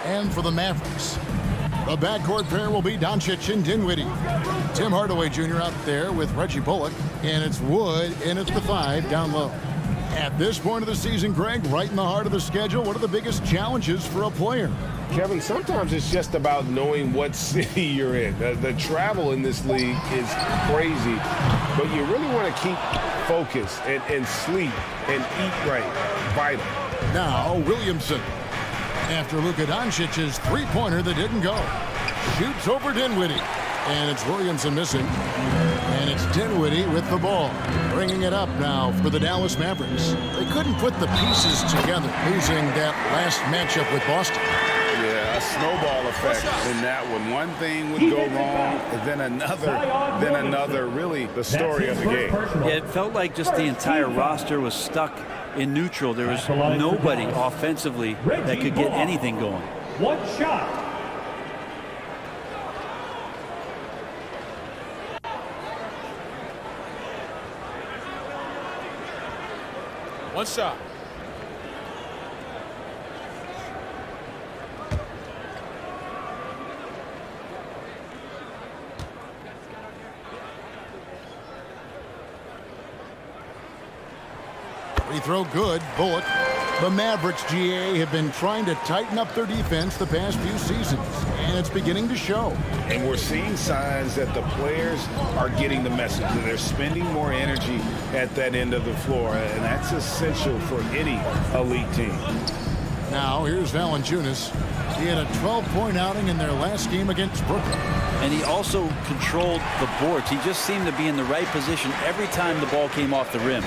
And for the Mavericks, the backcourt pair will be Doncic and Dinwiddie. Tim Hardaway Jr. out there with Reggie Bullock. And it's Wood, and it's the 5 down low. At this point of the season, Greg, right in the heart of the schedule, what are the biggest challenges for a player? Kevin, sometimes it's just about knowing what city you're in. The travel in this league is crazy, but you really want to keep focused and sleep and eat right. Vital. Now, Williamson. After Lukadoncic's three-pointer that didn't go. Shoots over Dinwiddie. And it's Williamson missing. And it's Dinwiddie with the ball. Bringing it up now for the Dallas Mavericks. They couldn't put the pieces together, losing that last matchup with Boston. Yeah, a snowball effect in that one. One thing would go wrong, then another. Really the story of the game. Yeah, it felt like just the entire roster was stuck in neutral. There was nobody offensively that could get anything going. One shot. One shot. Free throw good. Bullock. The Mavericks, GA, have been trying to tighten up their defense the past few seasons, and it's beginning to show. And we're seeing signs that the players are getting the message, and they're spending more energy at that end of the floor, and that's essential for any elite team. Now, here's Valanciunas. He had a 12-point outing in their last game against Brooklyn. And he also controlled the boards. He just seemed to be in the right position every time the ball came off the rim.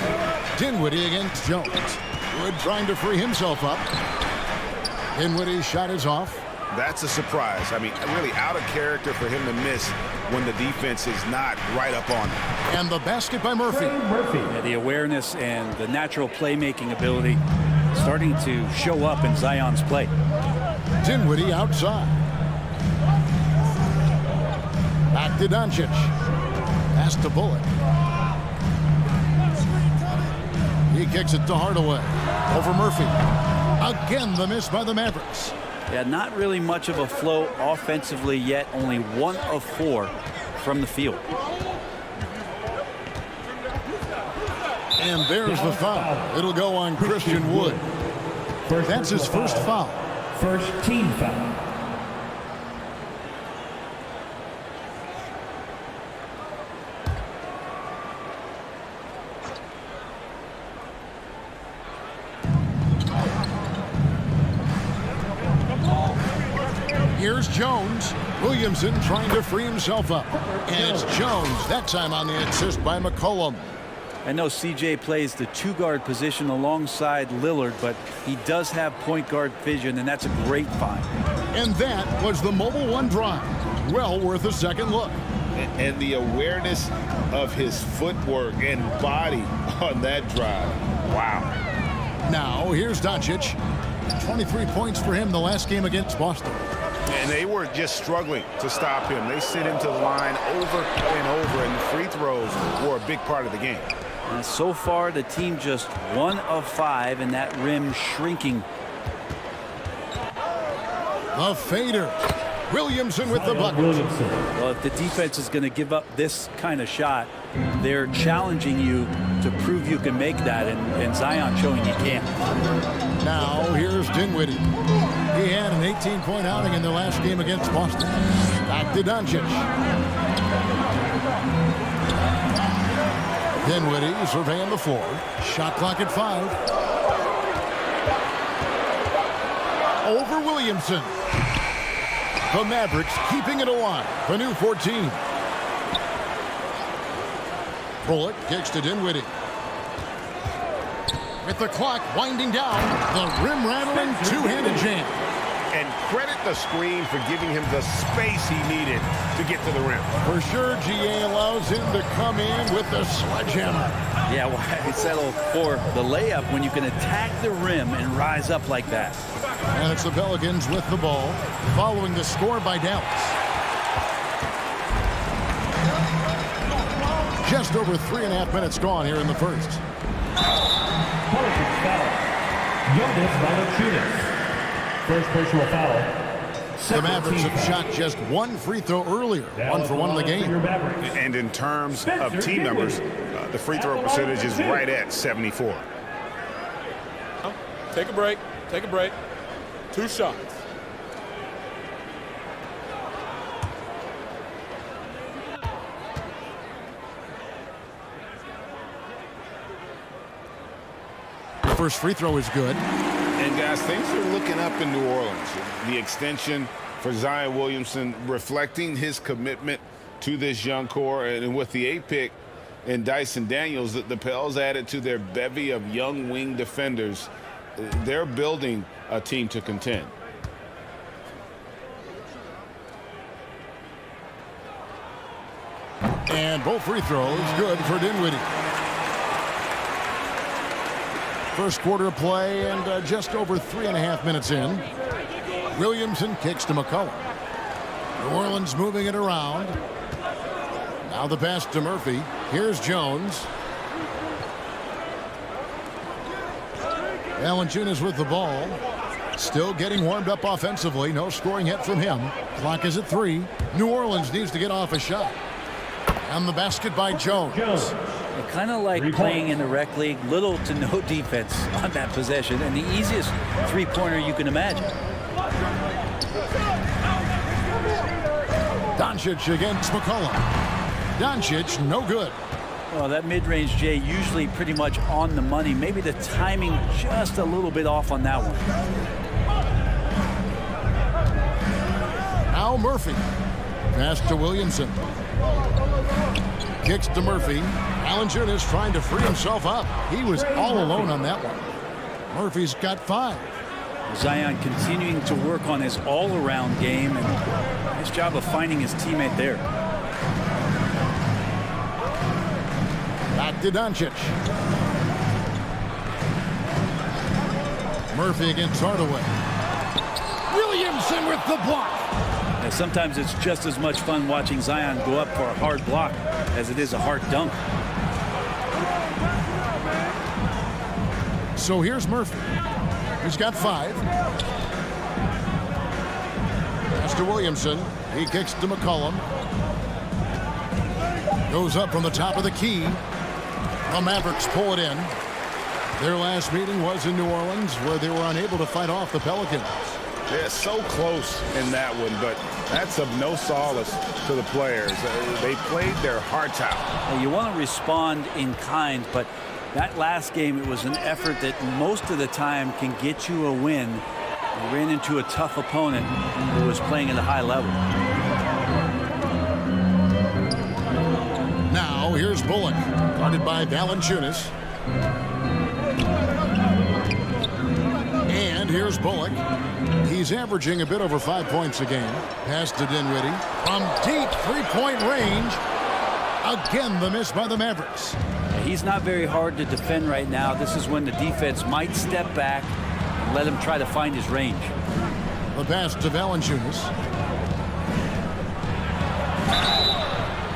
Dinwiddie against Jones. Wood trying to free himself up. Dinwiddie's shot is off. That's a surprise. I mean, really out of character for him to miss when the defense is not right up on him. And the basket by Murphy. Yeah, the awareness and the natural playmaking ability starting to show up in Zion's play. Dinwiddie outside. Back to Doncic. Pass to Bullock. He kicks it to Hardaway. Over Murphy. Again, the miss by the Mavericks. Yeah, not really much of a flow offensively yet. Only 1 of 4 from the field. And there's the foul. It'll go on Christian Wood. That's his first foul. First team foul. Here's Jones. Williamson trying to free himself up. And it's Jones, that time on the assist by McCollum. I know CJ plays the 2-guard position alongside Lillard, but he does have point guard vision, and that's a great find. And that was the Mobile One drive. Well worth a second look. And the awareness of his footwork and body on that drive. Wow. Now, here's Doncic. 23 points for him the last game against Boston. And they were just struggling to stop him. They sent him to the line over and over, and the free throws were a big part of the game. And so far, the team just 1 of 5, and that rim shrinking. The fader. Williamson with the bucket. Well, if the defense is going to give up this kind of shot, they're challenging you to prove you can make that, and Zion showing you can't. Now, here's Dinwiddie. He had an 18-point outing in the last game against Boston. Back to Doncic. Dinwiddie surveying the floor. Shot clock at 5. Over Williamson. The Mavericks keeping it alive. The new 14. Bullock kicks to Dinwiddie. With the clock winding down, the rim-rattling two-handed jam. And credit the screen for giving him the space he needed to get to the rim. For sure, GA allows him to come in with the sledgehammer. Yeah, why settle for the layup when you can attack the rim and rise up like that? And it's the Pelicans with the ball, following the score by Dallas. Just over 3.5 minutes gone here in the first. Pelicans foul. Valanciunas. First personal foul The Mavericks have shot just one free throw earlier, 1 for 1 in the game. And in terms of team numbers, the free throw percentage is right at 74. Take a break. Take a break. 2 shots. The first free throw is good. And guys, things are looking up in New Orleans. The extension for Zion Williamson reflecting his commitment to this young core. And with the 8th pick and Dyson Daniels, the Pels added to their bevy of young wing defenders. They're building a team to contend. And both free throws good for Dinwiddie. First quarter of play and just over 3.5 minutes in. Williamson kicks to McCollum. New Orleans moving it around. Now the pass to Murphy. Here's Jones. Valanciunas with the ball. Still getting warmed up offensively. No scoring yet from him. Clock is at 3. New Orleans needs to get off a shot. And the basket by Jones. Kind of like playing in the rec league, little to no defense on that possession, and the easiest three-pointer you can imagine. Doncic against McCollum. Doncic, no good. Well, that mid-range, Jay, usually pretty much on the money. Maybe the timing just a little bit off on that one. Now Murphy. Pass to Williamson. Kicks to Murphy. Valanciunas trying to free himself up. He was all alone on that one. Murphy's got 5. Zion continuing to work on his all-around game, and his job of finding his teammate there. Back to Doncic. Murphy against Hardaway. Williamson with the block. Now, sometimes it's just as much fun watching Zion go up for a hard block as it is a hard dunk. So here's Murphy. He's got 5. Pass to Williamson. He kicks to McCollum. Goes up from the top of the key. The Mavericks pull it in. Their last meeting was in New Orleans, where they were unable to fight off the Pelicans. They're so close in that one, but that's of no solace to the players. They played their hearts out. Well, you want to respond in kind, but that last game, it was an effort that most of the time can get you a win. You ran into a tough opponent who was playing at a high level. Now here's Bullock, guarded by Valanciunas. And here's Bullock. He's averaging a bit over 5 points a game. Pass to Dinwiddie from deep three-point range. Again, the miss by the Mavericks. He's not very hard to defend right now. This is when the defense might step back and let him try to find his range. The pass to Valanciunas.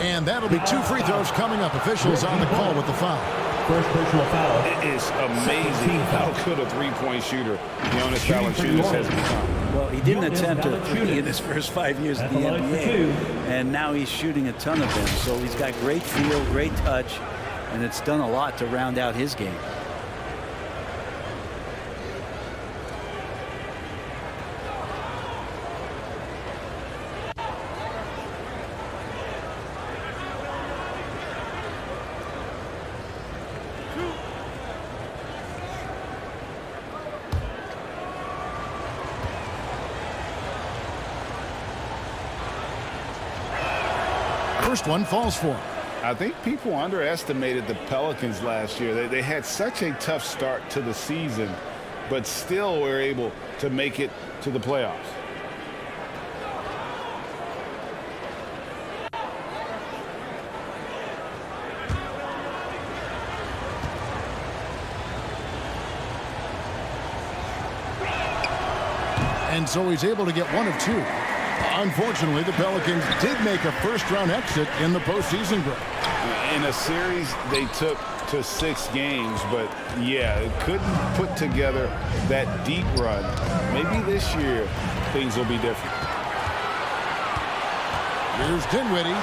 And that'll be 2 free throws coming up. Officials on the call with the foul. First personal foul. It is amazing how good a three-point shooter Jonas Valanciunas has become. Well, he didn't attempt a three in his first 5 years in the NBA, and now he's shooting a ton of them. So he's got great feel, great touch, and it's done a lot to round out his game. First one falls for him. I think people underestimated the Pelicans last year. They had such a tough start to the season, but still were able to make it to the playoffs. And so he's able to get 1 of 2. Unfortunately, the Pelicans did make a first-round exit in the postseason break. In a series they took to 6 games, but yeah, couldn't put together that deep run. Maybe this year things will be different. Here's Dinwiddie.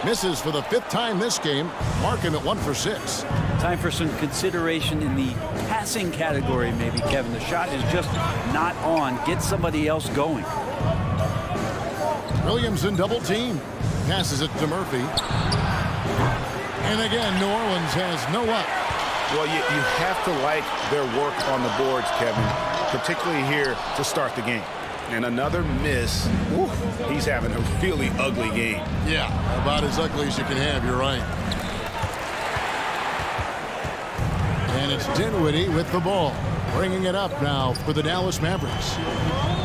Misses for the 5th time this game. Mark him at 1 for 6. Time for some consideration in the passing category, maybe, Kevin. The shot is just not on. Get somebody else going. Williamson double team. Passes it to Murphy. And again, New Orleans has no up. Well, you have to like their work on the boards, Kevin, particularly here to start the game. And another miss. Woo, he's having a really ugly game. Yeah, about as ugly as you can have. You're right. And it's Dinwiddie with the ball. Bringing it up now for the Dallas Mavericks.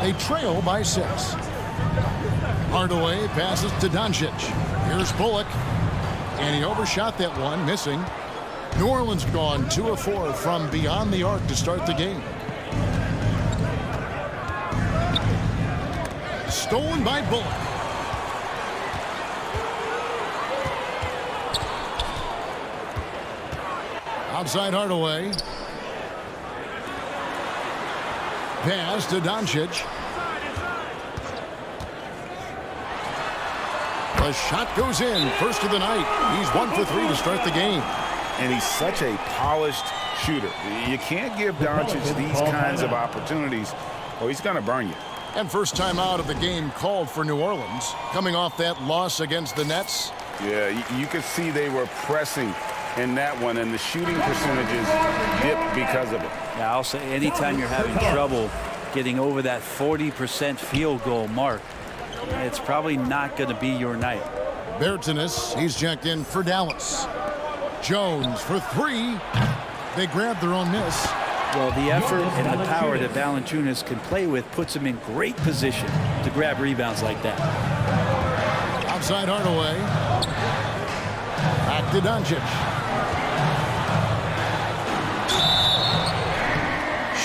They trail by 6. Hardaway passes to Doncic. Here's Bullock. And he overshot that one, missing. New Orleans gone 2 of 4 from beyond the arc to start the game. Stolen by Bullock. Outside Hardaway. Pass to Doncic. The shot goes in. First of the night. He's 1 for 3 to start the game. And he's such a polished shooter. You can't give Doncic these kinds of opportunities or he's going to burn you. And first time out of the game called for New Orleans. Coming off that loss against the Nets. Yeah, you could see they were pressing in that one, and the shooting percentages dipped because of it. Yeah, I'll say anytime you're having trouble getting over that 40% field goal mark, it's probably not going to be your night. Bertanis, he's checked in for Dallas. Jones for 3. They grab their own miss. Well, the effort and the power that Valanciunas can play with puts him in great position to grab rebounds like that. Outside Hardaway. Back to Doncic.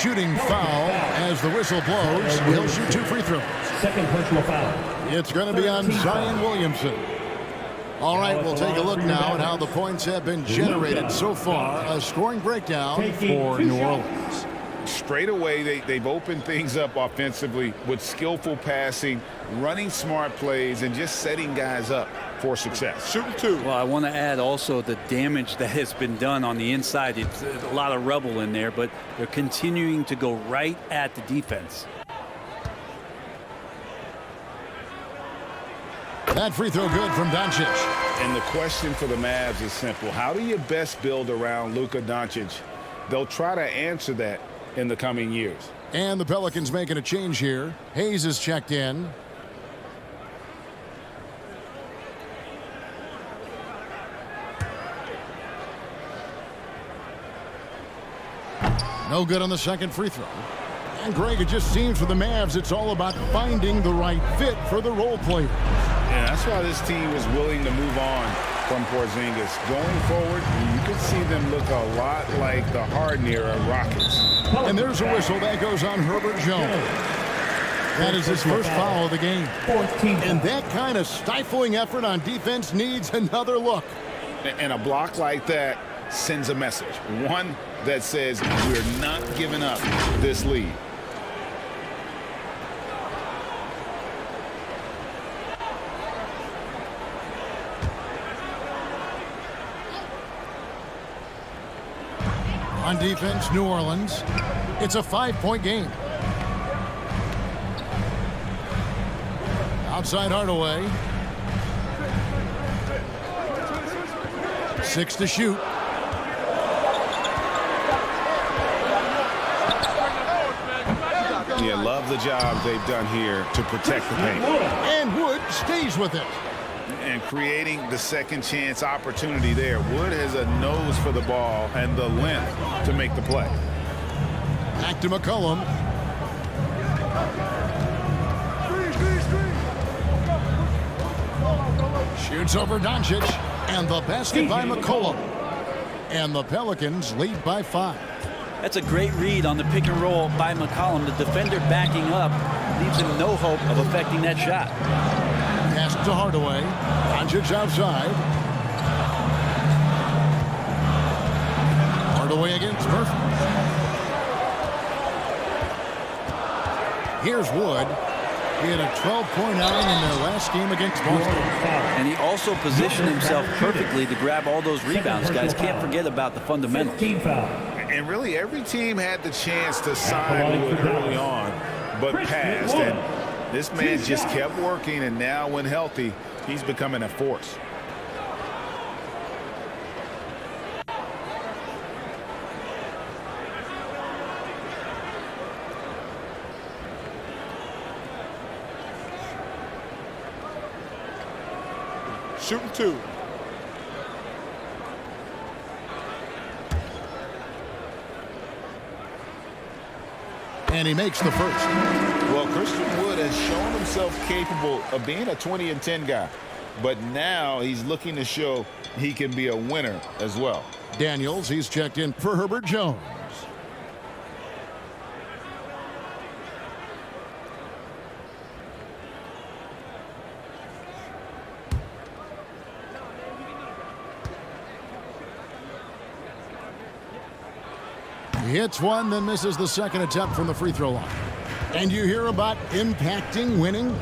Shooting foul as the whistle blows. He'll shoot 2 free throws. Second personal foul. It's going to be on Zion Williamson. All right, we'll take a look now at how the points have been generated so far. A scoring breakdown for New Orleans. Straight away, they've opened things up offensively with skillful passing, running smart plays, and just setting guys up for success. Shooting 2. Well, I want to add also the damage that has been done on the inside. It's a lot of rubble in there, but they're continuing to go right at the defense. That free throw good from Doncic. And the question for the Mavs is simple. How do you best build around Luka They'll try to answer that in the coming years. And the Pelicans making a change here. Hayes is checked in. No good on the second free throw. And Greg, it just seems for the Mavs it's all about finding the right fit for the role players. And that's why this team was willing to move on from Porzingis. Going forward, you could see them look a lot like the Harden-era Rockets. And there's a whistle that goes on Herbert Jones. That is his first foul of the game. And that kind of stifling effort on defense needs another look. And a block like that sends a message. One that says we're not giving up this lead. On defense, New Orleans. It's a 5-point game. Outside Hardaway. 6 to shoot. Yeah, love the job they've done here to protect the paint. And Wood stays with it. And creating the second chance opportunity there. Wood has a nose for the ball and the length to make the play. Back to McCollum. Shoots over Doncic. And the basket by McCollum. And the Pelicans lead by 5. That's a great read on the pick and roll by McCollum. The defender backing up leaves him no hope of affecting that shot. Pass to Hardaway. Doncic outside. Hardaway against Murphy. Here's Wood. He had a 12-point outing in their last game against Boston. And he also positioned himself perfectly to grab all those rebounds. Guys, can't forget about the fundamentals. And really, every team had the chance to sign Wood early on, but passed. And this man just kept working, and now when healthy, he's becoming a force. Shooting 2. And he makes the first. Well, Christian Wood has shown himself capable of being a 20-10 guy, but now he's looking to show he can be a winner as well. Daniels, he's checked in for Herbert Jones. He hits one, then misses the second attempt from the free throw line. And you hear about impacting winning?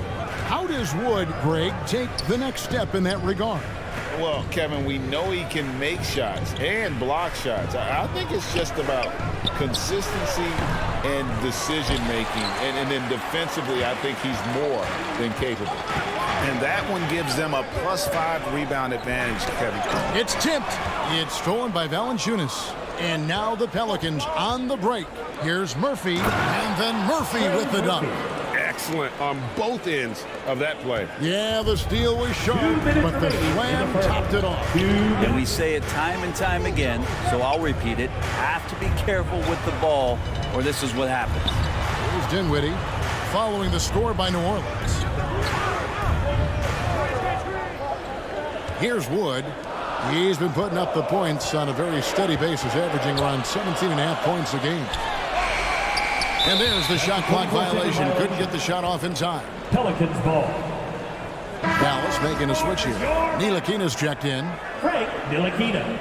How does Wood, Greg, take the next step in that regard? Well, Kevin, we know he can make shots and block shots. I think it's just about consistency and decision-making. And then defensively, I think he's more than capable. And that one gives them a +5 rebound advantage, Kevin. It's tipped. It's stolen by Valanciunas. And now the Pelicans on the break. Here's Murphy, and then Murphy with the dunk. Excellent on both ends of that play. Yeah, the steal was sharp, but the slam topped it off. And we say it time and time again, so I'll repeat it. Have to be careful with the ball, or this is what happens. Here's Dinwiddie following the score by New Orleans. Here's Wood. He's been putting up the points on a very steady basis, averaging around 17.5 points a game. And there's the shot clock violation. Couldn't get the shot off in time. Pelicans ball. Dallas making a switch here. Ntilikina's checked in. Frank Ntilikina.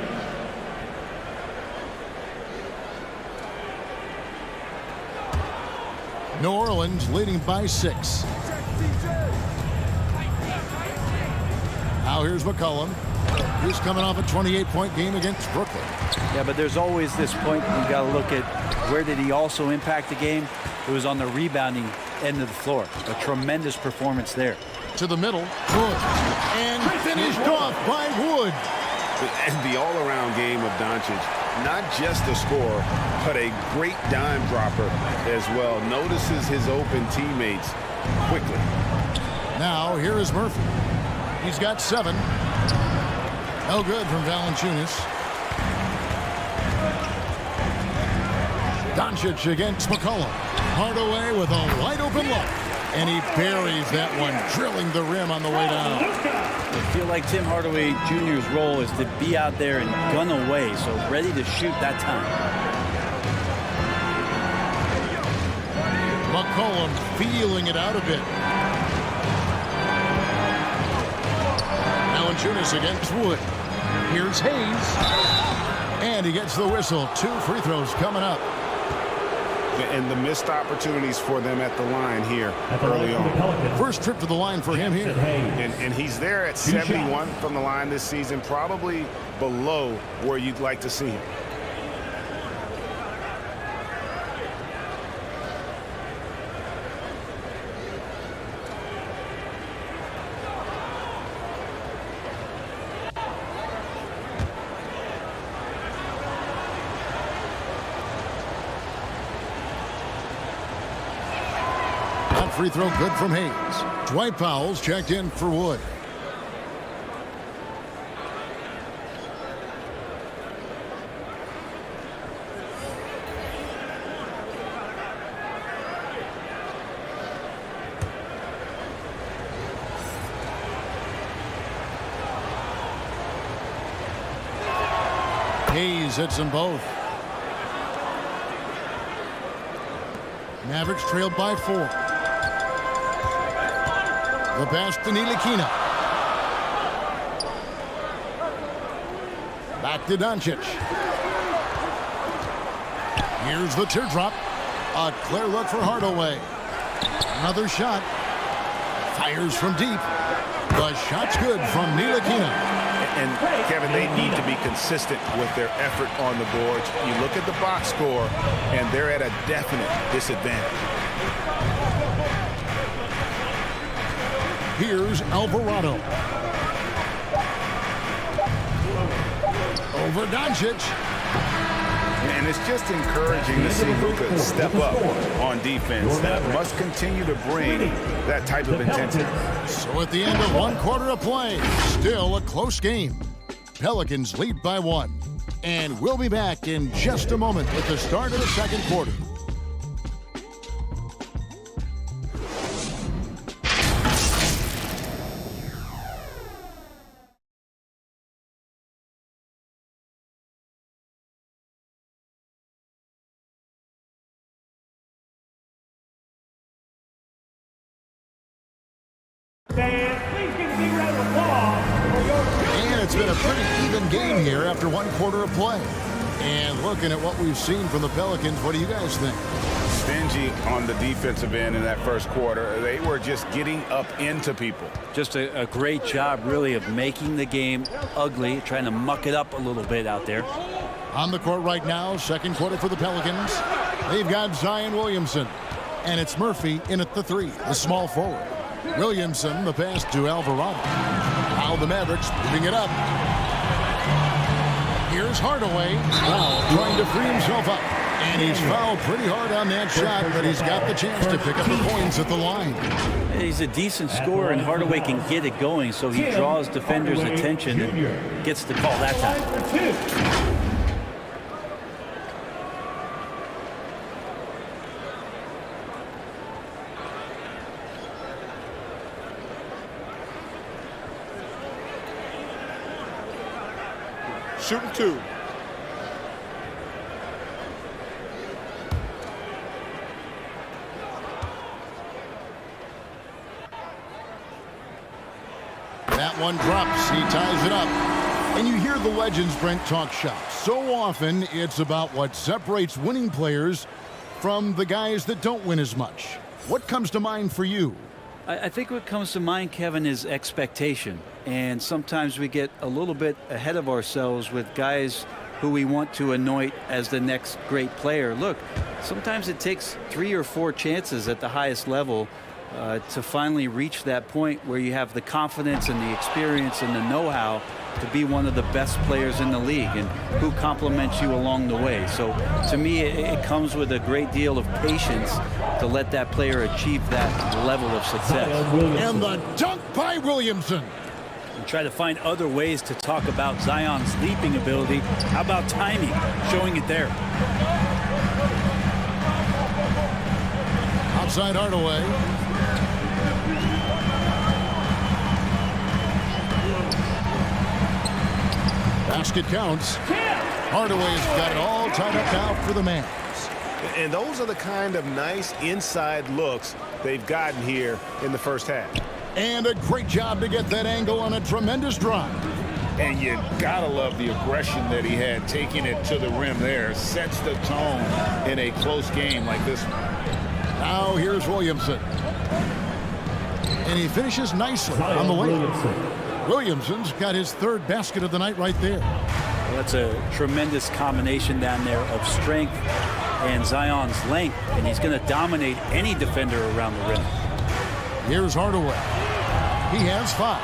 New Orleans leading by 6. Now here's McCollum. He's coming off a 28-point game against Brooklyn. Yeah, but there's always this point you got to look at where did he also impact the game. It was on the rebounding end of the floor. A tremendous performance there. To the middle, Wood. And finished off by Wood. And the all-around game of Doncic, not just a scorer, but a great dime dropper as well. Notices his open teammates quickly. Now here is Murphy. He's got 7. No good from Valanciunas. Doncic against McCollum. Hardaway with a wide open look. And he buries that one, drilling the rim on the way down. I feel like Tim Hardaway Jr.'s role is to be out there and gun away, so ready to shoot that time. McCollum feeling it out a bit. Valanciunas against Wood. Here's Hayes. And he gets the whistle. 2 free throws coming up. And the missed opportunities for them at the line here early on. First trip to the line for him here. And he's there at 71 from the line this season, probably below where you'd like to see him. Free throw good from Hayes. Dwight Powell's checked in for Wood. Hayes hits them both. Mavericks trailed by 4. The pass to Ntilikina. Back to Doncic. Here's the teardrop. A clear look for Hardaway. Another shot. Fires from deep. The shot's good from Ntilikina. And, Kevin, they need to be consistent with their effort on the boards. You look at the box score, and they're at a definite disadvantage. Here's Alvarado. Over Doncic. And it's just encouraging to see Luka step up on defense. That must continue to bring that type of intensity. So at the end of one quarter of play, still a close game. Pelicans lead by 1. And we'll be back in just a moment with the start of the second quarter. And it's been a pretty even game here after one quarter of play. And looking at what we've seen from the Pelicans, what do you guys think? Stingy on the defensive end in that first quarter. They were just getting up into people. Just a great job, really, of making the game ugly, trying to muck it up a little bit out there. On the court right now, second quarter for the Pelicans. They've got Zion Williamson. And it's Murphy in at the 3, the small forward. Williamson, the pass to Alvarado. Now the Mavericks moving it up. Here's Hardaway. Now trying to free himself up. And he's fouled pretty hard on that shot, but he's got the chance to pick up the points at the line. He's a decent scorer, and Hardaway can get it going, so he draws defenders' attention and gets the call that time. Shooting 2. That one drops. He ties it up. And you hear the legends, Brent, talk shop. So often it's about what separates winning players from the guys that don't win as much. What comes to mind for you? I think what comes to mind, Kevin, is expectation. And sometimes we get a little bit ahead of ourselves with guys who we want to anoint as the next great player. Look, sometimes it takes 3 or 4 chances at the highest level to finally reach that point where you have the confidence and the experience and the know-how to be one of the best players in the league, and who compliments you along the way. So to me, it comes with a great deal of patience to let that player achieve that level of success. And the dunk by Williamson. And try to find other ways to talk about Zion's leaping ability. How about timing? Showing it there. Outside Hardaway. Basket counts. Hardaway's got it all tied up now for the Mavs. And those are the kind of nice inside looks they've gotten here in the first half. And a great job to get that angle on a tremendous drive. And you gotta love the aggression that he had, taking it to the rim there. Sets the tone in a close game like this one. Now here's Williamson. And he finishes nicely on the layup. Williamson's got his 3rd basket of the night right there. Well, that's a tremendous combination down there of strength and Zion's length, and he's going to dominate any defender around the rim. Here's Hardaway. He has 5.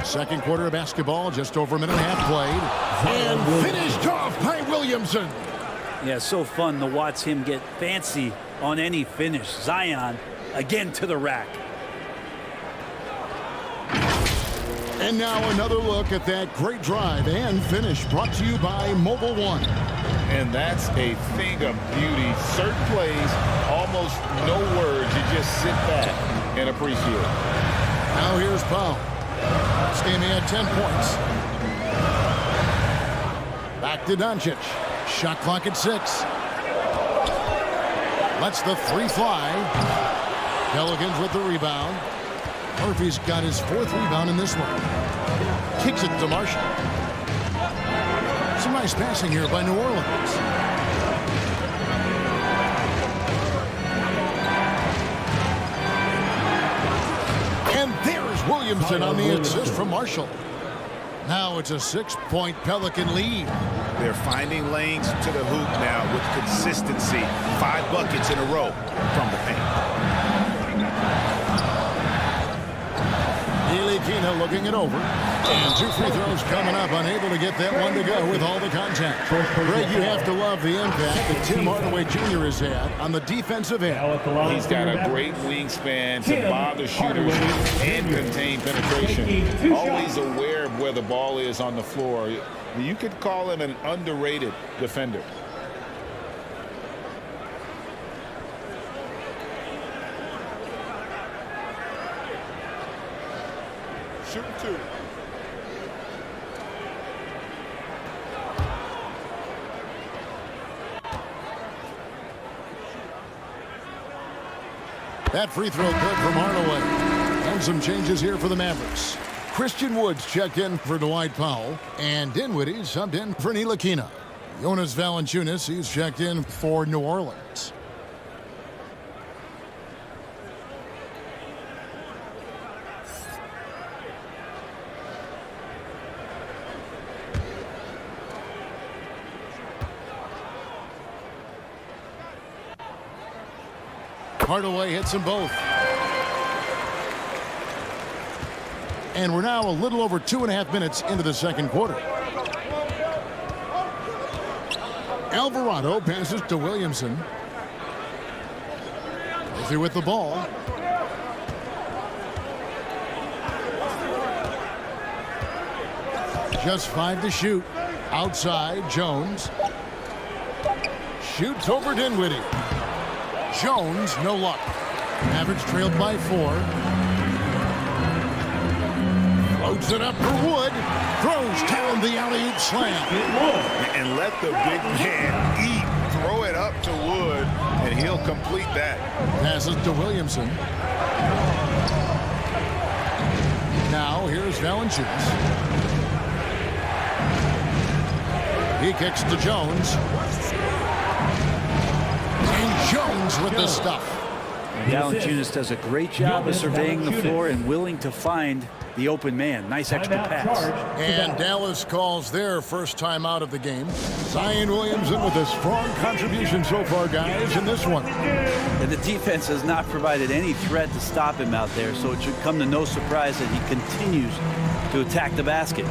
Second quarter of basketball, just over a minute and a half played. And finished off by Williamson. Yeah, so fun to watch him get fancy on any finish. Zion again to the rack. And now another look at that great drive and finish, brought to you by Mobile One. And that's a thing of beauty. Certain plays, almost no words. You just sit back and appreciate it. Now here's Powell. This game he had 10 points. Back to Doncic. Shot clock at 6. Lets the 3 fly. Pelicans with the rebound. Murphy's got his 4th rebound in this one. Kicks it to Marshall. Some nice passing here by New Orleans. Williamson on the assist from Marshall. Now it's a 6-point Pelican lead. They're finding lanes to the hoop now with consistency. 5 buckets in a row from the paint. Ntilikina looking it over. And 2 free throws coming up. Unable to get that one to go with all the contact. Greg, you have to love the impact that Tim Hardaway Jr. has had on the defensive end. He's got a great wingspan to bother shooters and contain penetration. Always aware of where the ball is on the floor. You could call him an underrated defender. Shooting 2. That free throw good from Hardaway. And some changes here for the Mavericks. Christian Woods checked in for Dwight Powell. And Dinwiddie subbed in for Ntilikina. Jonas Valanciunas, he's checked in for New Orleans. Hardaway hits them both. And we're now a little over 2.5 minutes into the second quarter. Alvarado passes to Williamson. Busy with the ball. Just 5 to shoot. Outside, Jones. Shoots over Dinwiddie. Jones, no luck. Mavericks trailed by 4. Floats it up for Wood. Throws down the alley-oop slam. And let the big man eat. Throw it up to Wood, and he'll complete that. Passes to Williamson. Now here's Valanciunas. He kicks to Jones. And Jones with the stuff. Valanciunas does a great job of surveying the floor and willing to find the open man. Nice extra pass. And Dallas calls their first time out of the game. Zion Williamson with a strong contribution so far, guys, in this one. And the defense has not provided any threat to stop him out there, so it should come to no surprise that he continues to attack the basket.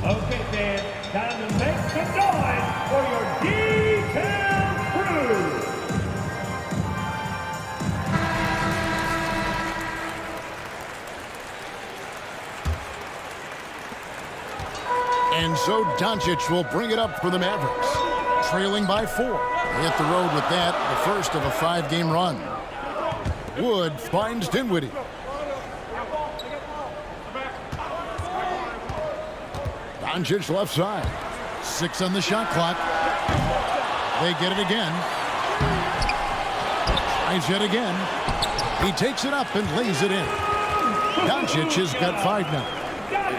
Okay, fans, time to make some noise for your detail crew. And so Doncic will bring it up for the Mavericks. Trailing by 4. They hit the road with that, the first of a 5-game run. Wood finds Dinwiddie. Doncic left side. 6 on the shot clock. They get it again. Tries it again. He takes it up and lays it in. Doncic has got 5 now.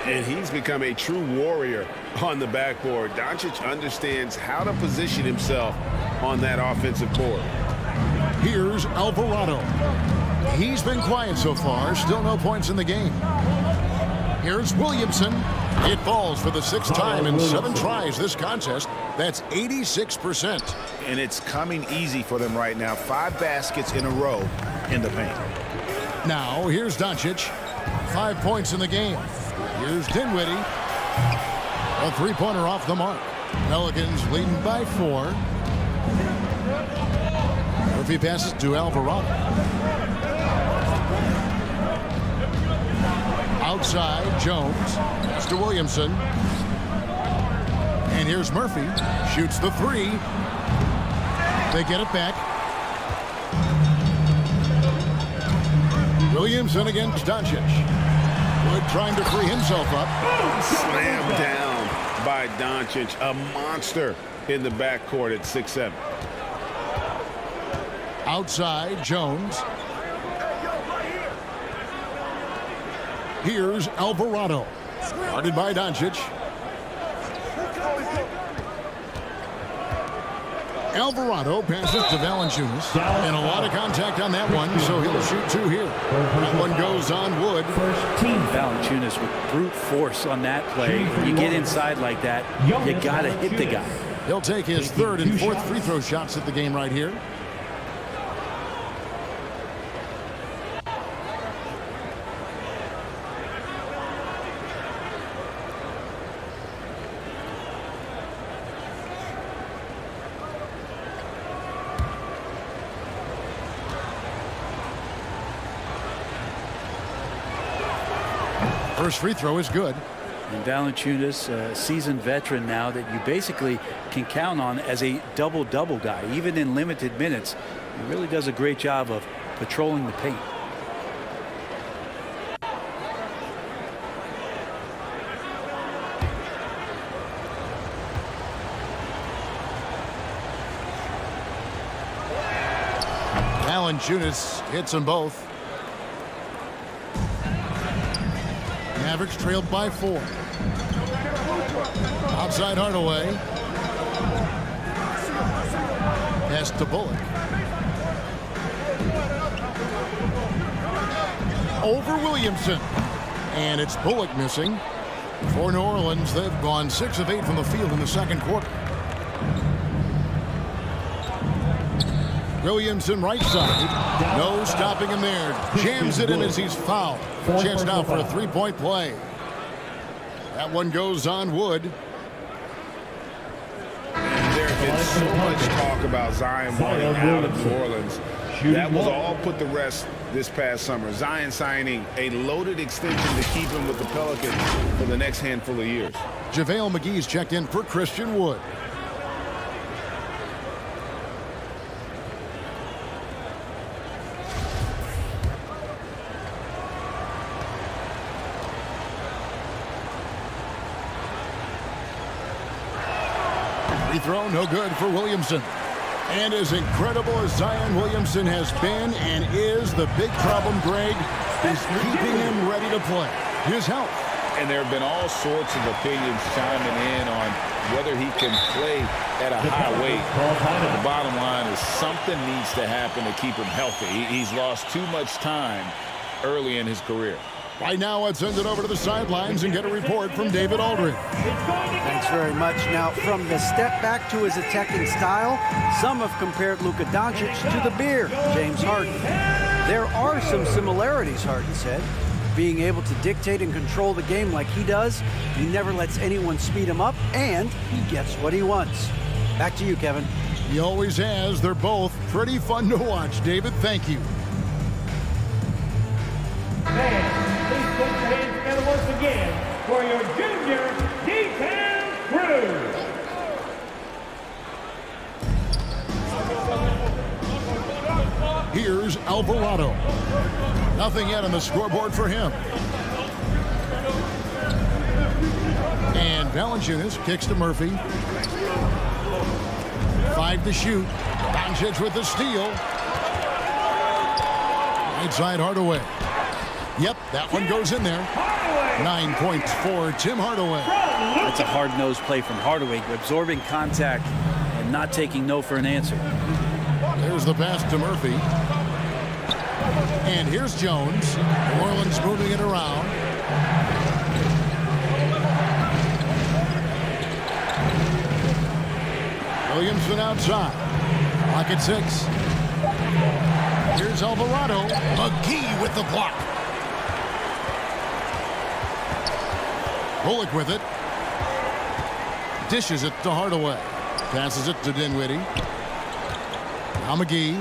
And he's become a true warrior on the backboard. Doncic understands how to position himself on that offensive board. Here's Alvarado. He's been quiet so far. Still no points in the game. Here's Williamson. It falls for the 6th time in 7 tries this contest. That's 86%. And it's coming easy for them right now. 5 baskets in a row in the paint. Now, here's Doncic. 5 points in the game. Here's Dinwiddie. A three-pointer off the mark. Pelicans leading by 4. Murphy passes to Alvarado. Outside, Jones. Pass to Williamson. And here's Murphy. Shoots the 3. They get it back. Williamson against Doncic. Wood trying to free himself up. Slammed down by Doncic. A monster in the backcourt at 6'7". Outside, Jones. Here's Alvarado. Guarded by Doncic. Alvarado passes to Valanciunas. And a lot of contact on that one, so he'll shoot 2 here. That one goes on Wood. Valanciunas with brute force on that play. You get inside like that, you got to hit the guy. He'll take his 3rd and 4th free throw shots at the game right here. First free throw is good. And Valanciunas, a seasoned veteran now that you basically can count on as a double-double guy. Even in limited minutes, he really does a great job of patrolling the paint. Valanciunas hits them both. Mavericks trailed by 4. Outside Hardaway. Pass to Bullock. Over Williamson. And it's Bullock missing. For New Orleans, they've gone 6 of 8 from the field in the second quarter. Williamson right side. No stopping him there. Jams it in as he's fouled. Chance now for a 3-point play. That one goes on Wood. There has been so much talk about Zion wanting out of New Orleans. That was all put to rest this past summer. Zion signing a loaded extension to keep him with the Pelicans for the next handful of years. JaVale McGee's checked in for Christian Wood. Free throw, no good for Williamson. And as incredible as Zion Williamson has been and is, the big problem, Greg, is keeping him ready to play. His health. And there have been all sorts of opinions chiming in on whether he can play at a high weight. The bottom line is something needs to happen to keep him healthy. He's lost too much time early in his career. Right now, let's send it over to the sidelines and get a report from David Aldridge. Thanks very much. Now, from the step back to his attacking style, some have compared Lukadoncic to the bear, James Harden. There are some similarities, Harden said. Being able to dictate and control the game like he does, he never lets anyone speed him up, and he gets what he wants. Back to you, Kevin. He always has. They're both pretty fun to watch. David, thank you. Fans, please put your hands together once again for your junior detail crew. Here's Alvarado. Nothing yet on the scoreboard for him. And Valanciunas kicks to Murphy. 5 to shoot. Doncic with the steal. Right side Hardaway. Yep, that one goes in there. 9 points for Tim Hardaway. That's a hard-nosed play from Hardaway, absorbing contact and not taking no for an answer. There's the pass to Murphy. And here's Jones. New Orleans moving it around. Williamson outside. Clock at 6. Here's Alvarado. McGee with the block. Bullock with it. Dishes it to Hardaway. Passes it to Dinwiddie. Now McGee.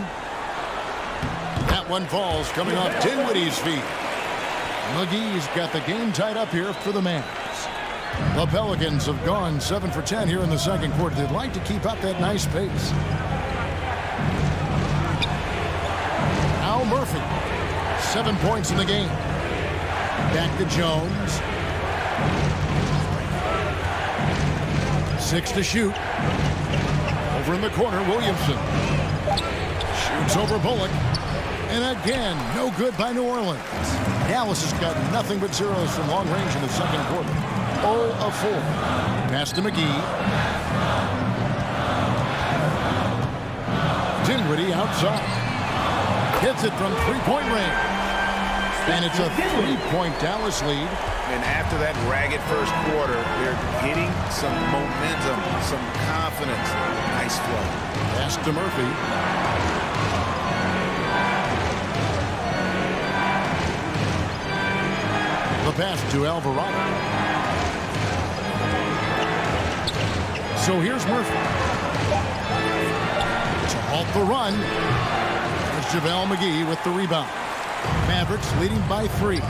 That one falls coming off Dinwiddie's feet. McGee's got the game tied up here for the Mavs. The Pelicans have gone 7 for 10 here in the second quarter. They'd like to keep up that nice pace. Now Murphy. 7 points in the game. Back to Jones. 6 to shoot. Over in the corner, Williamson. Shoots over Bullock. And again, no good by New Orleans. Dallas has got nothing but zeros from long range in the second quarter. 0 of 4. Pass to McGee. Dinwiddie outside. Hits it from three-point range. And it's a 3-point Dallas lead. And after that ragged first quarter, they're getting some momentum, some confidence. Nice flow. Pass to Murphy. The pass to Alvarado. So here's Murphy. To halt the run. There's JaVale McGee with the rebound. Mavericks leading by 3.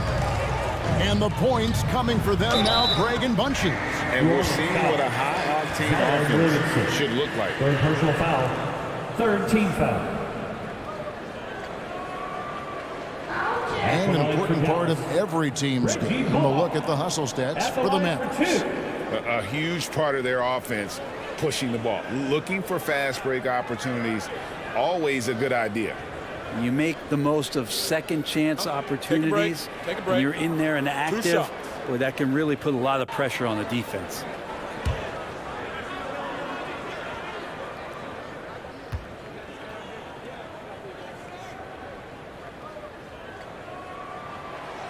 And the points coming for them now, Greg and Bunches. And we're seeing what a high-octane offense should look like. Third personal foul. Third team foul. And an important part of every team's game. A look at the hustle stats for the Mavericks. A huge part of their offense, pushing the ball. Looking for fast break opportunities, always a good idea. You make the most of second chance opportunities. Take a break. And you're in there and active. Boy, that can really put a lot of pressure on the defense.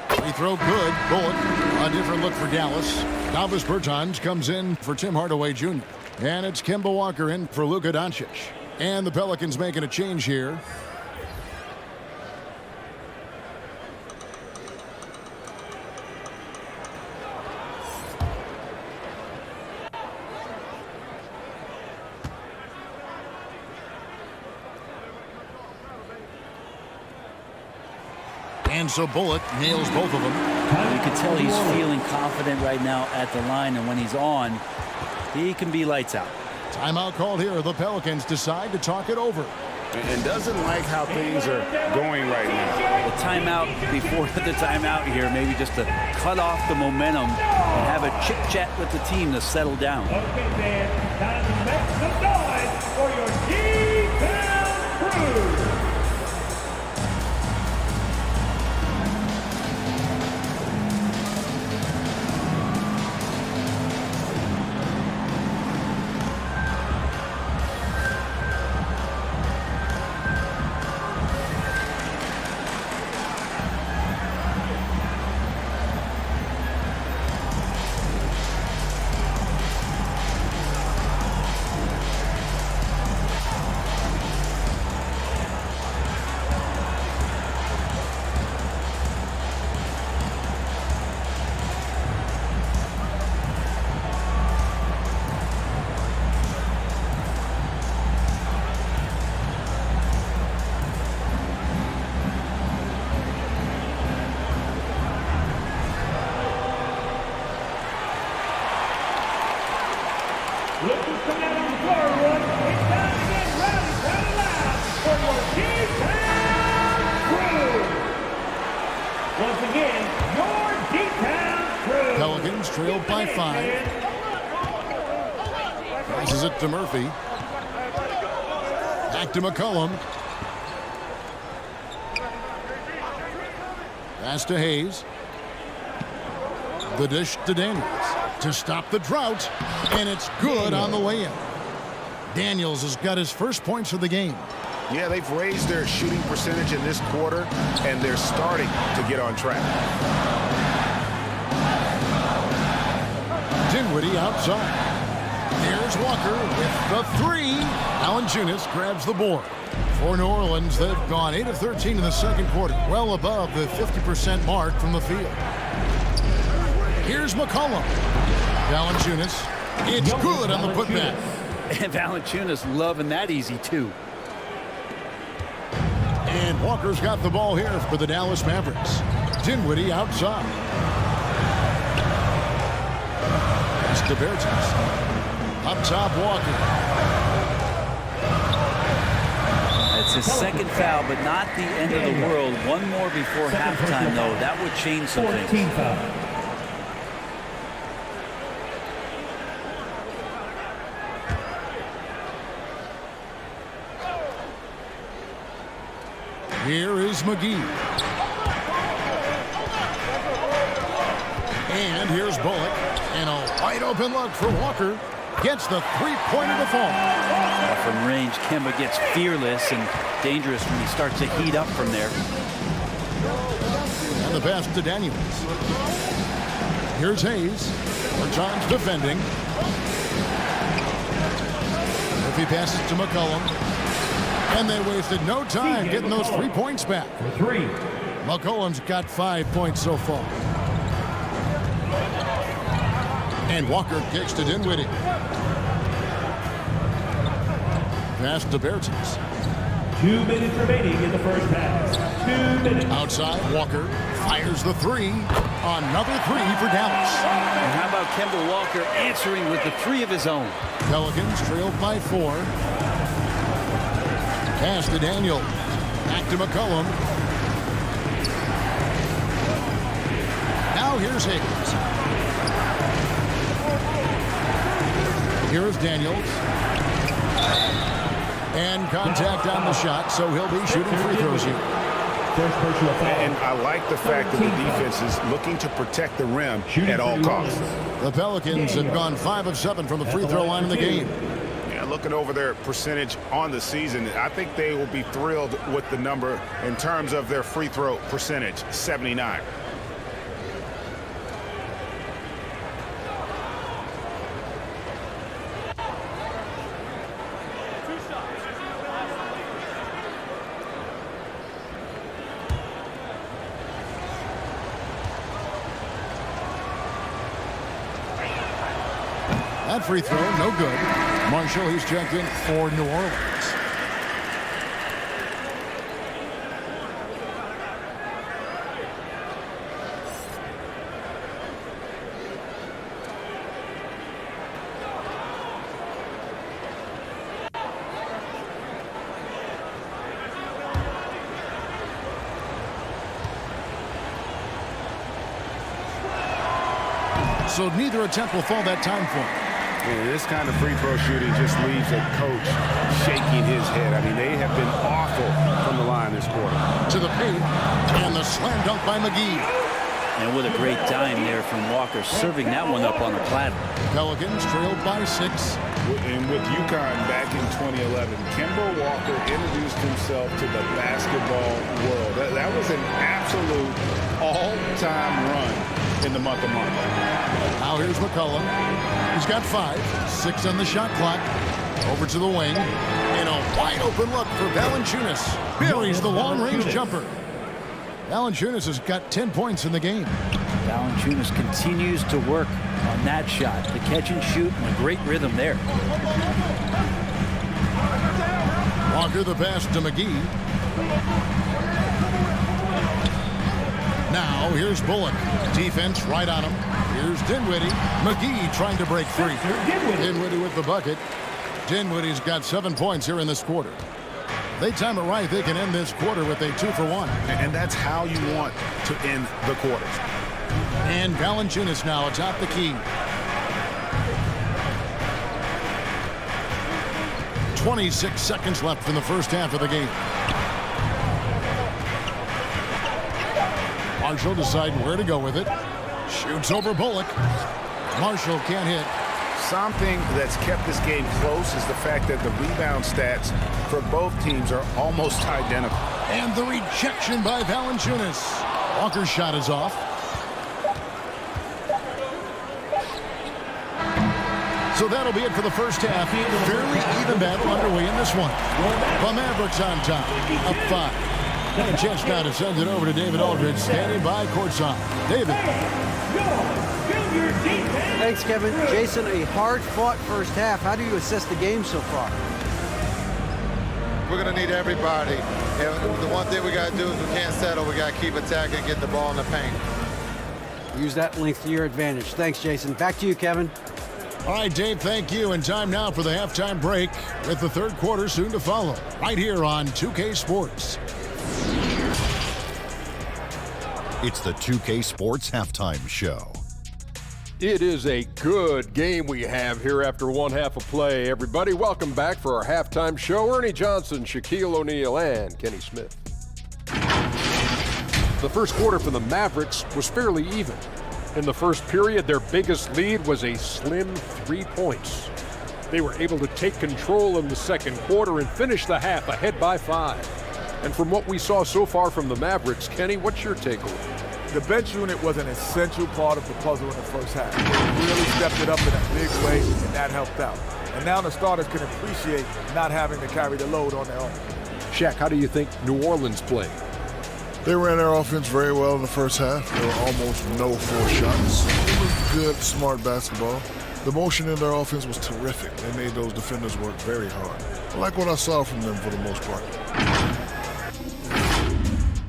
Free throw good. Bullock. A different look for Dallas. Davis Bertans comes in for Tim Hardaway Jr. And it's Kemba Walker in for Lukadoncic. And the Pelicans making a change here. And so Bullock nails both of them. You can tell he's feeling confident right now at the line, and when he's on, he can be lights out. Timeout called here. The Pelicans decide to talk it over. And doesn't like how things are going right now. The timeout before the timeout here, maybe just to cut off the momentum and have a chit-chat with the team to settle down. Okay, man. Time to make some noise for your D-Town crew. Look who's coming out on the floor, everyone. It's time to get rowdy, rowdy loud for your D-Town crew. Once again, your D-Town crew. Pelicans trailed by 5. Passes it to Murphy. Back to McCollum. Pass to Hayes. The dish to Daniels to stop the drought, and it's good on the way in. Daniels has got his first points of the game. Yeah, they've raised their shooting percentage in this quarter, and they're starting to get on track. Dinwiddie outside. There's Walker with the 3. Valanciunas grabs the board. For New Orleans, they've gone 8 of 13 in the second quarter, well above the 50% mark from the field. Here's McCollum. Valanciunas It's good on the putback. And Valanciunas loving that easy, too. And Walker's got the ball here for the Dallas Mavericks. Dinwiddie outside. It's DeBertans. Up top, Walker. It's his second foul, but not the end of the world. One more before halftime, though. That would change some things. 14 foul. Here is McGee. And here's Bullock. And a wide open look for Walker. Gets the three-pointer to fall. From range, Kemba gets fearless and dangerous when he starts to heat up from there. And the pass to Daniels. Here's Hayes. Bertans defending. If he passes to McCollum. And they wasted no time getting those 3 points back. For 3. McCollum's got 5 points so far. And Walker kicks to Dinwiddie. Pass to Bertans. 2 minutes remaining in the first half. 2 minutes. Outside, Walker fires the three. Another three for Dallas. And how about Kemba Walker answering with the 3 of his own? Pelicans trailed by 4. Pass to Daniel. Back to McCollum. Now here's Hayes. Here's Daniels. And contact on the shot, so he'll be shooting free throws here. And I like the fact that the defense is looking to protect the rim at all costs. The Pelicans have gone 5 of 7 from the free throw line in the game. Yeah, looking over their percentage on the season, I think they will be thrilled with the number in terms of their free throw percentage, 79. That free throw, no good. Marshall, he's checked in for New Orleans. So neither attempt will fall that time for him. And this kind of free throw shooting just leaves a coach shaking his head. I mean, they have been awful from the line this quarter. To the paint, and the slam dunk by McGee. And what a great dime there from Walker, serving that one up on a platter. Pelicans trailed by 6. And with UConn back in 2011, Kemba Walker introduced himself to the basketball world. That was an absolute all-time run in the month of March. Now here's McCollum. He's got 5, 6 on the shot clock. Over to the wing. And a wide open look for Valanciunas. Buries the long-range jumper. Valanciunas has got 10 points in the game. Valanciunas continues to work on that shot. The catch and shoot and a great rhythm there. Walker the pass to McGee. Now here's Bullock. Defense right on him. Here's Dinwiddie. McGee trying to break free. Dinwiddie with the bucket. Dinwiddie's got 7 points here in this quarter. They time it right, they can end this quarter with a 2 for 1. And that's how you want to end the quarters. And Valanciunas now atop the key. 26 seconds left in the first half of the game. Marshall deciding where to go with it. Shoots over Bullock. Marshall can't hit. Something that's kept this game close is the fact that the rebound stats for both teams are almost identical. And the rejection by Valanciunas. Walker's shot is off. So that'll be it for the first half. Fairly even battle underway in this one. The Mavericks on top, up 5. And a chance now to send it over to David Aldridge, standing by courtside. David. your defense. Thanks, Kevin. Jason, a hard-fought first half. How do you assess the game so far? We're going to need everybody. And the one thing we got to do is we can't settle. We got to keep attacking and get the ball in the paint. Use that length to your advantage. Thanks, Jason. Back to you, Kevin. All right, Dave, thank you. And time now for the halftime break with the third quarter soon to follow right here on 2K Sports. It's the 2K Sports Halftime Show. It is a good game we have here after one half of play. Everybody, welcome back for our halftime show. Ernie Johnson, Shaquille O'Neal, and Kenny Smith. The first quarter for the Mavericks was fairly even. In the first period, their biggest lead was a slim 3 points. They were able to take control in the second quarter and finish the half ahead by 5. And from what we saw so far from the Mavericks, Kenny, what's your takeaway? The bench unit was an essential part of the puzzle in the first half. They really stepped it up in a big way, and that helped out. And now the starters can appreciate not having to carry the load on their own. Shaq, how do you think New Orleans played? They ran their offense very well in the first half. There were almost no forced shots. It was good, smart basketball. The motion in their offense was terrific. They made those defenders work very hard. I like what I saw from them for the most part.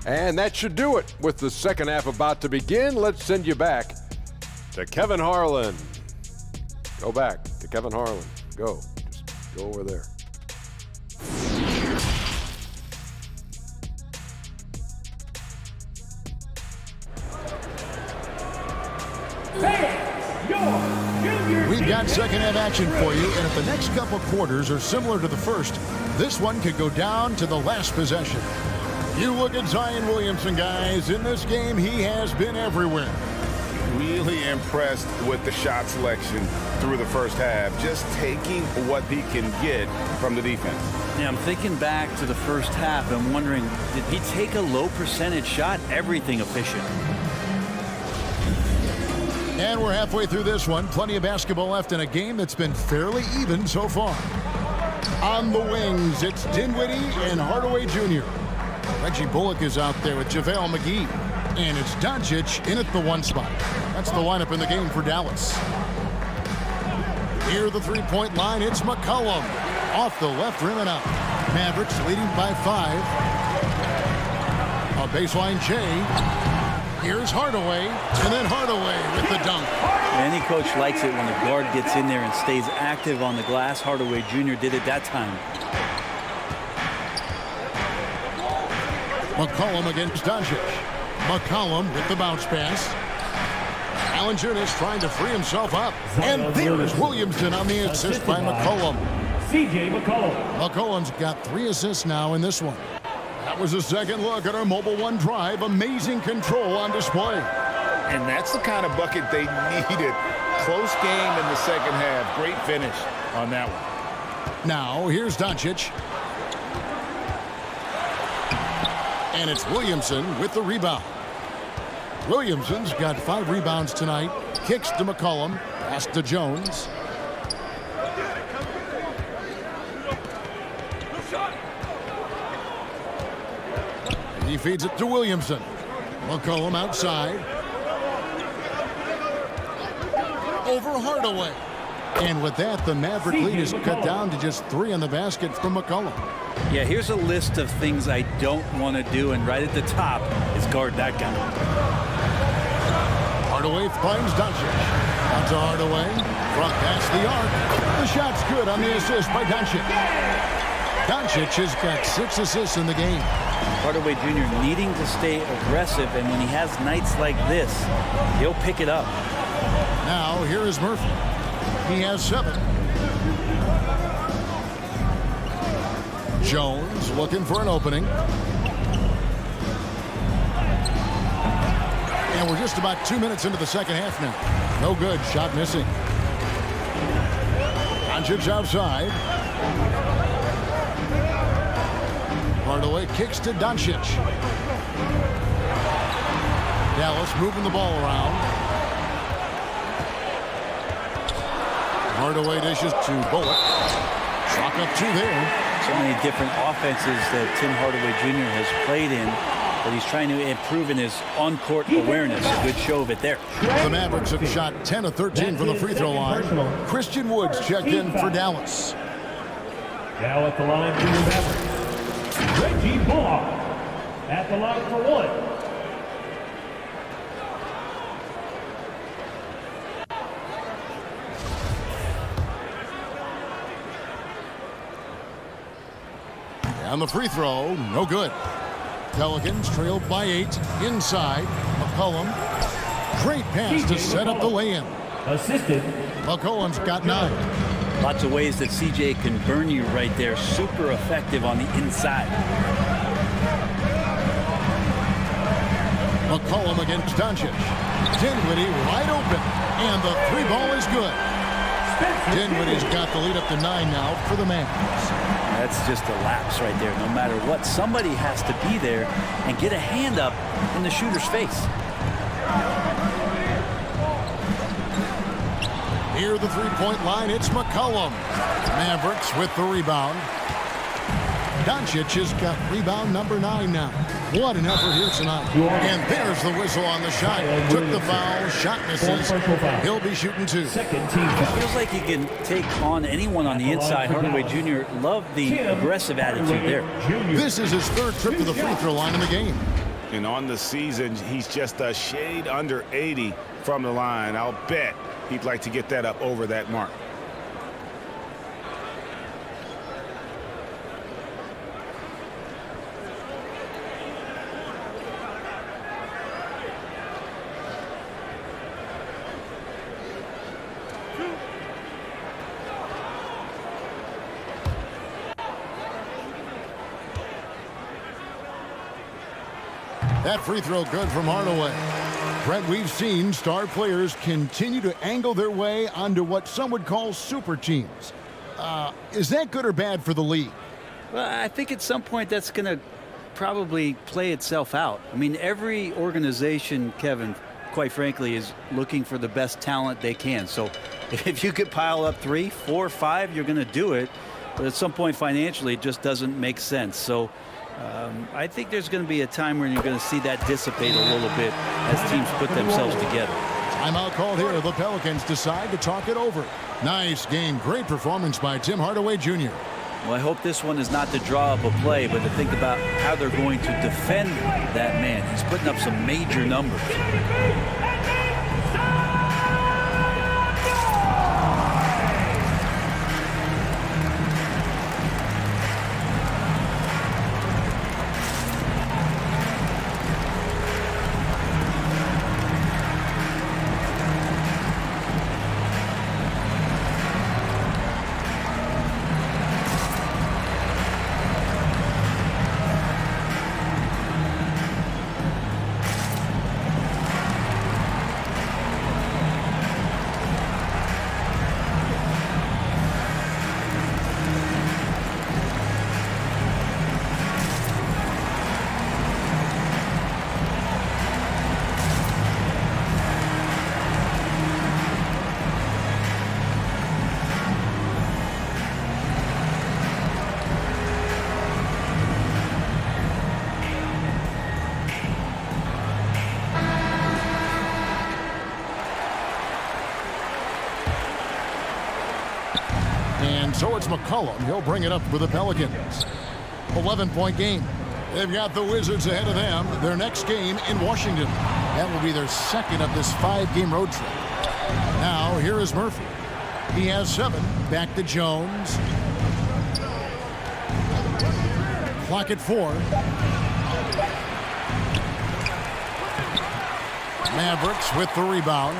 And that should do it. With the second half about to begin, let's send you back to Kevin Harlan. Go back to Kevin Harlan. Go. Just go over there. We've got second half action for you, and if the next couple quarters are similar to the first, this one could go down to the last possession. You look at Zion Williamson, guys. In this game, he has been everywhere. Really impressed with the shot selection through the first half, just taking what he can get from the defense. Yeah, I'm thinking back to the first half and wondering, did he take a low percentage shot? Everything efficient. And we're halfway through this one. Plenty of basketball left in a game that's been fairly even so far. On the wings, it's Dinwiddie and Hardaway Jr. Reggie Bullock is out there with JaVale McGee. And it's Doncic in at the 1 spot. That's the lineup in the game for Dallas. Near the three-point line, it's McCollum. Off the left rim and out. Mavericks leading by 5. A baseline J. Here's Hardaway, and then Hardaway with the dunk. Any coach likes it when the guard gets in there and stays active on the glass. Hardaway Jr. did it that time. McCollum against Doncic. McCollum with the bounce pass. Valanciunas trying to free himself up. And there is Williamson on the assist by McCollum. cjmccollum. McCollum's got 3 assists now in this one. That was a second look at our Mobile One drive. Amazing control on display. And that's the kind of bucket they needed. Close game in the second half. Great finish on that one. Now, here's Doncic. And it's Williamson with the rebound. Williamson's got 5 rebounds tonight. Kicks to McCollum. Pass to Jones. He feeds it to Williamson. McCollum outside. Over Hardaway. And with that, the Maverick lead is cut down to just 3 on the basket from McCollum. Yeah, here's a list of things I don't want to do, and right at the top is guard that guy. Hardaway finds Doncic. On to Hardaway. Front past the arc. The shot's good on the assist by Doncic. Doncic has got 6 assists in the game. Hardaway Jr. needing to stay aggressive, and when he has nights like this, he'll pick it up. Now, here is Murphy. He has 7. Jones looking for an opening. And we're just about 2 minutes into the second half now. No good. Shot missing. Doncic outside. Hardaway kicks to Doncic. Dallas moving the ball around. Hardaway dishes to Bullock. Chalk up 2 there. So many different offenses that Tim Hardaway Jr. has played in. but he's trying to improve in his on-court awareness. A good show of it there. The Mavericks have shot 10 of 13 from the free throw line. Christian Woods checked in for Dallas. Now at the line for the Mavericks, Reggie Bullock at the line for one. And the free throw, no good. Pelicans trailed by 8. Inside, McCollum. Great pass to set up the lay-in. Assisted. McCollum's got 9. Lots of ways that CJ can burn you right there. Super effective on the inside. McCollum against Doncic. Dinwiddie wide open. And the 3-ball is good. Dinwiddie's got the lead up to 9 now for the Mavericks. That's just a lapse right there. No matter what, somebody has to be there and get a hand up in the shooter's face. Near the 3-point line, it's McCollum. Mavericks with the rebound. Doncic has got rebound number 9 now. What an effort here tonight. And there's the whistle on the shot. Took the foul. Shot misses. He'll be shooting 2. Feels like he can take on anyone on the inside. Hardaway Jr. loved the aggressive attitude there. This is his 3rd trip to the free throw line in the game. And on the season, he's just a shade under 80 from the line. I'll bet he'd like to get that up over that mark. That free throw good from Hardaway. Brent, we've seen star players continue to angle their way onto what some would call super teams. Is that good or bad for the league? Well, I think at some point that's going to probably play itself out. I mean, every organization, Kevin, quite frankly, is looking for the best talent they can. So if you could pile up 3, 4, 5, you're going to do it. But at some point financially, it just doesn't make sense. So I think there's going to be a time when you're going to see that dissipate a little bit as teams put themselves together. Timeout called here. The Pelicans decide to talk it over. Nice game. Great performance by Tim Hardaway Jr. Well, I hope this one is not to draw up a play, but to think about how they're going to defend that man. He's putting up some major numbers. And so it's McCollum. He'll bring it up for the Pelicans. 11-point game. They've got the Wizards ahead of them. Their next game in Washington. That will be their 2nd of this 5-game road trip. Now, here is Murphy. He has 7. Back to Jones. Clock at 4. Mavericks with the rebound.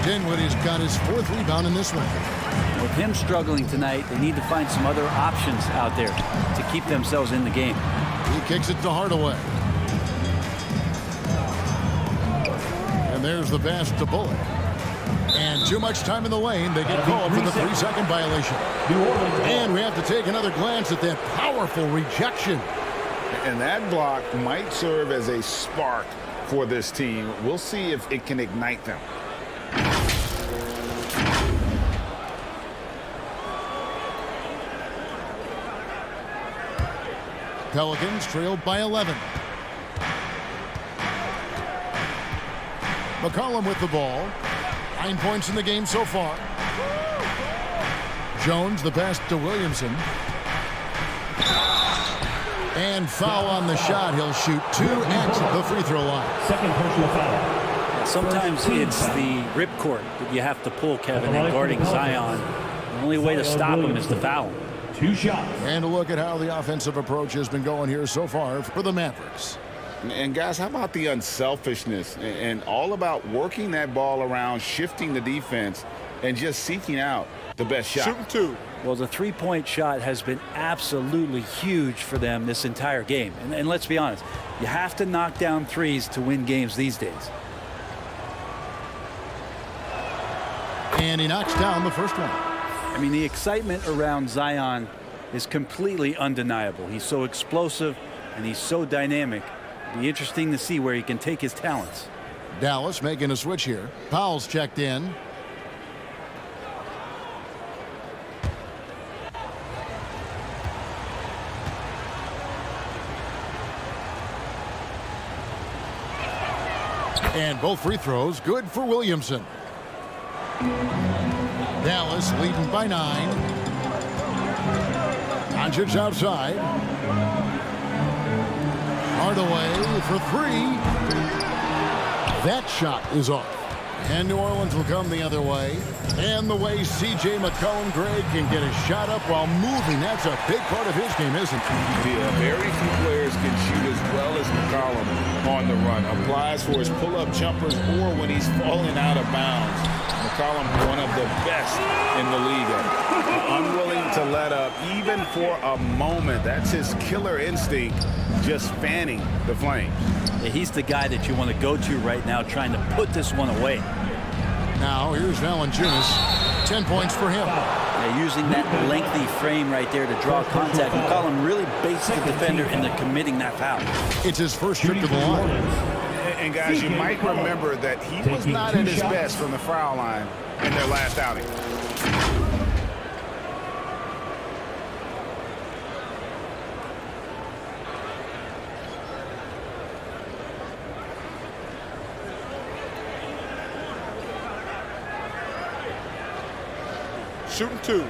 Dinwiddie's got his 4th rebound in this one. With him struggling tonight, they need to find some other options out there to keep themselves in the game. He kicks it to Hardaway. And there's the pass to Bullock. And too much time in the lane. They get called for the 3-second violation. And we have to take another glance at that powerful rejection. And that block might serve as a spark for this team. We'll see if it can ignite them. Pelicans trailed by 11. McCollum with the ball. 9 points in the game so far. Jones, the pass to Williamson. And foul on the shot. He'll shoot 2 at the free throw line. Second personal foul. Sometimes it's the ripcord that you have to pull, Kevin, in guarding Zion. The only way to stop him is to foul him. 2 shots. And a look at how the offensive approach has been going here so far for the Mavericks. And guys, how about the unselfishness and all about working that ball around, shifting the defense, and just seeking out the best shot. Shooting 2. Well, the three-point shot has been absolutely huge for them this entire game. And let's be honest, you have to knock down threes to win games these days. And he knocks down the first one. I mean, the excitement around Zion is completely undeniable. He's so explosive and he's so dynamic. It'll be interesting to see where he can take his talents. Dallas making a switch here. Powell's checked in. And both free throws good for Williamson. Dallas leading by 9. Doncic outside. Hardaway for 3. That shot is off. And New Orleans will come the other way. And the way cjmccollum, Greg, can get a shot up while moving. That's a big part of his game, isn't it? Yeah, very few players can shoot as well as McCollum on the run. Applies for his pull-up jumpers or when he's falling out of bounds. McCollum, one of the best in the league. Unwilling to let up even for a moment. That's his killer instinct, just fanning the flames. Yeah, he's the guy that you want to go to right now trying to put this one away. Now here's Valanciunas. 10 points for him. Yeah, using that lengthy frame right there to draw contact. McCollum really baits the defender into committing that foul. It's his first trip to the line. And guys, you might remember that he was not at his best from the foul line in their last outing. Shooting 2.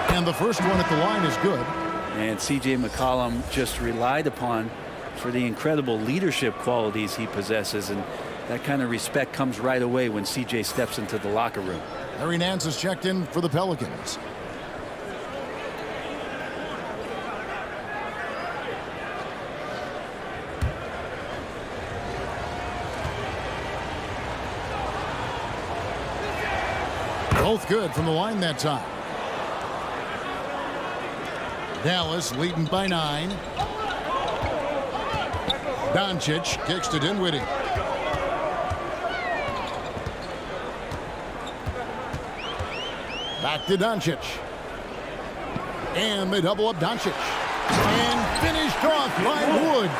And the first one at the line is good. And cjmccollum just relied upon for the incredible leadership qualities he possesses. And that kind of respect comes right away when CJ steps into the locker room. Larry Nance is checked in for the Pelicans. Both good from the line that time. Dallas leading by 9. Doncic kicks to Dinwiddie. Back to Doncic. And they double up Doncic. And finished off by Wood.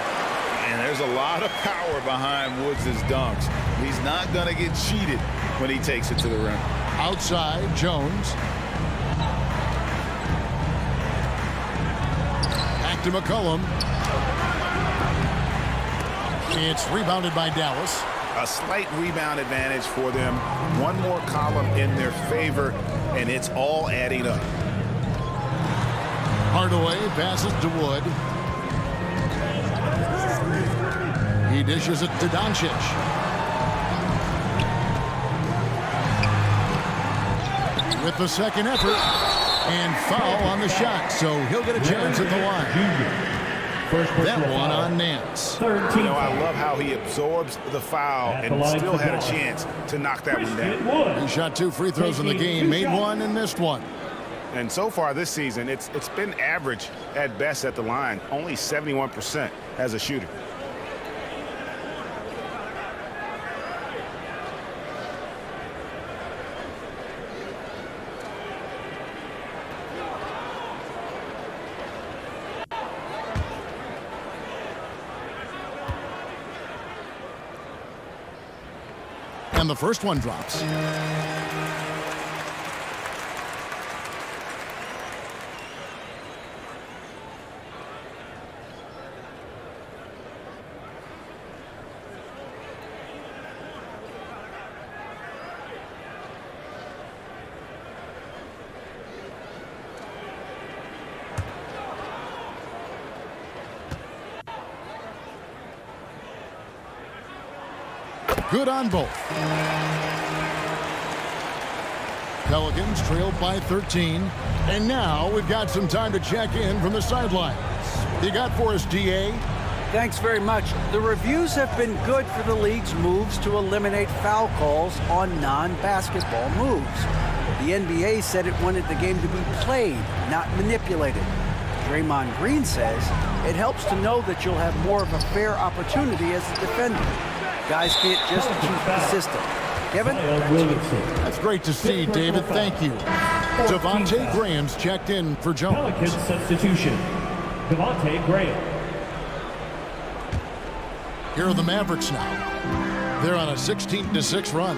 And there's a lot of power behind Woods' dunks. He's not going to get cheated when he takes it to the rim. Outside, Jones. Back to McCollum. It's rebounded by Dallas. A slight rebound advantage for them. One more column in their favor, and it's all adding up. Hardaway passes to Wood. He dishes it to Doncic. With the second effort, and foul on the shot, so he'll get a chance at the line. That one on Nance. You know, I love how he absorbs the foul and still had a chance to knock that one down. He shot 2 free throws in the game, made 1 and missed 1. And so far this season, it's been average at best at the line, only 71% as a shooter. And the first one drops. Good on both. Pelicans trailed by 13. And now we've got some time to check in from the sidelines. You got for us, DA? Thanks very much. The reviews have been good for the league's moves to eliminate foul calls on non-basketball moves. The NBA said it wanted the game to be played, not manipulated. Draymond Green says it helps to know that you'll have more of a fair opportunity as a defender. Guys can't just cheat the system. Kevin? That's great to see, David. Thank you. Devontae Graham's checked in for Jones. Pelicans substitution. Devontae Graham. Here are the Mavericks now. They're on a 16-6 run.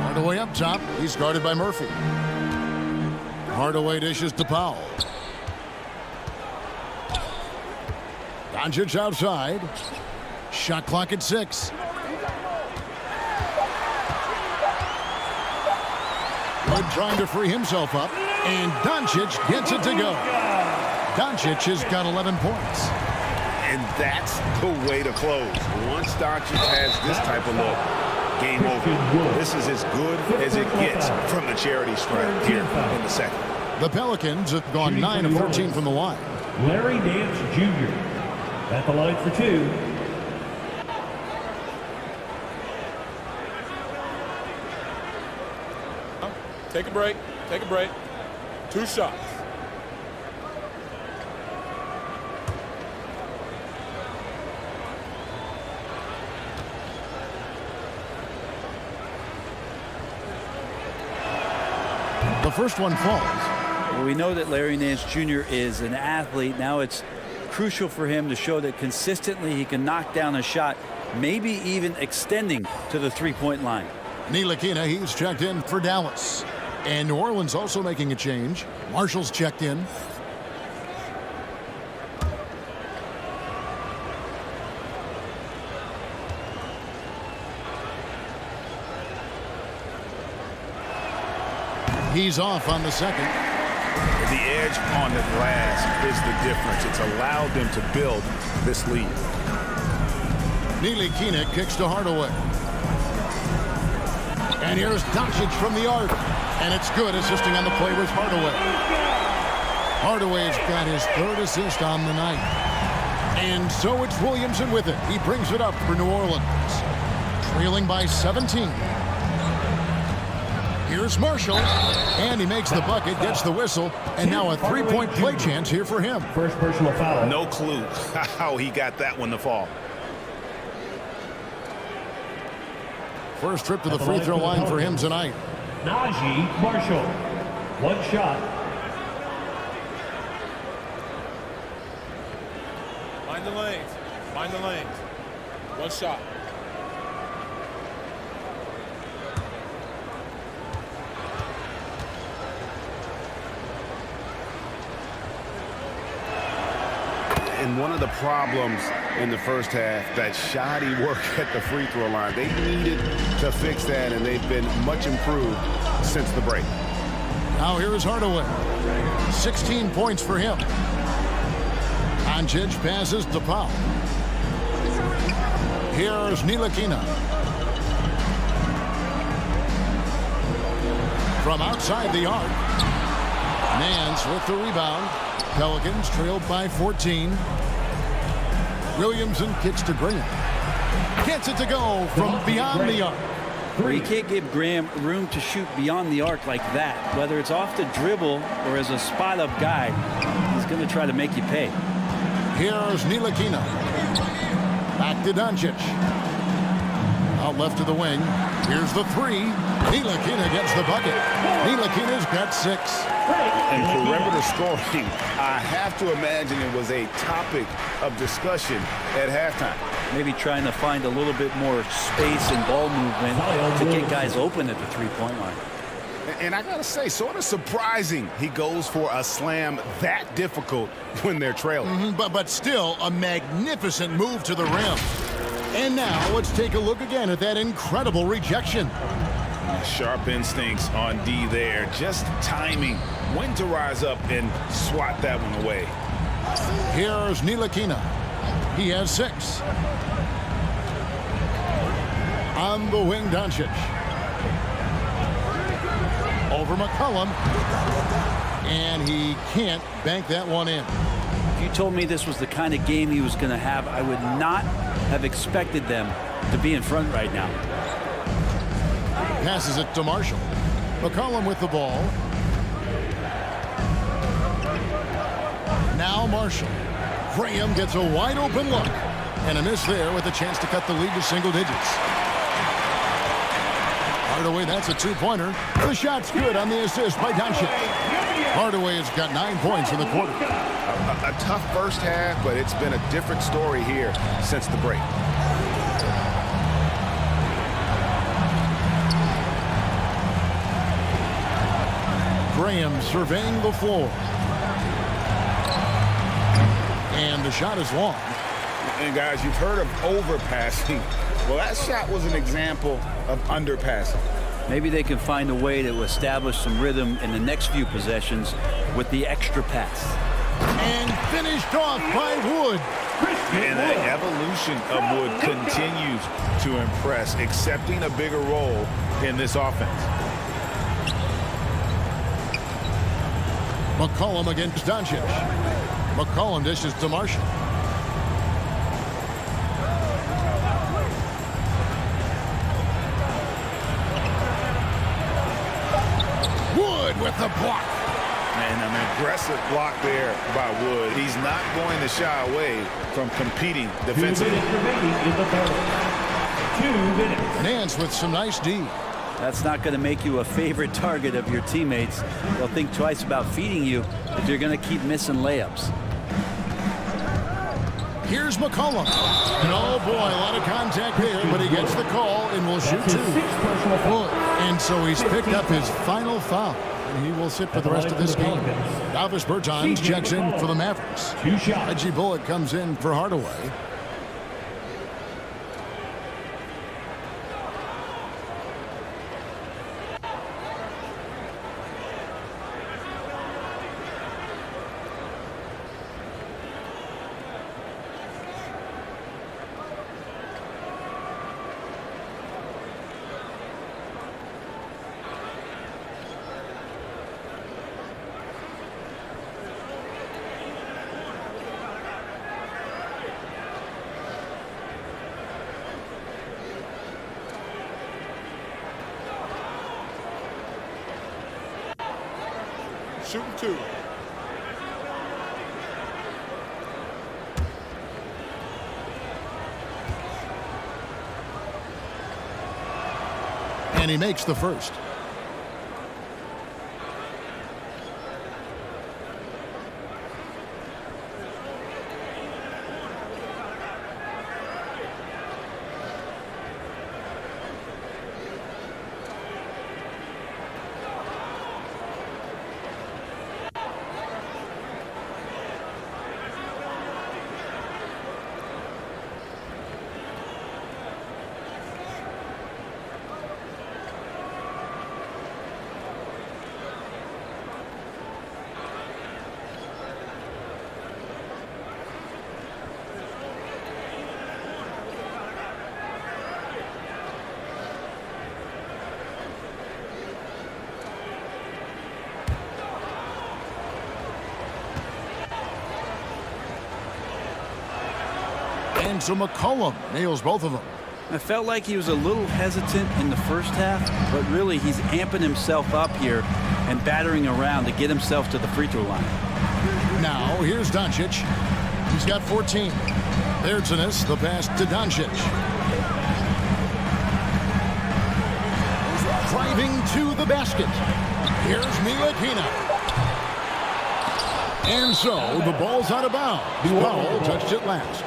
Hardaway up top. He's guarded by Murphy. Hardaway dishes to Powell. Doncic outside. Shot clock at 6. Wood trying to free himself up. And Doncic gets it to go. Doncic has got 11 points. And that's the way to close. Once Doncic has this type of look, game over. This is as good as it gets from the charity stripe here in the second. The Pelicans have gone 9 of 14 from the line. Larry Nance Jr. at the line for 2. Take a break. Take a break. 2 shots. The first one falls. Well, we know that Larry Nance Jr. is an athlete. Now it's crucial for him to show that consistently he can knock down a shot, maybe even extending to the three-point line. Ntilikina, he's checked in for Dallas. And New Orleans also making a change. Marshall's checked in. He's off on the second. The edge on the glass is the difference. It's allowed them to build this lead. Ntilikina kicks to Hardaway. And here's Doncic from the arc. And it's good. Assisting on the play was Hardaway. Hardaway's got his 3rd assist on the night. And so it's Williamson with it. He brings it up for New Orleans. Trailing by 17. Here's Marshall, and he makes the bucket, gets the whistle, and now a three-point play chance here for him. First personal foul. No clue how he got that one to fall. First trip to the free throw line for him tonight. Najee Marshall. 1 shot. Mind the lanes. Mind the lanes. 1 shot. And one of the problems in the first half, that shoddy work at the free throw line. They needed to fix that, and they've been much improved since the break. Now here is Hardaway. 16 points for him. Doncic passes to Powell. Here's Ntilikina. From outside the arc. Nance with the rebound. Pelicans trailed by 14. Williamson kicks to Graham. Gets it to go from beyond the arc. You can't give Graham room to shoot beyond the arc like that. Whether it's off the dribble or as a spot-up guy, he's going to try to make you pay. Here's Ntilikina. Back to Doncic. Out left to the wing. Here's the 3. Ntilikina gets the bucket. Ntilikina's got 6. And perimeter scoring, I have to imagine it was a topic of discussion at halftime. Maybe trying to find a little bit more space and ball movement to get guys open at the three-point line. And I gotta say, sort of surprising he goes for a slam that difficult when they're trailing. But still a magnificent move to the rim. And now let's take a look again at that incredible rejection. Sharp instincts on D there. Just timing when to rise up and swat that one away. Here's Ntilikina. He has 6. On the wing, Doncic. Over McCollum. And he can't bank that one in. If you told me this was the kind of game he was going to have, I would not have expected them to be in front right now. Passes it to Marshall. McCollum with the ball. Now Marshall. Graham gets a wide open look. And a miss there with a chance to cut the lead to single digits. Hardaway, that's a 2-pointer. The shot's good on the assist by Doncic. Hardaway has got 9 points in the quarter. A tough first half, but it's been a different story here since the break. Graham surveying the floor. And the shot is long. And guys, you've heard of overpassing. Well, that shot was an example of underpassing. Maybe they can find a way to establish some rhythm in the next few possessions with the extra pass. And finished off by Wood. And the evolution of Wood continues to impress, accepting a bigger role in this offense. McCollum against Doncic. McCollum dishes to Marshall. Wood with the block. And an aggressive block there by Wood. He's not going to shy away from competing defensively. 2 minutes remaining in the third. 2 minutes. Nance with some nice D. That's not going to make you a favorite target of your teammates. They'll think twice about feeding you if you're going to keep missing layups. Here's McCollum. And oh boy, a lot of contact there, but he gets the call and will shoot 2. And so he's picked up his final foul. And he will sit for the rest of this game. Davis Bertans checks in for the Mavericks. Reggie Bullock comes in for Hardaway. Shooting 2. And he makes the first. And so McCollum nails both of them. I felt like he was a little hesitant in the first half, but really he's amping himself up here and battering around to get himself to the free throw line. Now here's Doncic. He's got 14. There's the pass to Doncic. Driving to the basket. Here's Ntilikina. And so the ball's out of bounds. Powell touched it last.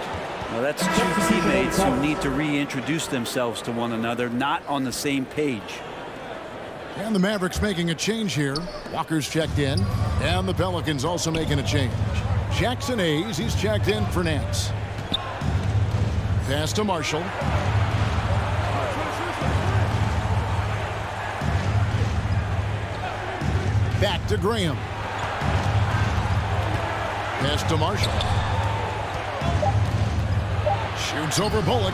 Well, that's 2 teammates who need to reintroduce themselves to one another, not on the same page. And the Mavericks making a change here. Walker's checked in. And the Pelicans also making a change. Jackson Hayes, he's checked in for Nance. Pass to Marshall. Back to Graham. Pass to Marshall. Shoots over Bullock.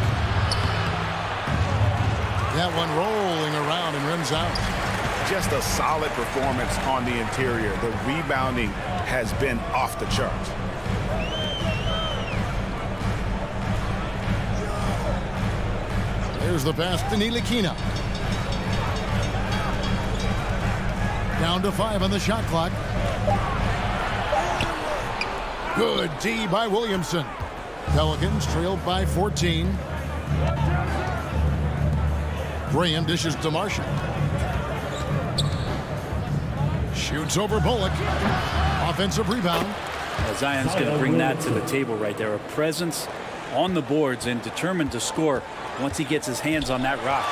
That one rolling around and runs out. Just a solid performance on the interior. The rebounding has been off the charts. Here's the pass to Ntilikina. Down to 5 on the shot clock. Good D by Williamson. Pelicans trailed by 14. Graham dishes to Marshall. Shoots over Bullock. Offensive rebound. Zion's going to bring that to the table right there. A presence on the boards and determined to score once he gets his hands on that rock.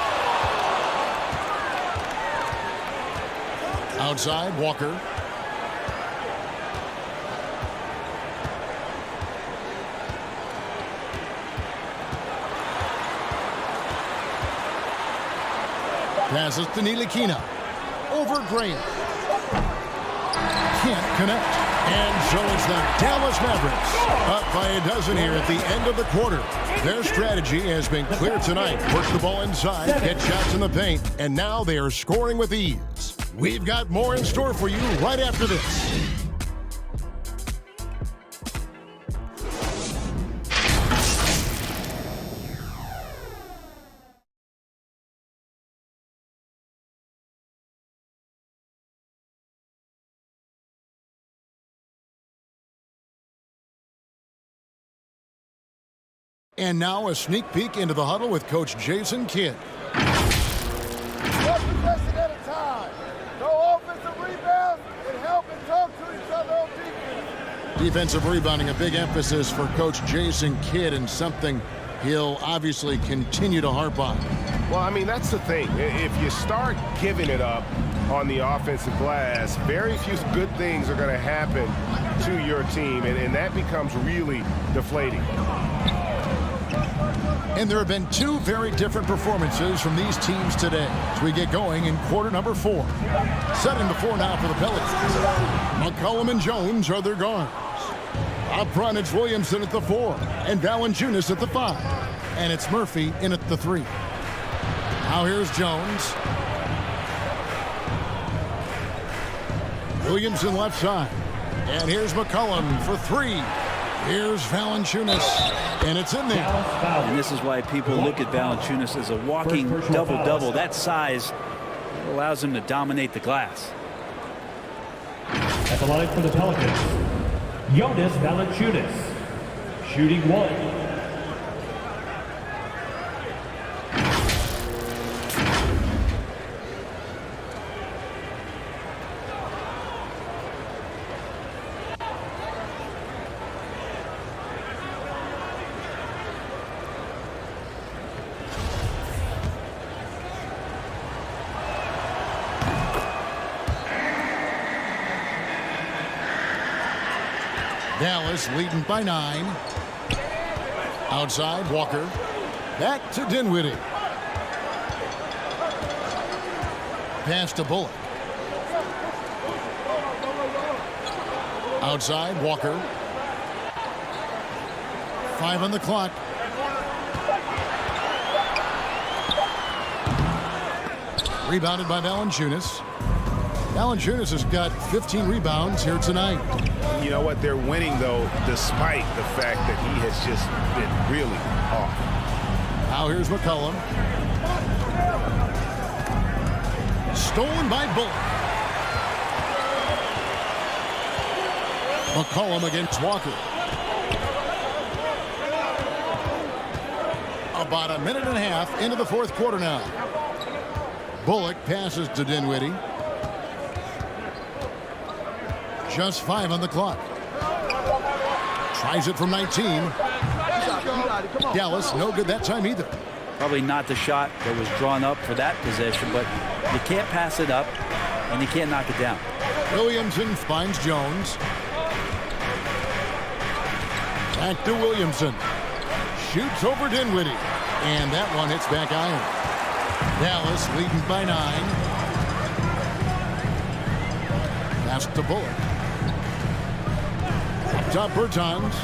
Outside, Walker. Passes to Ntilikina. Over Graham. Can't connect. And so it's the Dallas Mavericks up by a dozen here at the end of the quarter. Their strategy has been clear tonight. Push the ball inside, get shots in the paint, and now they are scoring with ease. We've got more in store for you right after this. And now a sneak peek into the huddle with Coach Jason Kidd. One possession at a time. No offensive rebounds and help and talk to each other on defense. Defensive rebounding, a big emphasis for Coach Jason Kidd, and something he'll obviously continue to harp on. Well, I mean, that's the thing. If you start giving it up on the offensive glass, very few good things are going to happen to your team, and that becomes really deflating. And there have been two very different performances from these teams today as we get going in quarter number 4. Setting the floor now for the Pelicans. McCollum and Jones are their guards. Up front, it's Williamson at the 4 and Valanciunas at the 5. And it's Murphy in at the 3. Now here's Jones. Williamson left side. And here's McCollum for 3. Here's Valanciunas, and it's in there. And this is why people look at Valanciunas as a walking double-double. That size allows him to dominate the glass. At the line for the Pelicans, Jonas Valanciunas, shooting 1. Dallas leading by 9. Outside, Walker. Back to Dinwiddie. Pass to Bullock. Outside, Walker. 5 on the clock. Rebounded by Valanciunas. Valanciunas has got 15 rebounds here tonight. You know what? They're winning, though, despite the fact that he has just been really off. Now here's McCollum. Stolen by Bullock. McCollum against Walker. About a minute and a half into the fourth quarter now. Bullock passes to Dinwiddie. Just 5 on the clock. Tries it from 19. Dallas, no good that time either. Probably not the shot that was drawn up for that possession, but you can't pass it up, and you can't knock it down. Williamson finds Jones. Back to Williamson. Shoots over Dinwiddie. And that one hits back iron. Dallas leading by 9. Pass to Bullock. Up top Bertans.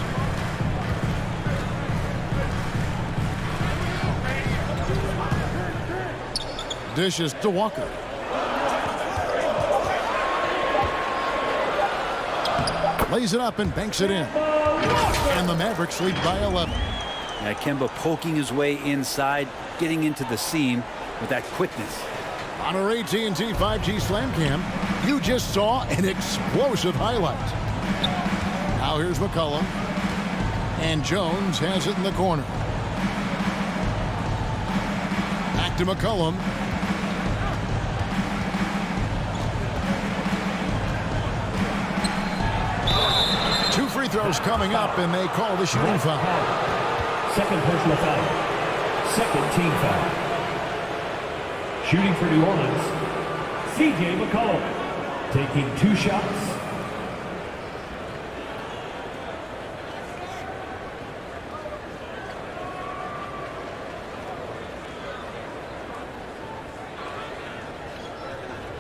Dishes to Walker. Lays it up and banks it in. And the Mavericks lead by 11. Yeah, Kemba poking his way inside, getting into the seam with that quickness. On our AT&T 5G Slam Cam, you just saw an explosive highlight. Now here's McCollum. And Jones has it in the corner. Back to McCollum. Two free throws coming up, and they call the shooting foul. Second personal foul. Second team foul. Shooting for New Orleans, cjmccollum. Taking 2 shots.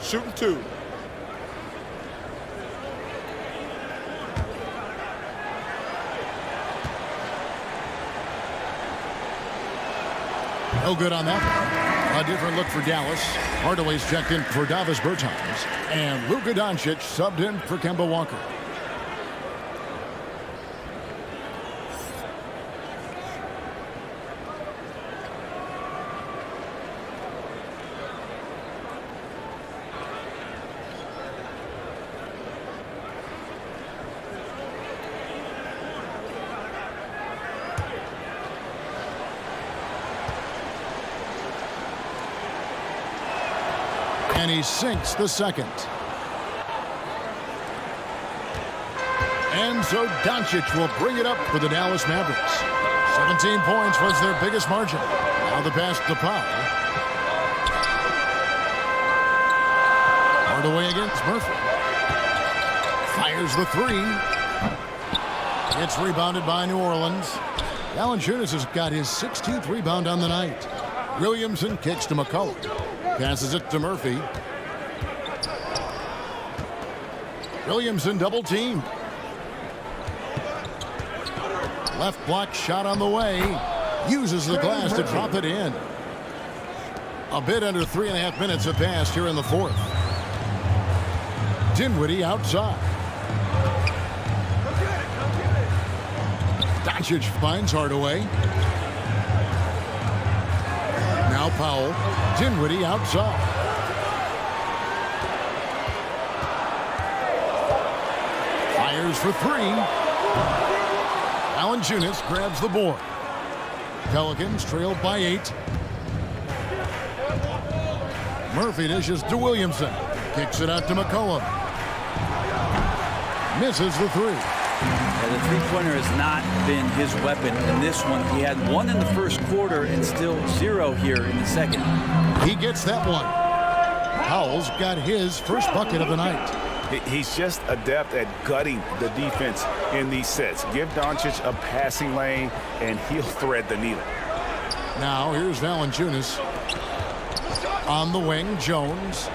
Shooting 2. No good on that. A different look for Dallas. Hardaway's checked in for Davis Bertans. And Lukadoncic subbed in for Kemba Walker. And he sinks the second. And so Doncic will bring it up for the Dallas Mavericks. 17 points was their biggest margin. Now the pass to Powell. Hardaway against Murphy. Fires the 3. It's rebounded by New Orleans. Valanciunas has got his 16th rebound on the night. Williamson kicks to McCollum. Passes it to Murphy. Williamson double teamed. Left block shot on the way. Uses the glass to drop it in. A bit under 3.5 minutes have passed here in the fourth. Dinwiddie outside. Doncic finds Hardaway. Now Powell. Dinwiddie outside. Fires for 3. Valanciunas grabs the board. Pelicans trail by 8. Murphy dishes to Williamson. Kicks it out to McCollum. Misses the 3. Yeah, the three-pointer has not been his weapon in this one. He had 1 in the first quarter and still 0 here in the second. He gets that one. Powell's got his first bucket of the night. He's just adept at gutting the defense in these sets. Give Doncic a passing lane, and he'll thread the needle. Now here's Valanciunas. On the wing, Jones.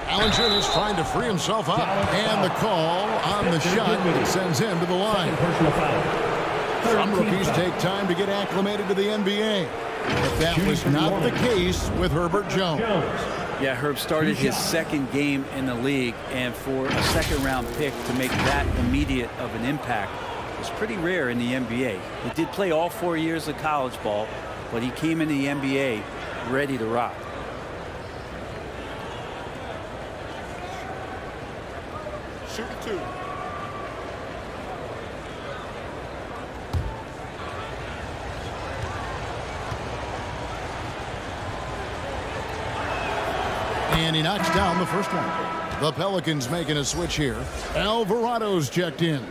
Valanciunas trying to free himself up. And the call on the shot sends him to the line. Some rookies take time to get acclimated to the NBA. But that was not the case with Herbert Jones. Yeah, Herb started his second game in the league, and for a second-round pick to make that immediate of an impact is pretty rare in the NBA. He did play all 4 years of college ball, but he came into the NBA ready to rock. Shooting 2. And he knocks down the first one. The Pelicans making a switch here. Alvarado's checked in.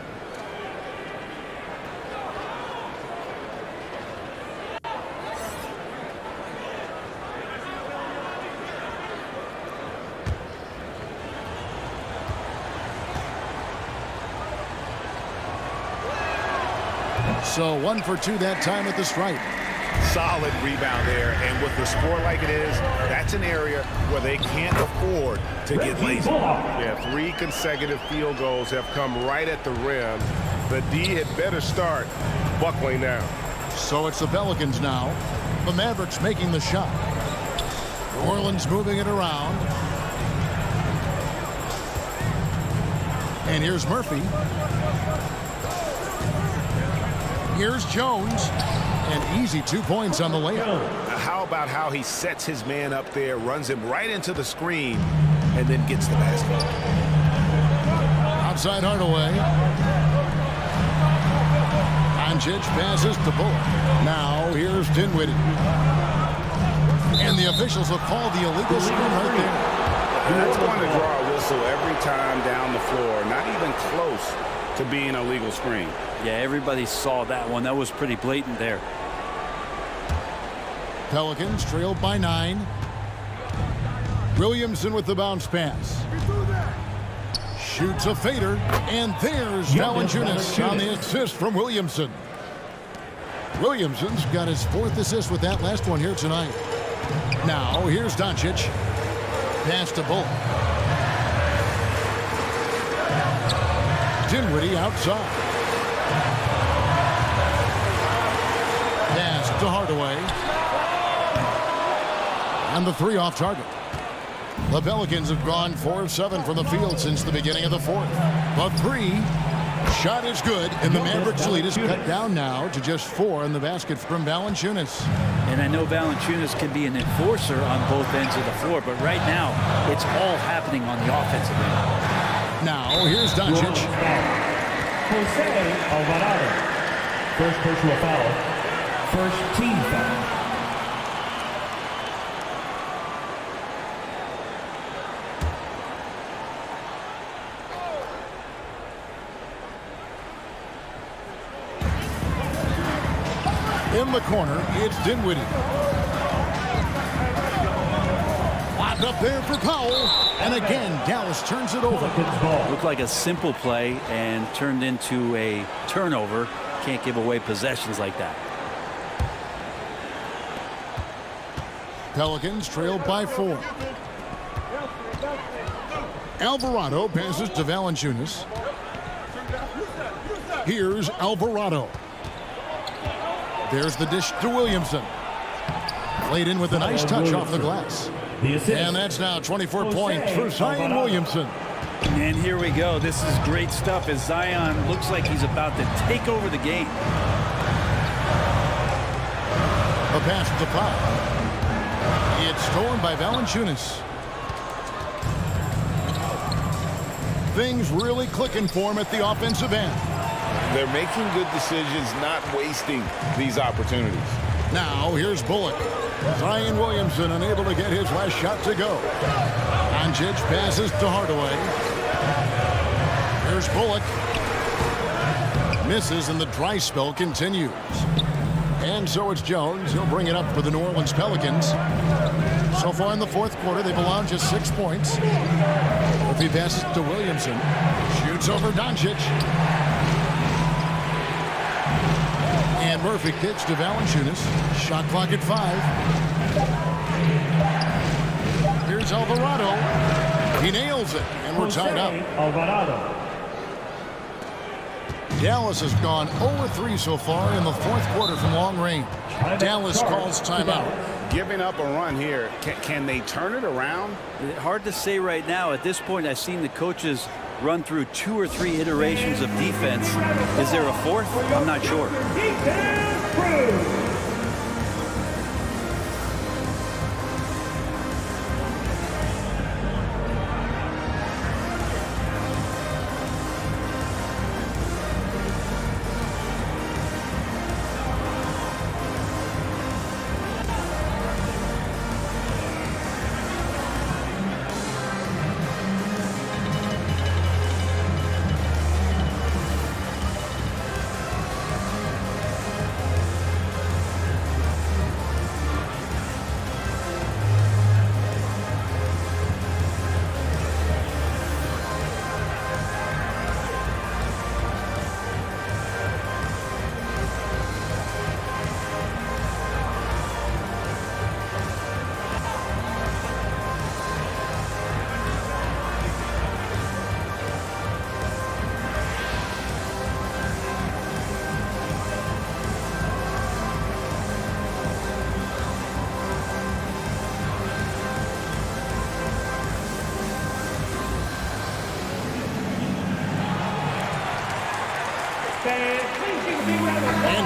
So 1 for 2 that time at the stripe. Solid rebound there, and with the score like it is, that's an area where they can't afford to get lazy. Yeah, 3 consecutive field goals have come right at the rim. The D had better start buckling down. So it's the Pelicans now. The Mavericks making the shot. New Orleans moving it around. And here's Murphy. Here's Jones. An easy 2 points on the layup. How about how he sets his man up there, runs him right into the screen, and then gets the basket. Outside Hardaway. Doncic passes to Bullock. Now here's Dinwiddie. And the officials will call the illegal screen right there. That's going to draw a whistle every time down the floor. Not even close to being a legal screen. Yeah, everybody saw that one. That was pretty blatant there. Pelicans trailed by 9. Williamson with the bounce pass. Shoots a fader, and there's Valanciunas on the assist from Williamson. Williamson's got his 4th assist with that last one here tonight. Now here's Doncic. Pass to Bullock. Dinwiddie outside. Pass to Hardaway. And the 3 off target. The Pelicans have gone 4 of 7 from the field since the beginning of the 4th. The 3 shot is good, and the Mavericks lead is cut down now to just 4 in the basket from Valanciunas. And I know Valanciunas can be an enforcer on both ends of the floor, but right now it's all happening on the offensive end. Now here's Doncic. Jose Alvarado. First personal foul. First team foul. In the corner, it's Dinwiddie. Lobbed up there for Powell. And again, Dallas turns it over. Looked like a simple play and turned into a turnover. Can't give away possessions like that. Pelicans trailed by 4. Alvarado passes to Valanciunas. Here's Alvarado. There's the dish to Williamson. Played in with a nice touch off the glass. And that's now 24 points for Zion Williamson. And here we go. This is great stuff as Zion looks like he's about to take over the game. A pass to Powell. It's stolen by Valanciunas. Things really clicking for him at the offensive end. They're making good decisions, not wasting these opportunities. Now here's Bullock. Zion Williamson unable to get his last shot to go. Doncic passes to Hardaway. Here's Bullock. Misses and the dry spell continues. And so it's Jones. He'll bring it up for the New Orleans Pelicans. So far in the 4th quarter, they've allowed just 6 points. If he passes to Williamson, shoots over Doncic. And Murphy kicks to Valanciunas. Shot clock at 5. Here's Alvarado. He nails it, and we're tied up. Alvarado. Dallas has gone 0-3 so far in the 4th quarter from long range. Dallas calls timeout. Giving up a run here. Can they turn it around? Hard to say right now. At this point, I've seen the coaches run through 2 or 3 iterations of defense. Is there a 4th? I'm not sure.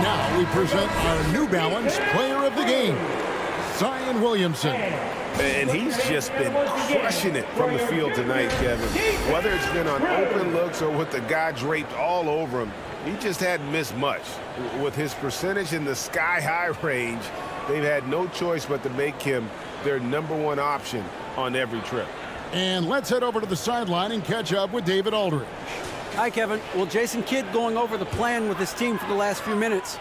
And now we present our New Balance Player of the Game, Zion Williamson. And he's just been crushing it from the field tonight, Kevin. Whether it's been on open looks or with the guy draped all over him, he just hadn't missed much. With his percentage in the sky-high range, they've had no choice but to make him their #1 option on every trip. And let's head over to the sideline and catch up with David Aldridge. Hi, Kevin. Well, Jason Kidd going over the plan with his team for the last few minutes.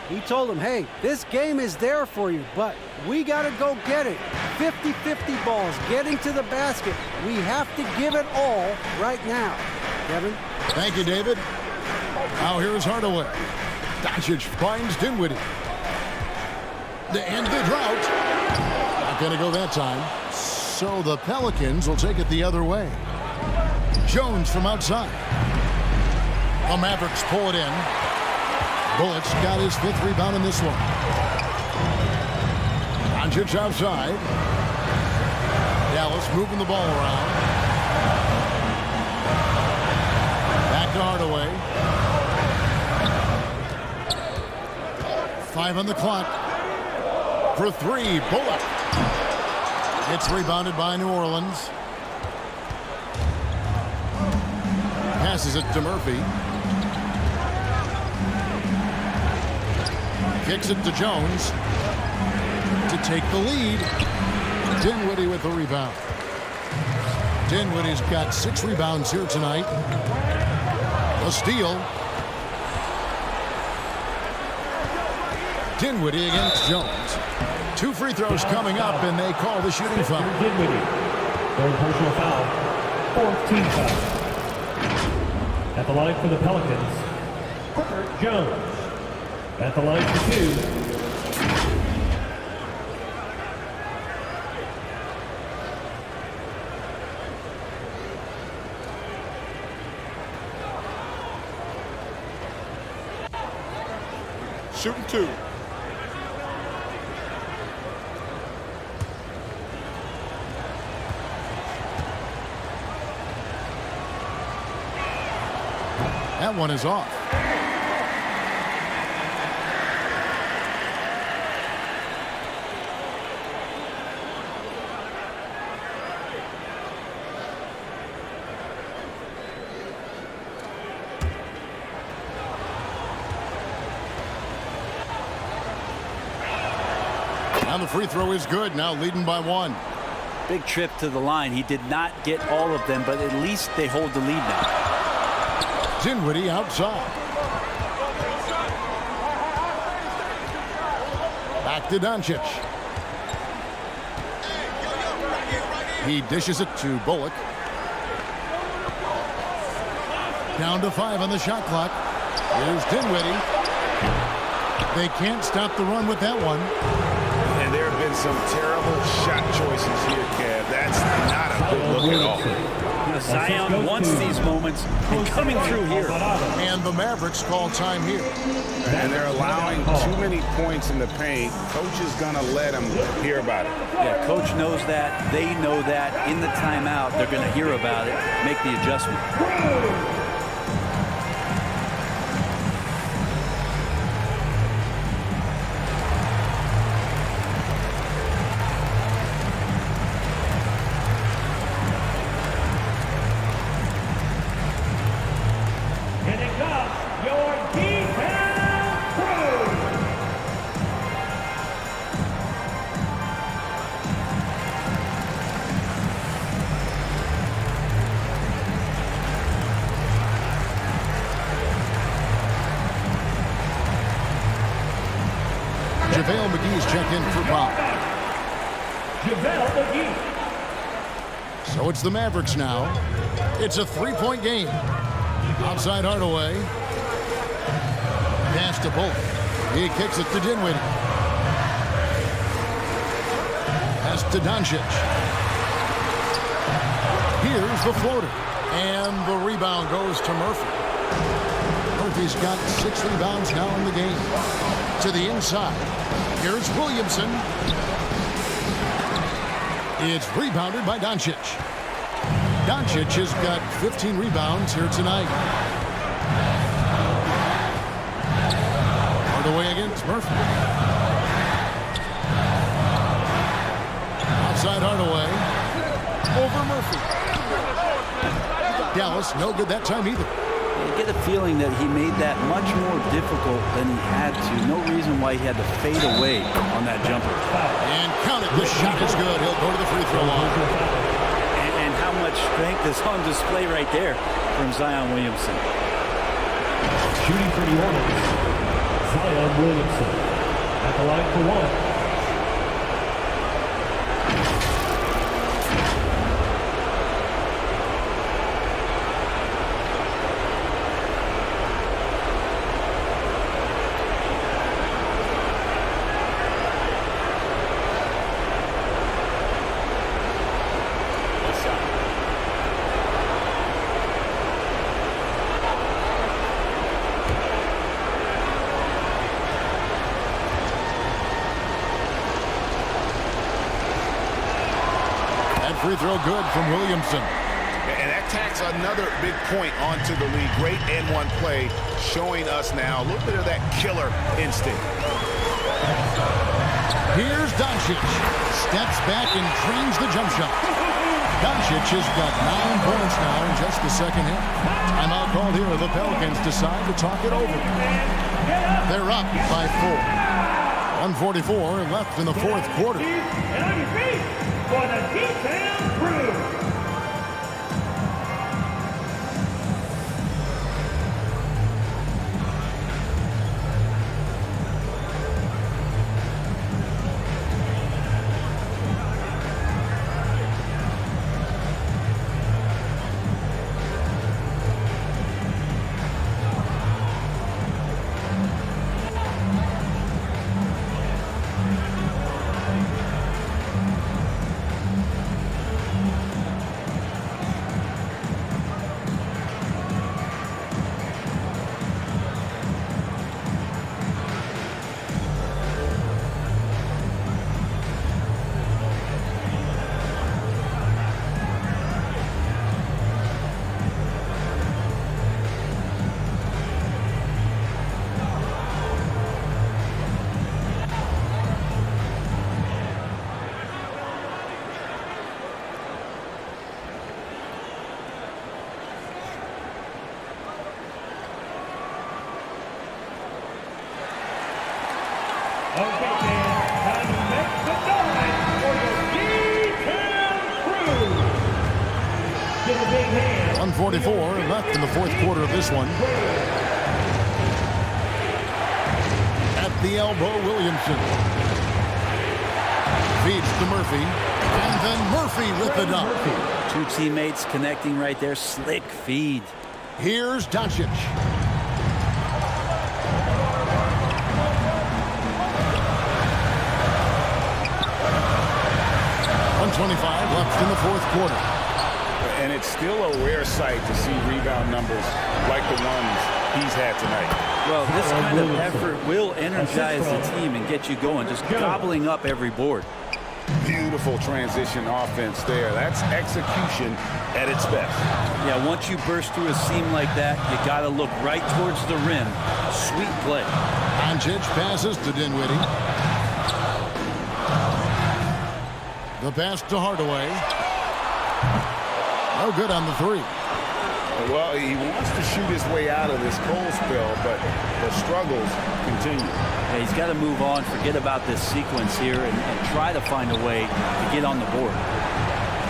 He told them, hey, this game is there for you, but we got to go get it. 50-50 balls, getting to the basket. We have to give it all right now. Kevin? Thank you, David. Now here's Hardaway. Doncic finds Dinwiddie. The end of the drought. Not going to go that time. So the Pelicans will take it the other way. Jones from outside. The Mavericks pull it in. Bullock's got his 5th rebound in this one. Doncic outside. Dallas moving the ball around. Back to Hardaway. 5 on the clock. For 3, Bullock. It's rebounded by New Orleans. Passes it to Murphy. Kicks it to Jones to take the lead. Dinwiddie with the rebound. Dinwiddie's got 6 rebounds here tonight. A steal. Dinwiddie against Jones. 2 free throws coming up, and they call the shooting foul. Dinwiddie. 3rd personal foul. 4th team foul. At the line for the Pelicans, Jones. At the line for 2. Shooting 2. That one is off. Now the free throw is good. Now leading by 1. Big trip to the line. He did not get all of them, but at least they hold the lead now. Dinwiddie outside. Back to Doncic. He dishes it to Bullock. Down to 5 on the shot clock. Here's Dinwiddie. They can't stop the run with that one. And there have been some terrible shot choices here, Kev. That's not a good look at all. Zion wants these moments and coming through here. And the Mavericks call time here. And they're allowing too many points in the paint. Coach is going to let them hear about it. Yeah, coach knows that. They know that. In the timeout, they're going to hear about it, make the adjustment. JaVale McGee's check in for foul. JaVale McGee. So it's the Mavericks now. It's a 3-point game. Outside Hardaway. Pass to Bullock. He kicks it to Dinwiddie. Pass to Doncic. Here's the floater. And the rebound goes to Murphy. Murphy's got 6 rebounds now in the game. To the inside. Here's Williamson. It's rebounded by Doncic. Doncic has got 15 rebounds here tonight. Hardaway against Murphy. Outside Hardaway. Over Murphy. Dallas, no good that time either. You get a feeling that he made that much more difficult than he had to. No reason why he had to fade away on that jumper. And count it. The shot is good. He'll go to the free throw line. And how much strength is on display right there from Zion Williamson. Shooting for New Orleans, Zion Williamson at the line for one. Free throw good from Williamson. And that tacks another big point onto the league. Great N1 play, showing us now a little bit of that killer instinct. Here's Doncic. Steps back and trains the jump shot. Doncic has got 9 points now in just the second half. Timeout called here. The Pelicans decide to talk it over. They're up by 4. 1:44 left in the fourth quarter. And on your feet for the D-Town Crew. Okay, Dan, time to make some noise for the D-Town Crew. Give a big hand. 1:44 left in the fourth quarter of this one. At the elbow, Williamson. Feeds to Murphy. And then Murphy with the dunk. Two teammates connecting right there. Slick feed. Here's Doncic. .25 left in the fourth quarter. And it's still a rare sight to see rebound numbers like the ones he's had tonight. Well, this kind of effort will energize the team and get you going, just gobbling up every board. Beautiful transition offense there. That's execution at its best. Yeah, once you burst through a seam like that, you got to look right towards the rim. Sweet play. Doncic passes to Dinwiddie. The pass to Hardaway. No good on the three. Well, he wants to shoot his way out of this cold spell, but the struggles continue. Yeah, he's got to move on, forget about this sequence here, and try to find a way to get on the board.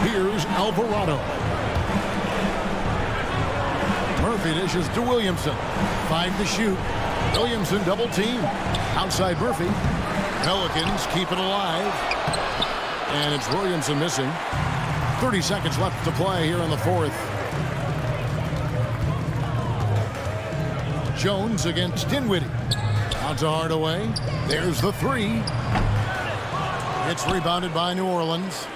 Here's Alvarado. Murphy dishes to Williamson. 5 to shoot. Williamson double team. Outside Murphy. Pelicans keep it alive. And it's Williamson missing. 30 seconds left to play here in the fourth. Jones against Dinwiddie. Out to Hardaway. There's the three. It's rebounded by New Orleans.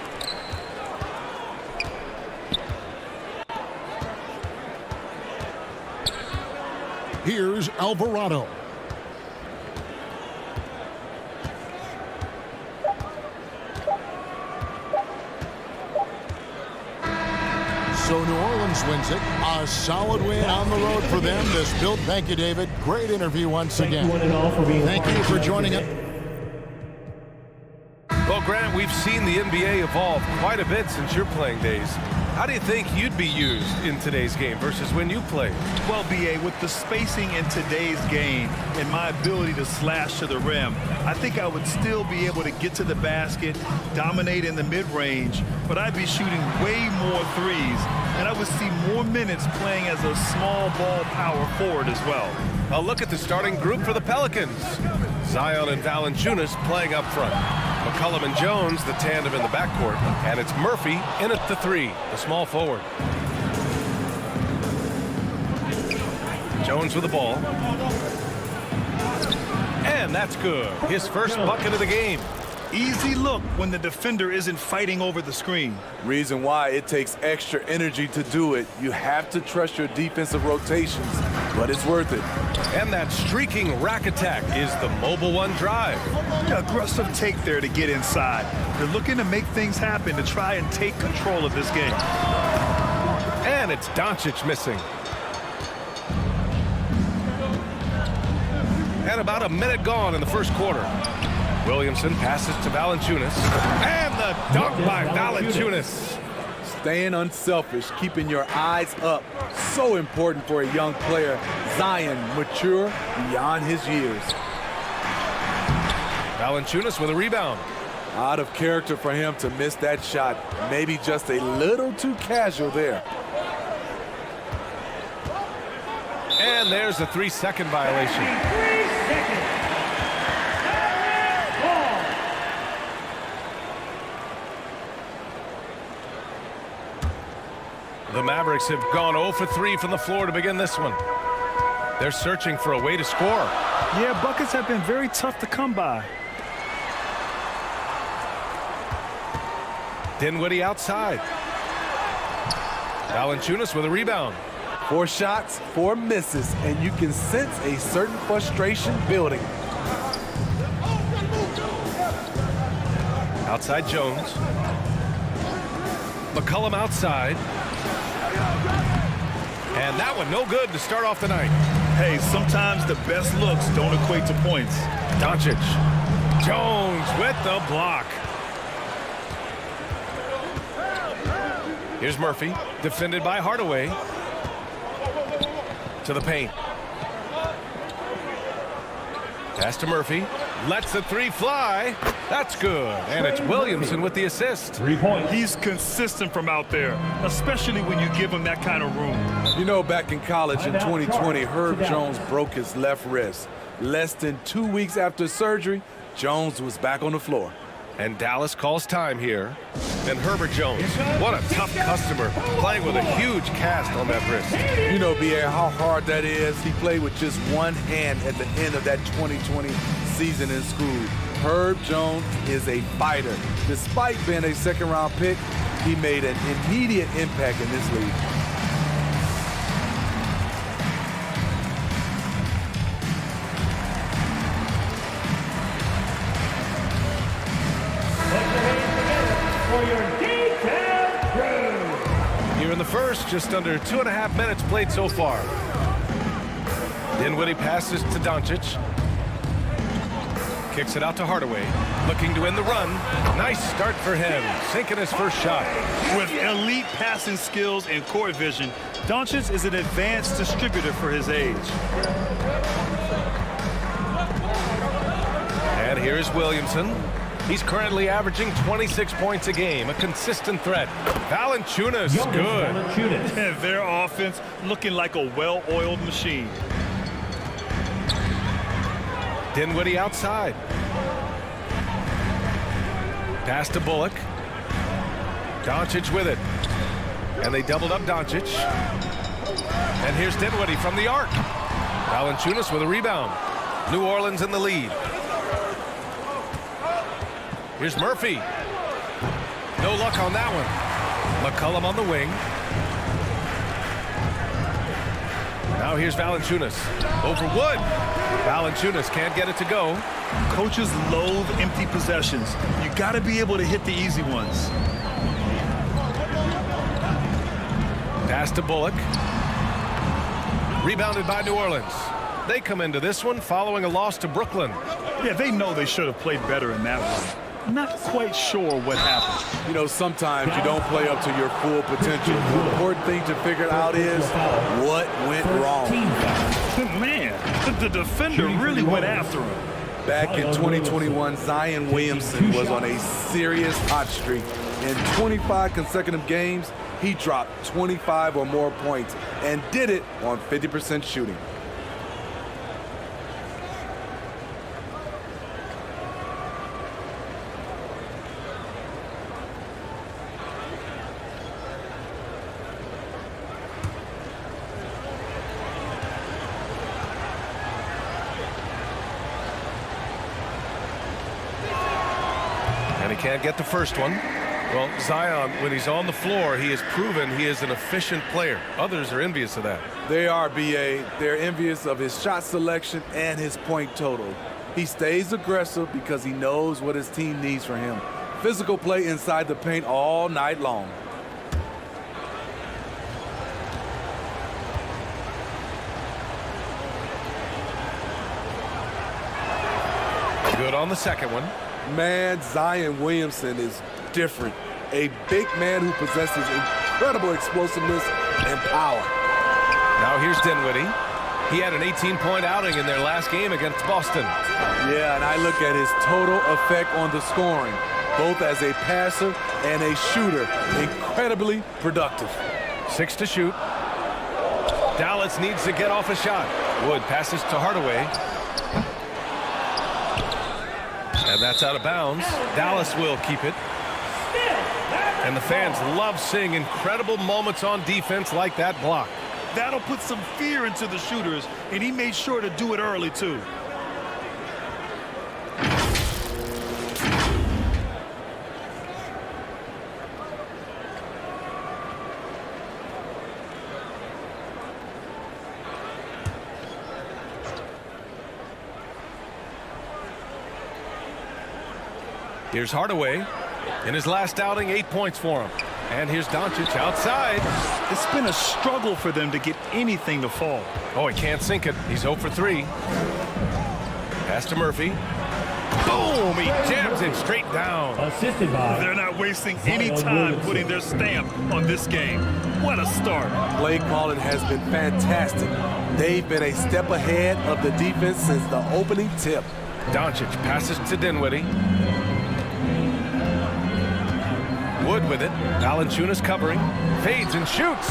Here's Alvarado. So New Orleans wins it. A solid win on the road for them. This built. Thank you, David. Great interview once again. Thank you for joining us. Well, Grant, we've seen the NBA evolve quite a bit since your playing days. How do you think you'd be used in today's game versus when you played? Well, B.A., with the spacing in today's game and my ability to slash to the rim, I think I would still be able to get to the basket, dominate in the mid-range, but I'd be shooting way more threes, and I would see more minutes playing as a small ball power forward as well. A look at the starting group for the Pelicans. Zion and Valanciunas playing up front. McCollum and Jones, the tandem in the backcourt. And it's Murphy in at the 3, the small forward. Jones with the ball. And that's good. His first bucket of the game. Easy look when the defender isn't fighting over the screen. Reason why it takes extra energy to do it. You have to trust your defensive rotations, but it's worth it. And that streaking rack attack is the Mobile One drive. Aggressive take there to get inside. They're looking to make things happen to try and take control of this game. And it's Doncic missing. And about a minute gone in the first quarter. Williamson passes to Valanciunas. And the dunk by Valanciunas. Staying unselfish, keeping your eyes up. So important for a young player. Zion, mature beyond his years. Valanciunas with a rebound. Out of character for him to miss that shot. Maybe just a little too casual there. And there's a 3-second violation. 3 seconds. The Mavericks have gone 0 for 3 from the floor to begin this one. They're searching for a way to score. Yeah, buckets have been very tough to come by. Dinwiddie outside. Valanciunas with a rebound. 4 shots, 4 misses, and you can sense a certain frustration building. Outside Jones. McCollum outside. And that one no good to start off the night. Hey, sometimes the best looks don't equate to points. Doncic. Jones with the block. Here's Murphy, defended by Hardaway. To the paint. Pass to Murphy. Lets the 3 fly. That's good. And it's Williamson with the assist. 3 points. He's consistent from out there, especially when you give him that kind of room. You know, back in college in 2020, Herb Jones broke his left wrist. Less than 2 weeks after surgery, Jones was back on the floor. And Dallas calls time here. And Herbert Jones, what a tough customer, playing with a huge cast on that wrist. You know, B.A., how hard that is. He played with just one hand at the end of that 2020 season in school. Herb Jones is a fighter. Despite being a second-round pick, he made an immediate impact in this league. Here in the first, just under 2.5 minutes played so far. Dinwiddie passes to Doncic. Kicks it out to Hardaway. Looking to end the run. Nice start for him. Sinking his first shot. With elite passing skills and court vision, Doncic is an advanced distributor for his age. And here's Williamson. He's currently averaging 26 points a game, a consistent threat. Valanciunas, good. And their offense looking like a well-oiled machine. Dinwiddie outside. Pass to Bullock. Doncic with it. And they doubled up Doncic. And here's Dinwiddie from the arc. Valanciunas with a rebound. New Orleans in the lead. Here's Murphy. No luck on that one. McCollum on the wing. Now here's Valanciunas. Over Wood. Valanciunas can't get it to go. Coaches loathe empty possessions. You got to be able to hit the easy ones. Pass to Bullock. Rebounded by New Orleans. They come into this one following a loss to Brooklyn. Yeah, they know they should have played better in that one. Not quite sure what happened. You know, sometimes you don't play up to your full potential. The important thing to figure out is what went wrong. Man, the defender really went after him. Back in 2021, Zion Williamson was on a serious hot streak. In 25 consecutive games, he dropped 25 or more points and did it on 50% shooting. Can't get the first one. Well, Zion, when he's on the floor, he has proven he is an efficient player. Others are envious of that. They are, B.A. They're envious of his shot selection and his point total. He stays aggressive because he knows what his team needs from him. Physical play inside the paint all night long. Good on the second one. Man, Zion Williamson is different. A big man who possesses incredible explosiveness and power. Now here's Dinwiddie. He had an 18-point outing in their last game against Boston. Yeah, and I look at his total effect on the scoring, both as a passer and a shooter. Incredibly productive. 6 to shoot. Dallas needs to get off a shot. Wood passes to Hardaway. And that's out of bounds. Dallas will keep it. And the fans love seeing incredible moments on defense like that block. That'll put some fear into the shooters, and he made sure to do it early, too. Here's Hardaway. In his last outing, 8 points for him. And here's Doncic outside. It's been a struggle for them to get anything to fall. Oh, he can't sink it. He's 0 for 3. Pass to Murphy. Boom! He jams it straight down. Assisted by. They're not wasting any time putting their stamp on this game. What a start. Play calling has been fantastic. They've been a step ahead of the defense since the opening tip. Doncic passes to Dinwiddie. Wood with it. Valanciunas covering. Fades and shoots.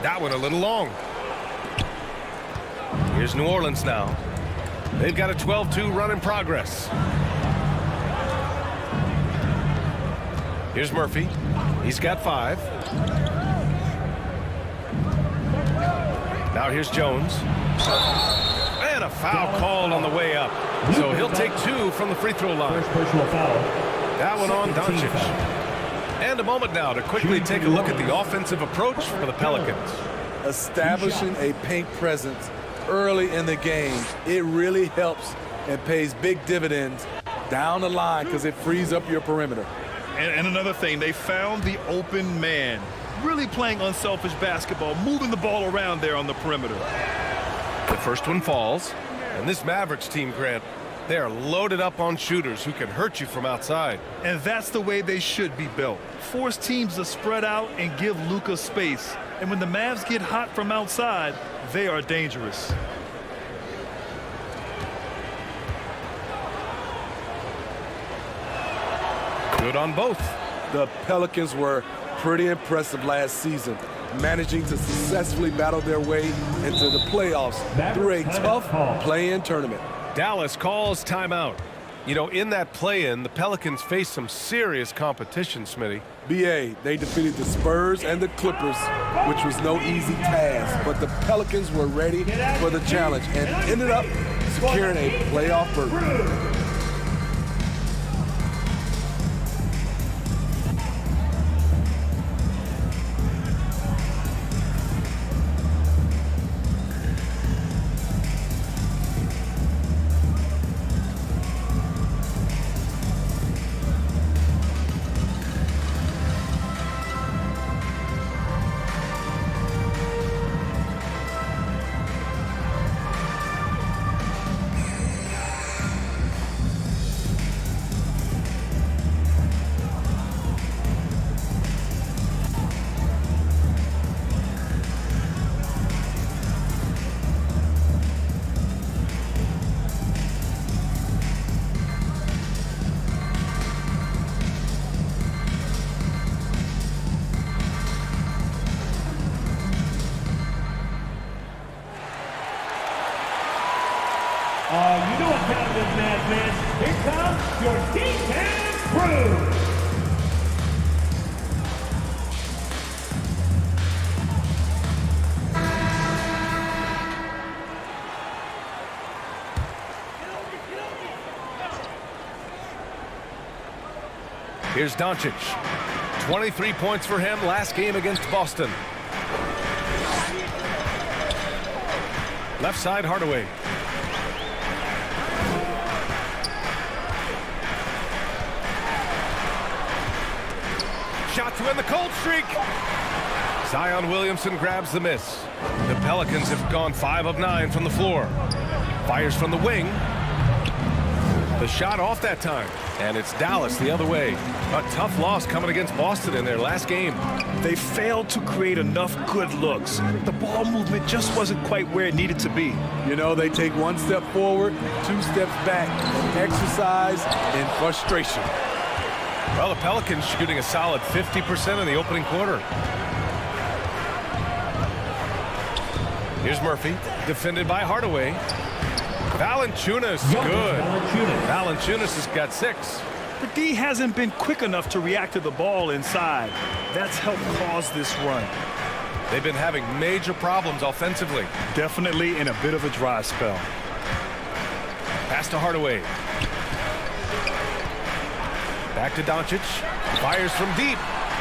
That one a little long. Here's New Orleans now. They've got a 12-2 run in progress. Here's Murphy. He's got 5. Now here's Jones. And a foul called on the way up. So he'll take 2 from the free throw line. First personal foul. That one on Doncic. And a moment now to quickly take a look at the offensive approach for the Pelicans. Establishing a paint presence early in the game, it really helps and pays big dividends down the line because it frees up your perimeter. And another thing, they found the open man. Really playing unselfish basketball, moving the ball around there on the perimeter. The first one falls. And this Mavericks team, Grant, they are loaded up on shooters who can hurt you from outside. And that's the way they should be built. Force teams to spread out and give Luka space. And when the Mavs get hot from outside, they are dangerous. Good on both. The Pelicans were pretty impressive last season, managing to successfully battle their way into the playoffs through a tough play-in tournament. Dallas calls timeout. You know, in that play-in, the Pelicans faced some serious competition, Smitty. BA, they defeated the Spurs and the Clippers, which was no easy task, but the Pelicans were ready for the challenge and ended up securing a playoff berth. Here comes your D-Town crew. Here's Doncic. 23 points for him last game against Boston. Left side, Hardaway. Shot to end the cold streak. Zion Williamson grabs the miss. The Pelicans have gone 5 of 9 from the floor. Fires from the wing. The shot off that time. And it's Dallas the other way. A tough loss coming against Boston in their last game. They failed to create enough good looks. The ball movement just wasn't quite where it needed to be. You know, they take 1 step forward, 2 steps back, exercise and frustration. Well, the Pelicans shooting a solid 50% in the opening quarter. Here's Murphy, defended by Hardaway. Valanciunas, good. Valanciunas has got 6. The D hasn't been quick enough to react to the ball inside. That's helped cause this run. They've been having major problems offensively. Definitely in a bit of a dry spell. Pass to Hardaway. Back to Doncic. Fires from deep.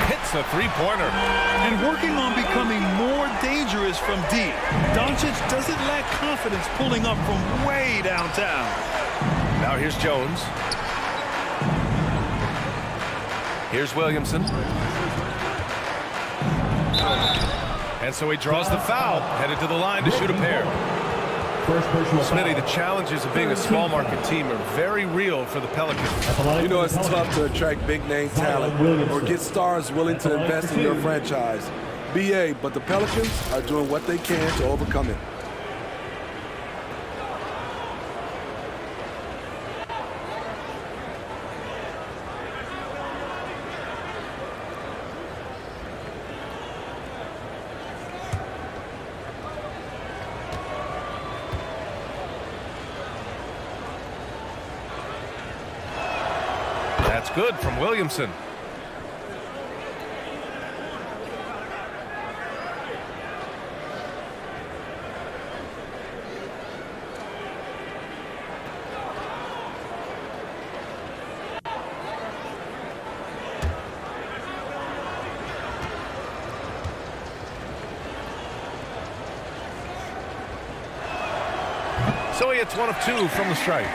Hits the three-pointer. And working on becoming more dangerous from deep. Doncic doesn't lack confidence pulling up from way downtown. Now here's Jones. Here's Williamson. And so he draws the foul, headed to the line to shoot a pair. Smitty, the challenges of being a small market team are very real for the Pelicans. You know, it's tough to attract big name talent or get stars willing to invest in your franchise. BA, but the Pelicans are doing what they can to overcome it. That's good from Williamson. So he hits 1 of 2 from the stripe.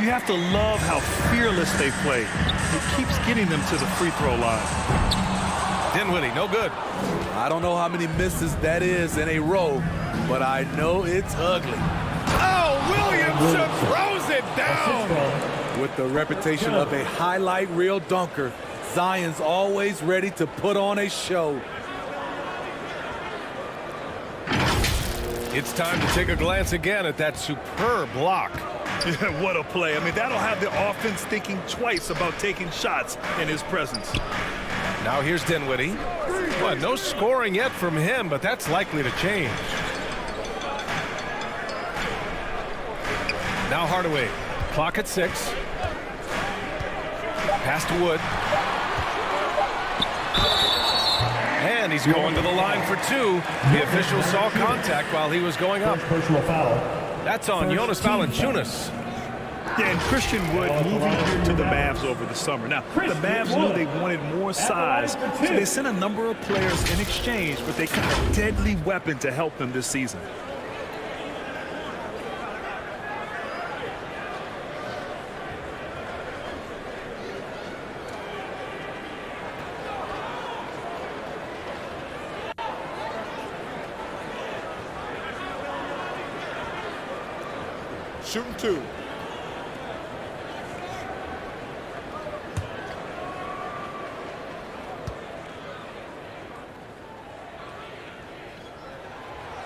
You have to love how fearless they play. It keeps getting them to the free throw line. Dinwiddie, no good. I don't know how many misses that is in a row, but I know it's ugly. Oh, Williamson throws it down. With the reputation of a highlight reel dunker, Zion's always ready to put on a show. It's time to take a glance again at that superb block. What a play. I mean, that'll have the offense thinking twice about taking shots in his presence. Now here's Dinwiddie. Well, no scoring yet from him, but that's likely to change. Now Hardaway. Clock at 6. Pass to Wood. And he's going to the line for 2. The official saw contact while he was going up. Personal foul. That's on Jonas Valanciunas. Yeah, and Christian Wood moving here to the Mavs over the summer. Now, the Mavs knew they wanted more size, so they sent a number of players in exchange, but they got a deadly weapon to help them this season. Shooting 2.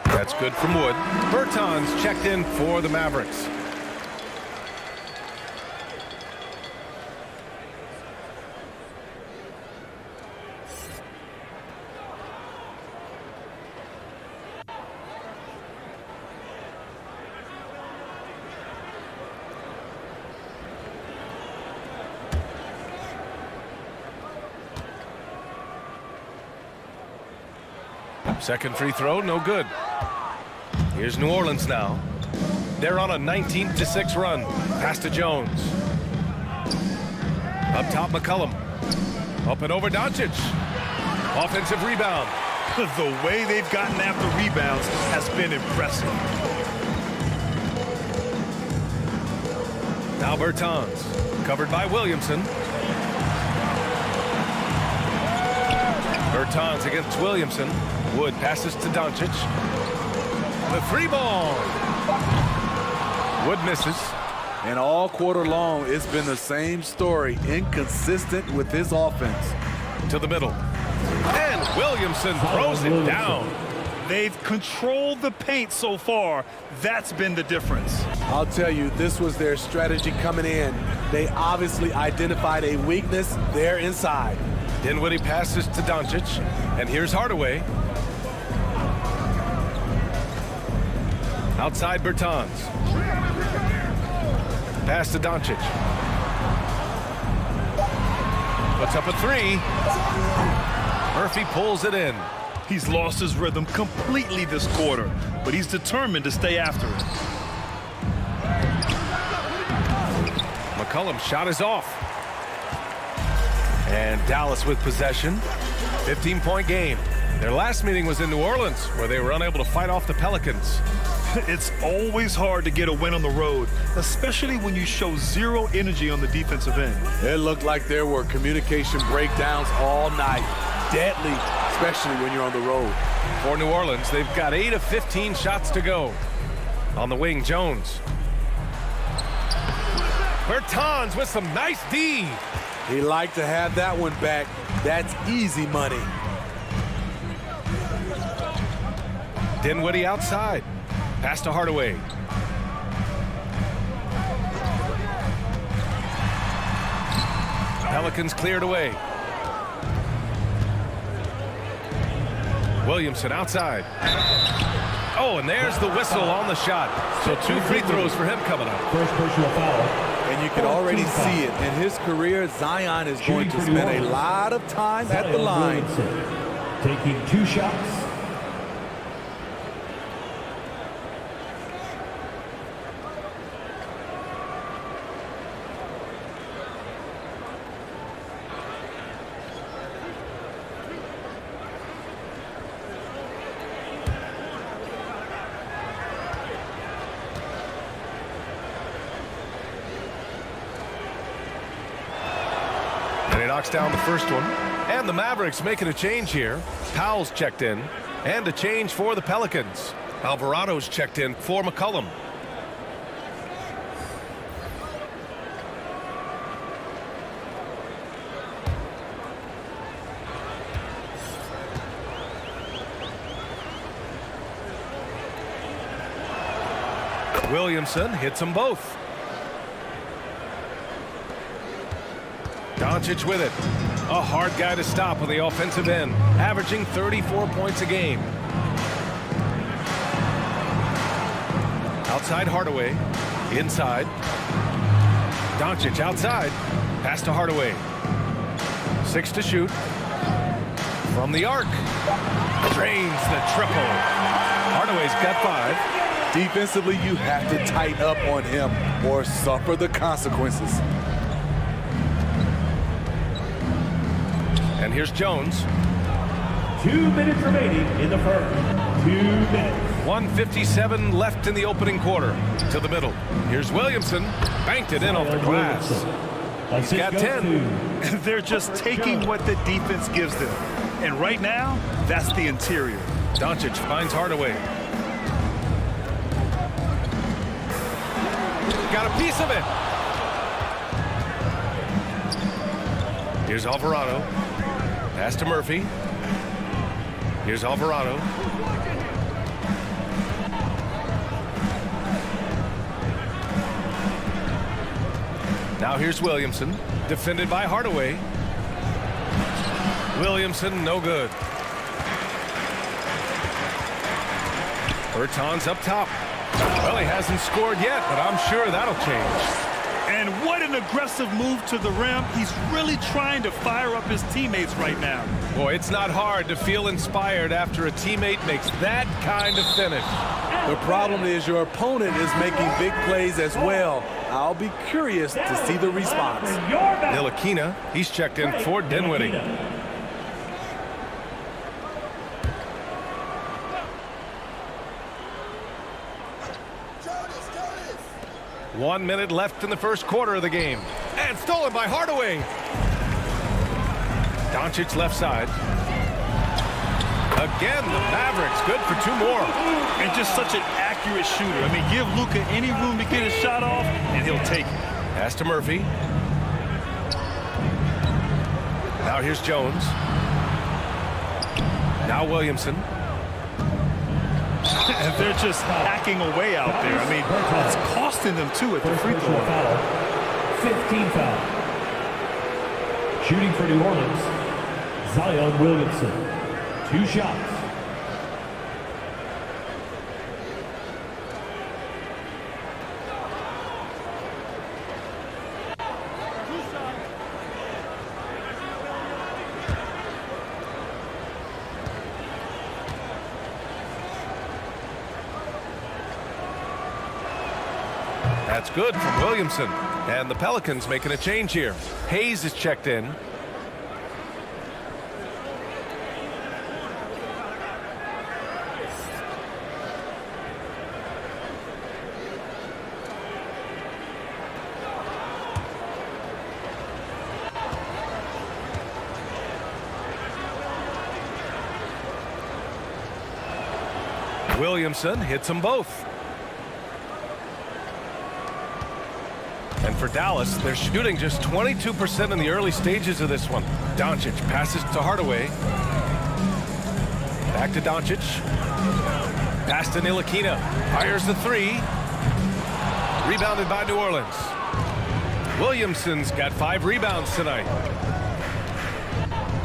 That's good from Wood. Bertans checked in for the Mavericks. Second free throw, no good. Here's New Orleans now. They're on a 19-6 run. Pass to Jones. Up top, McCollum. Up and over Doncic. Offensive rebound. The way they've gotten after rebounds has been impressive. Now Bertans, covered by Williamson. Bertans against Williamson. Wood passes to Doncic. The three ball. Wood misses. And all quarter long, it's been the same story. Inconsistent with his offense. To the middle. And Williamson throws it down. They've controlled the paint so far. That's been the difference. I'll tell you, this was their strategy coming in. They obviously identified a weakness there inside. Dinwiddie passes to Doncic. And here's Hardaway. Outside Bertans. Pass to Doncic. Puts up a three. Murphy pulls it in. He's lost his rhythm completely this quarter, but he's determined to stay after it. McCollum's shot is off. And Dallas with possession. 15-point game. Their last meeting was in New Orleans, where they were unable to fight off the Pelicans. It's always hard to get a win on the road, especially when you show zero energy on the defensive end. It looked like there were communication breakdowns all night. Deadly, especially when you're on the road. For New Orleans, they've got 8 of 15 shots to go. On the wing, Jones. Bertans with some nice D. He liked to have that one back. That's easy money. Dinwiddie outside. Pass to Hardaway. Pelicans cleared away. Williamson outside. Oh, and there's the whistle on the shot. So 2 free throws for him coming up. First personal foul. And you can already see it. In his career, Zion is going to spend a lot of time at the line. Taking 2 shots. Knocks down the first one. And the Mavericks making a change here. Powell's checked in. And a change for the Pelicans. Alvarado's checked in for McCollum. Williamson hits them both. Doncic with it. A hard guy to stop on the offensive end, averaging 34 points a game. Outside Hardaway. Inside. Doncic outside. Pass to Hardaway. 6 to shoot. From the arc. Drains the triple. Hardaway's got 5. Defensively, you have to tighten up on him or suffer the consequences. And here's Jones. 2 minutes remaining in the first. 2 minutes. 1:57 left in the opening quarter. To the middle. Here's Williamson. Banked it in off the glass. He's got 10. They're just taking what the defense gives them. And right now, that's the interior. Doncic finds Hardaway. Got a piece of it. Here's Alvarado. Pass to Murphy. Here's Alvarado. Now here's Williamson. Defended by Hardaway. Williamson, no good. Bertans up top. Well, he hasn't scored yet, but I'm sure that'll change. And what an aggressive move to the rim. He's really trying to fire up his teammates right now. Boy, it's not hard to feel inspired after a teammate makes that kind of finish. The problem is your opponent is making big plays as well. I'll be curious to see the response. Ntilikina, he's checked in for Dinwiddie. 1 minute left in the first quarter of the game. And stolen by Hardaway. Doncic left side. Again, the Mavericks good for 2 more. And just such an accurate shooter. I mean, give Luka any room to get his shot off, and he'll take it. Pass to Murphy. Now here's Jones. Now Williamson. And they're just hacking away out there. I mean, it's costing them too at the free throw line. 15 foul. Shooting for New Orleans, Zion Williamson. 2 shots. That's good from Williamson. And the Pelicans making a change here. Hayes is checked in. Williamson hits them both. And for Dallas, they're shooting just 22% in the early stages of this one. Doncic passes to Hardaway. Back to Doncic. Pass to Ntilikina. Fires the 3. Rebounded by New Orleans. Williamson's got 5 rebounds tonight.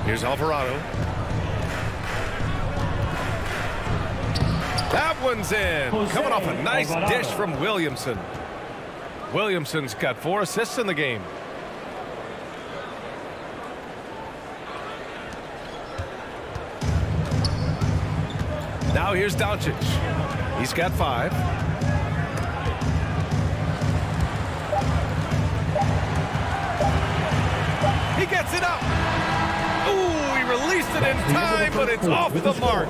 Here's Alvarado. That one's in. Coming off a nice dish from Williamson. Williamson's got 4 assists in the game. Now here's Doncic. He's got 5. He gets it up. Ooh, he released it in time, but it's off the mark.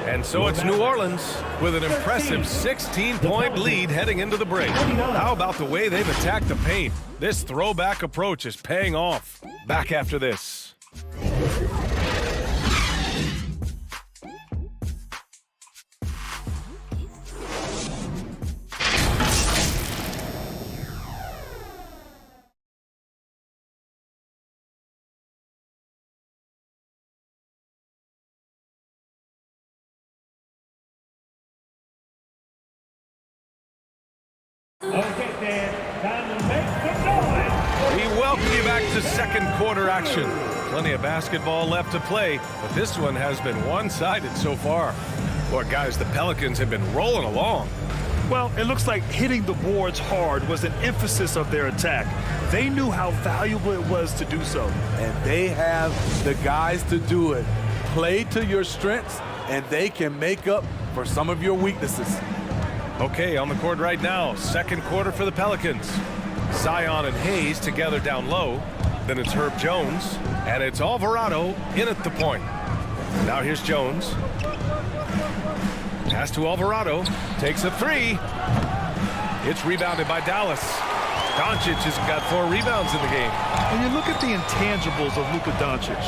And so it's New Orleans with an impressive 16-point lead heading into the break. How about the way they've attacked the paint? This throwback approach is paying off. Back after this. Okay, Dan, time to make some noise. We welcome you back to second quarter action. Plenty of basketball left to play, but this one has been one-sided so far. Boy, guys, the Pelicans have been rolling along. Well, it looks like hitting the boards hard was an emphasis of their attack. They knew how valuable it was to do so. And they have the guys to do it. Play to your strengths, and they can make up for some of your weaknesses. Okay, on the court right now, second quarter for the Pelicans. Zion and Hayes together down low. Then it's Herb Jones, and it's Alvarado in at the point. Now here's Jones. Pass to Alvarado. Takes a 3. It's rebounded by Dallas. Doncic has got 4 rebounds in the game. When you look at the intangibles of Luka Doncic,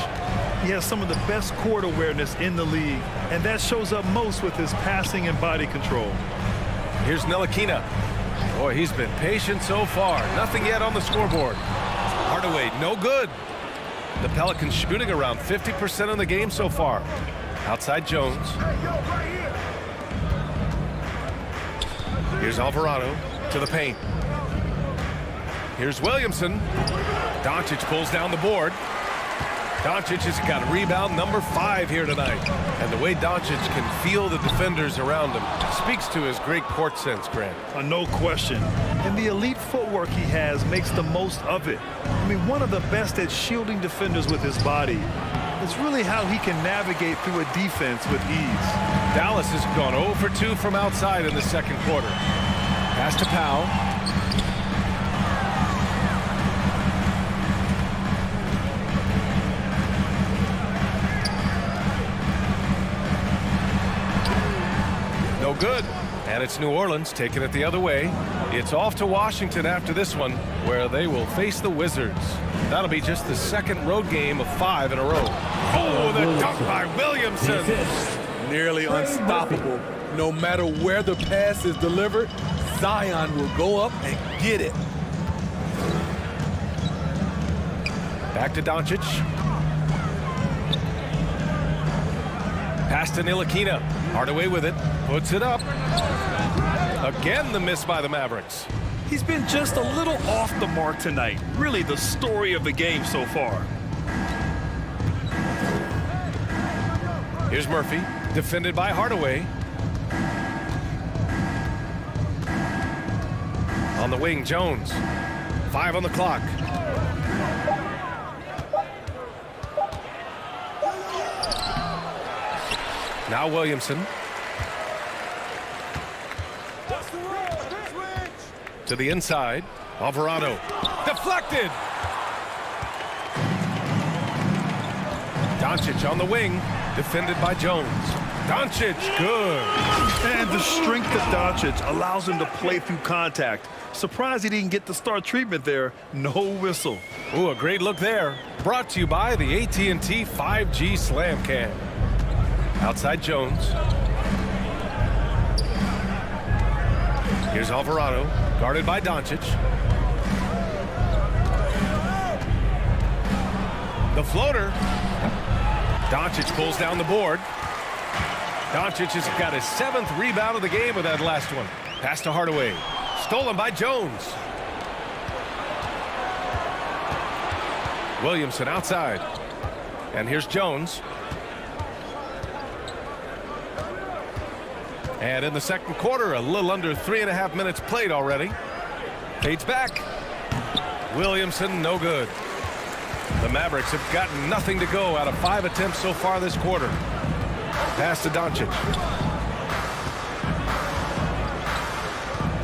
he has some of the best court awareness in the league, and that shows up most with his passing and body control. Here's Ntilikina. Boy, he's been patient so far. Nothing yet on the scoreboard. Hardaway, no good. The Pelicans shooting around 50% in the game so far. Outside Jones. Here's Alvarado to the paint. Here's Williamson. Doncic pulls down the board. Doncic has got rebound number 5 here tonight. And the way Doncic can feel the defenders around him speaks to his great court sense, Grant. No question. And the elite footwork he has makes the most of it. I mean, one of the best at shielding defenders with his body. It's really how he can navigate through a defense with ease. Dallas has gone 0 for 2 from outside in the second quarter. Pass to Powell. No good. And it's New Orleans taking it the other way. It's off to Washington after this one, where they will face the Wizards. That'll be just the second road game of 5 in a row. Oh, the dunk by Williamson. Nearly unstoppable. No matter where the pass is delivered, Zion will go up and get it. Back to Doncic. Pass to Ntilikina. Hardaway with it. Puts it up. Again, the miss by the Mavericks. He's been just a little off the mark tonight. Really the story of the game so far. Here's Murphy, defended by Hardaway. On the wing, Jones. 5 on the clock. Now Williamson. To the inside. Alvarado. Deflected. Doncic on the wing. Defended by Jones. Doncic, good. And the strength of Doncic allows him to play through contact. Surprised he didn't get the star treatment there. No whistle. Ooh, a great look there. Brought to you by the AT&T 5G Slam Cam. Outside Jones. Here's Alvarado, guarded by Doncic. The floater. Doncic pulls down the board. Doncic has got his 7th rebound of the game with that last one. Pass to Hardaway. Stolen by Jones. Williamson outside. And here's Jones. And in the second quarter, a little under 3.5 minutes played already. Fades back. Williamson, no good. The Mavericks have gotten nothing to go out of 5 attempts so far this quarter. Pass to Doncic.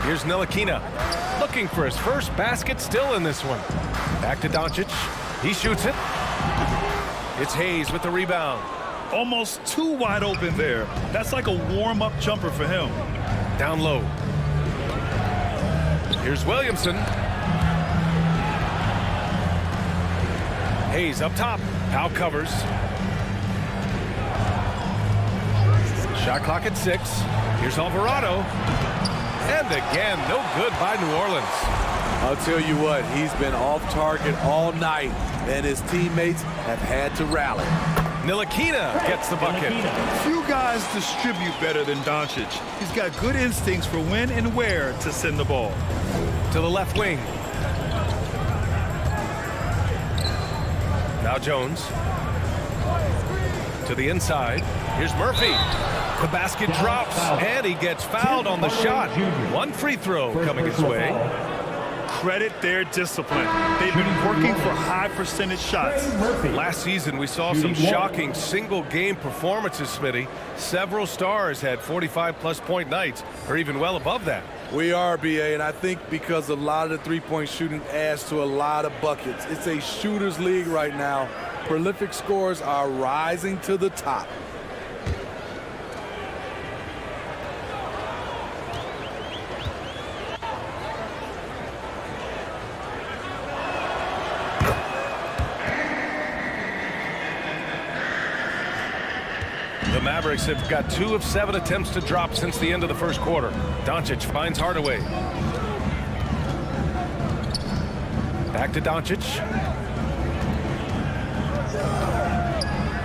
Here's Ntilikina, looking for his first basket still in this one. Back to Doncic. He shoots it. It's Hayes with the rebound. Almost too wide open there. That's like a warm-up jumper for him. Down low. Here's Williamson. Hayes up top. Powell covers. Shot clock at 6. Here's Alvarado. And again, no good by New Orleans. I'll tell you what, he's been off target all night, and his teammates have had to rally. Ntilikina gets the bucket. Few guys distribute better than Doncic. He's got good instincts for when and where to send the ball. To the left wing. Now Jones. To the inside. Here's Murphy. The basket drops, and he gets fouled on the shot. One free throw coming his way. Credit their discipline. They've been working for high percentage shots. Last season, we saw some shocking single-game performances, Smitty. Several stars had 45-plus point nights, or even well above that. We are, BA, and I think because a lot of the three-point shooting adds to a lot of buckets. It's a shooter's league right now. Prolific scorers are rising to the top. The Mavericks have got 2 of 7 attempts to drop since the end of the first quarter. Doncic finds Hardaway. Back to Doncic.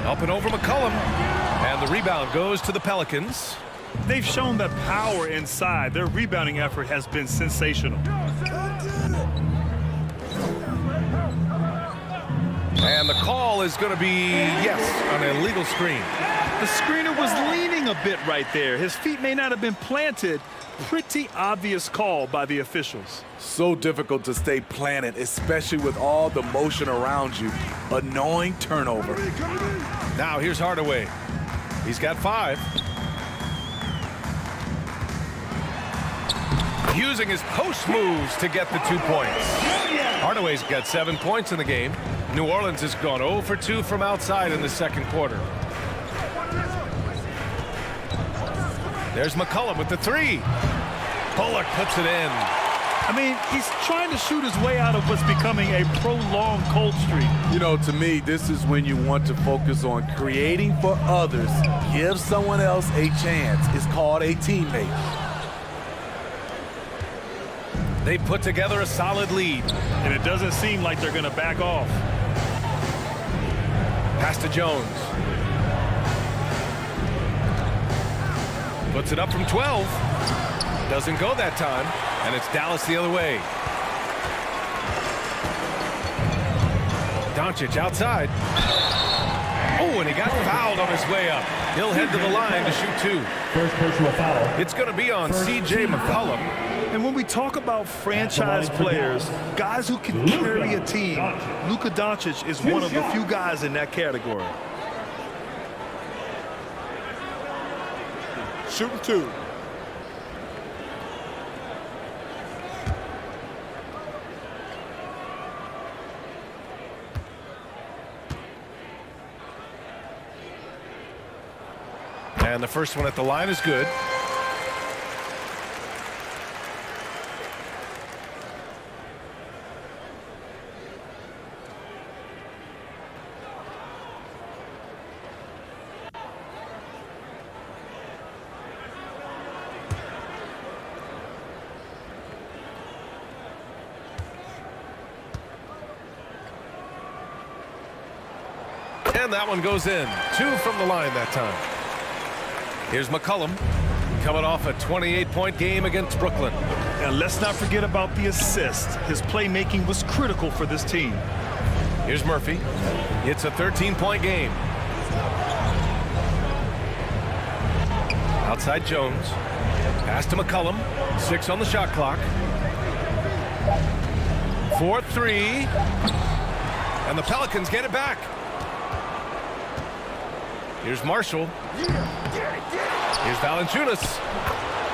Up and over McCollum. And the rebound goes to the Pelicans. They've shown that power inside. Their rebounding effort has been sensational. And the call is going to be, yes, an illegal screen. The screener was leaning a bit right there. His feet may not have been planted. Pretty obvious call by the officials. So difficult to stay planted, especially with all the motion around you. Annoying turnover. Now here's Hardaway. He's got 5. Using his post moves to get the 2 points. Hardaway's got 7 points in the game. New Orleans has gone 0 for 2 from outside in the second quarter. There's McCollum with the 3. Bullock puts it in. I mean, he's trying to shoot his way out of what's becoming a prolonged cold streak. You know, to me, this is when you want to focus on creating for others. Give someone else a chance. It's called a teammate. They put together a solid lead. And it doesn't seem like they're going to back off. Pass to Jones. Puts it up from 12. Doesn't go that time. And it's Dallas the other way. Doncic outside. Oh, and he got fouled on his way up. He'll head to the line to shoot 2. First personal foul. It's going to be on cjmccollum. And when we talk about franchise players, guys who can carry a team, Luka Doncic is one of the few guys in that category. Shooting 2. And the first one at the line is good. And that one goes in. 2 from the line that time. Here's McCollum coming off a 28-point game against Brooklyn. And let's not forget about the assist. His playmaking was critical for this team. Here's Murphy. It's a 13-point game. Outside Jones. Pass to McCollum. 6 on the shot clock. 4-3. And the Pelicans get it back. Here's Marshall. Here's Valanciunas.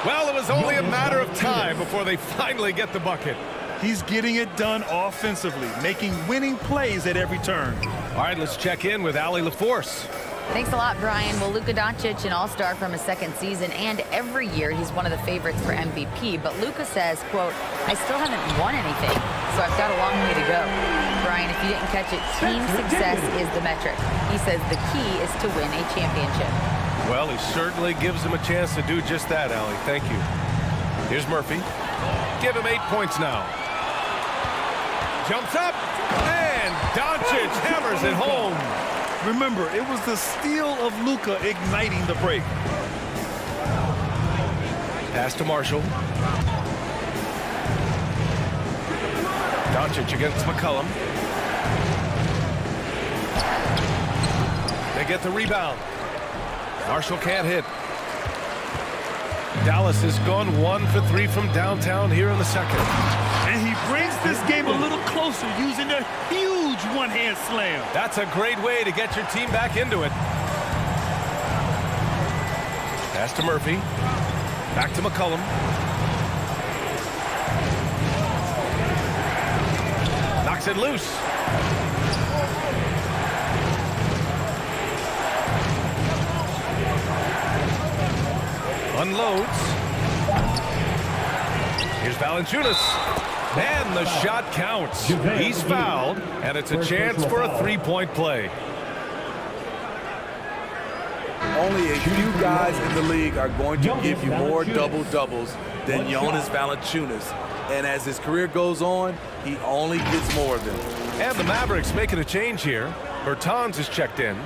Well, it was only a matter of time before they finally get the bucket. He's getting it done offensively, making winning plays at every turn. All right, let's check in with Allie LaForce. Thanks a lot, Brian. Well, Luka Doncic, an all-star from his second season, and every year he's one of the favorites for MVP. But Luka says, quote, I still haven't won anything, so I've got a long way to go. Brian, if you didn't catch it, team success is the metric. He says the key is to win a championship. Well, he certainly gives him a chance to do just that, Allie. Thank you. Here's Murphy. Give him 8 points now. Jumps up, and Doncic hammers it home. Remember, it was the steal of Luka igniting the break. Pass to Marshall. Doncic against McCollum. They get the rebound. Marshall can't hit. Dallas has gone 1 for 3 from downtown here in the second. And he brings this game a little closer using a huge one-hand slam. That's a great way to get your team back into it. Pass to Murphy. Back to McCollum. Knocks it loose. Unloads. Here's Valanciunas. And the shot counts. He's fouled, and it's a chance for a three-point play. Only a few guys in the league are going to give you more double-doubles than Jonas Valanciunas. And as his career goes on, he only gets more of them. And the Mavericks making a change here. Bertans is checked in.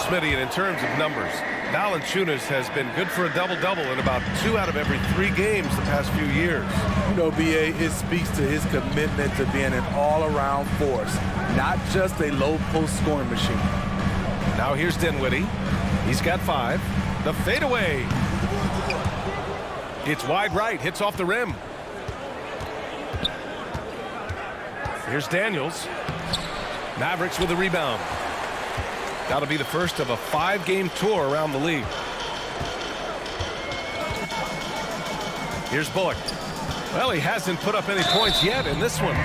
Smitty, and in terms of numbers, Valanciunas has been good for a double-double in about 2 out of every 3 games the past few years. You know, B.A., it speaks to his commitment to being an all-around force, not just a low-post scoring machine. Now here's Dinwiddie. He's got 5. The fadeaway. It's wide right, hits off the rim. Here's Daniels. Mavericks with a rebound. That'll be the first of a 5-game tour around the league. Here's Bullock. Well, he hasn't put up any points yet in this one.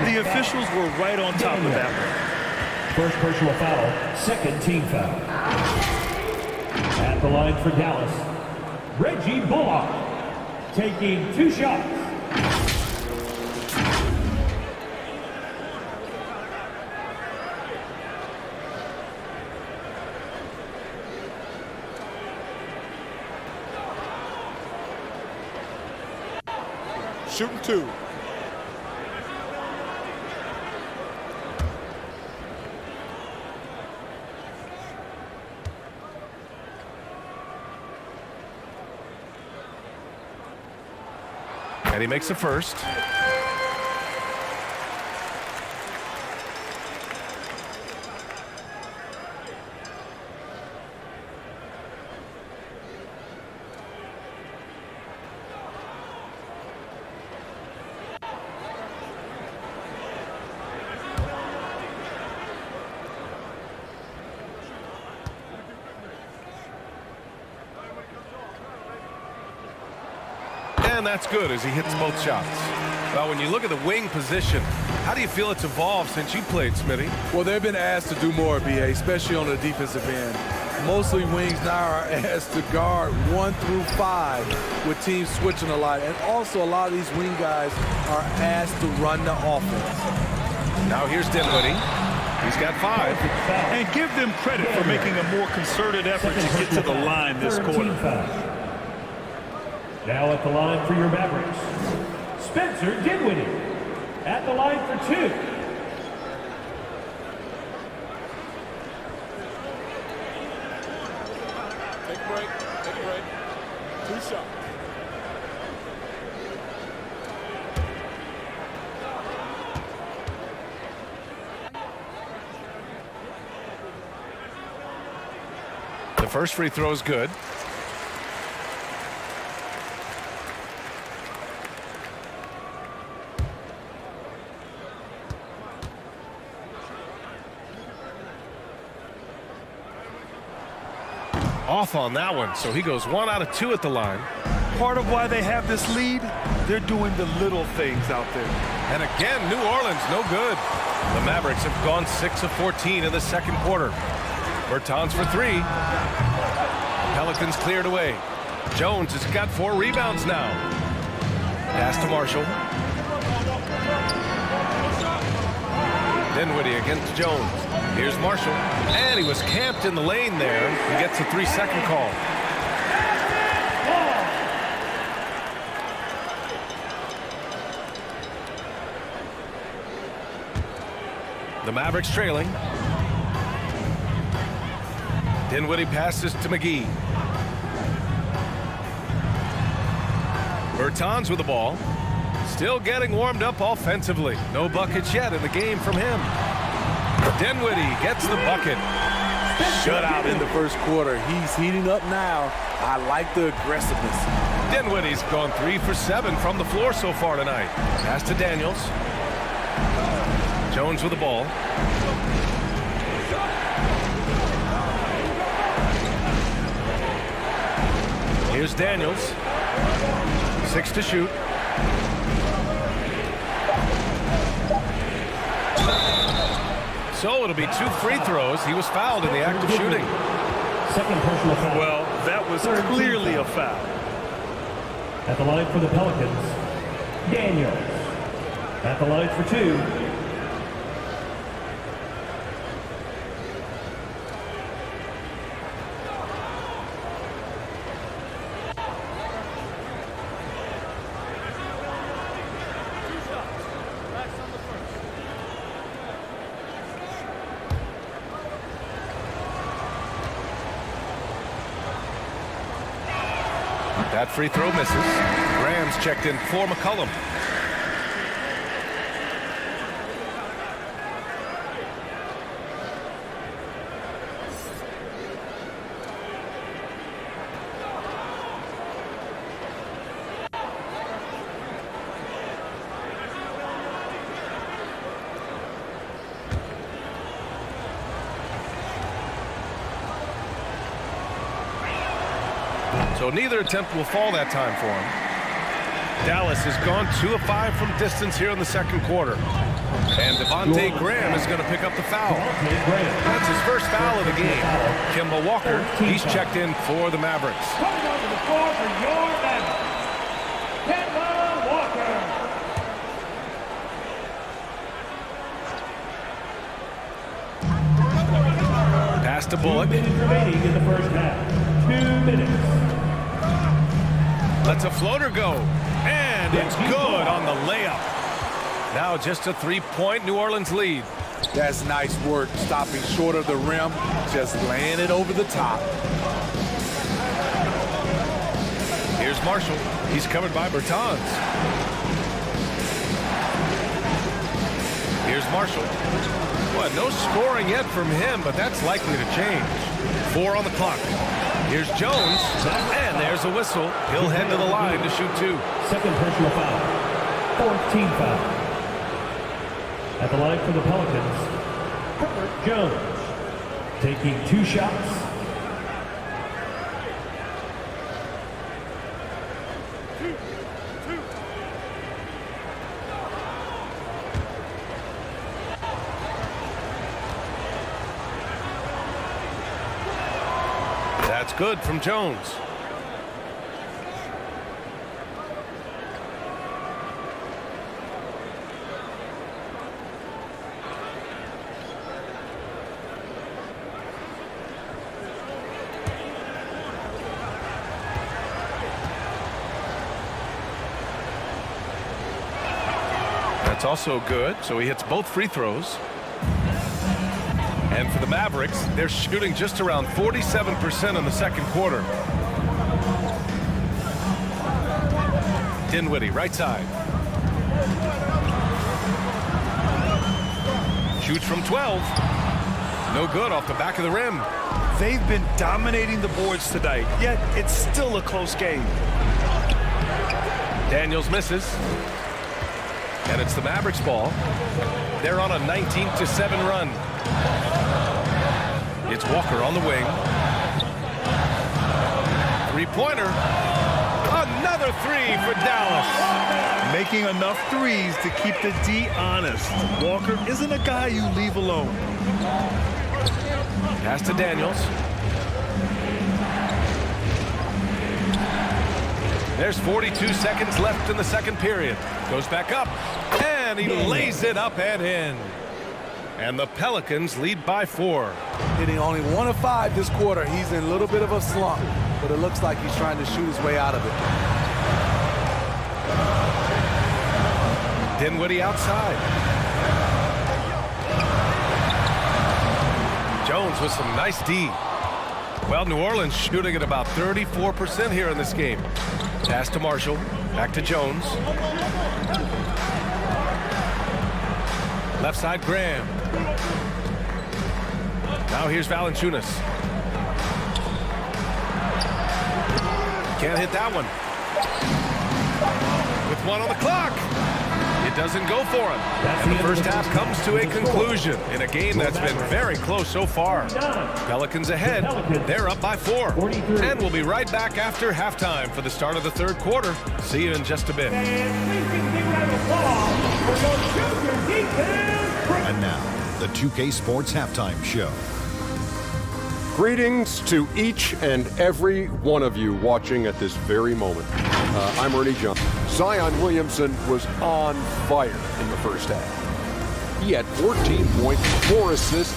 The officials were right on top of that one. First personal foul, second team foul. At the line for Dallas, Reggie Bullock taking 2 shots. Shooting 2. And he makes the first. And that's good as he hits both shots. Well, when you look at the wing position, how do you feel it's evolved since you played, Smitty? Well, they've been asked to do more, B.A., especially on the defensive end. Mostly wings now are asked to guard 1 through 5 with teams switching a lot. And also a lot of these wing guys are asked to run the offense. Now here's Dinwiddie. He's got 5. And give them credit for making a more concerted effort to get to the line this quarter. Now at the line for your Mavericks, Spencer Dinwiddie. At the line for 2. Take a break. Take a break. 2 shots. The first free throw is good. Off on that one, so he goes 1 out of 2 at the line. Part of why they have this lead, they're doing the little things out there. And again, New Orleans, no good. The Mavericks have gone 6 of 14 in the second quarter. Bertans for 3. Pelicans cleared away. Jones has got 4 rebounds now. Pass to Marshall. Dinwiddie against Jones. Here's Marshall. And he was camped in the lane there. He gets a 3-second call. The Mavericks trailing. Dinwiddie passes to McGee. Bertans with the ball. Still getting warmed up offensively. No buckets yet in the game from him. Dinwiddie gets the bucket. Shutout in the first quarter. He's heating up now. I like the aggressiveness. Dinwiddie's gone 3 for 7 from the floor so far tonight. Pass to Daniels. Jones with the ball. Here's Daniels. 6 to shoot. So it'll be 2 free throws. He was fouled in the act of shooting. Second personal foul. Well, that was clearly a foul. At the line for the Pelicans, Daniels. At the line for 2. That free throw misses. Graham's checked in for McCollum. So neither attempt will fall that time for him. Dallas has gone 2 of 5 from distance here in the second quarter. And Devontae Graham is going to pick up the foul. That's his first foul of the game. Kemba Walker, he's checked in for the Mavericks. Coming onto the floor for your Mavericks, Kemba Walker. Pass to Bullock. 2 minutes remaining in the first half. 2 minutes. Lets a floater go, and it's good on the layup. Now just a 3-point New Orleans lead. That's nice work, stopping short of the rim, just laying it over the top. Here's Marshall. He's covered by Bertans. Here's Marshall. Well, no scoring yet from him, but that's likely to change. 4 on the clock. Here's Jones, and there's a whistle. He'll head to the line to shoot 2. Second personal foul. 4th team foul. At the line for the Pelicans, Herbert Jones taking 2 shots. That's good from Jones. That's also good, so he hits both free throws. And for the Mavericks, they're shooting just around 47% in the second quarter. Dinwiddie, right side. Shoots from 12. No good off the back of the rim. They've been dominating the boards tonight, yet it's still a close game. Daniels misses. And it's the Mavericks ball. They're on a 19-7 run. It's Walker on the wing. 3-pointer. Another 3 for Dallas. Making enough threes to keep the D honest. Walker isn't a guy you leave alone. Pass to Daniels. There's 42 seconds left in the second period. Goes back up, and he lays it up and in. And the Pelicans lead by 4. Hitting only 1 of 5 this quarter. He's in a little bit of a slump, but it looks like he's trying to shoot his way out of it. Dinwiddie outside. Jones with some nice D. Well, New Orleans shooting at about 34% here in this game. Pass to Marshall. Back to Jones. Left side, Graham. Now here's Valanciunas. Can't hit that one. With 1 on the clock. It doesn't go for him. And the first half comes to a conclusion in a game that's been very close so far. Pelicans ahead. They're up by 4. And we'll be right back after halftime for the start of the third quarter. See you in just a bit. And now, the 2K Sports Halftime Show. Greetings to each and every one of you watching at this very moment. I'm Ernie Johnson. Zion Williamson was on fire in the first half. He had 14 points, 4 assists.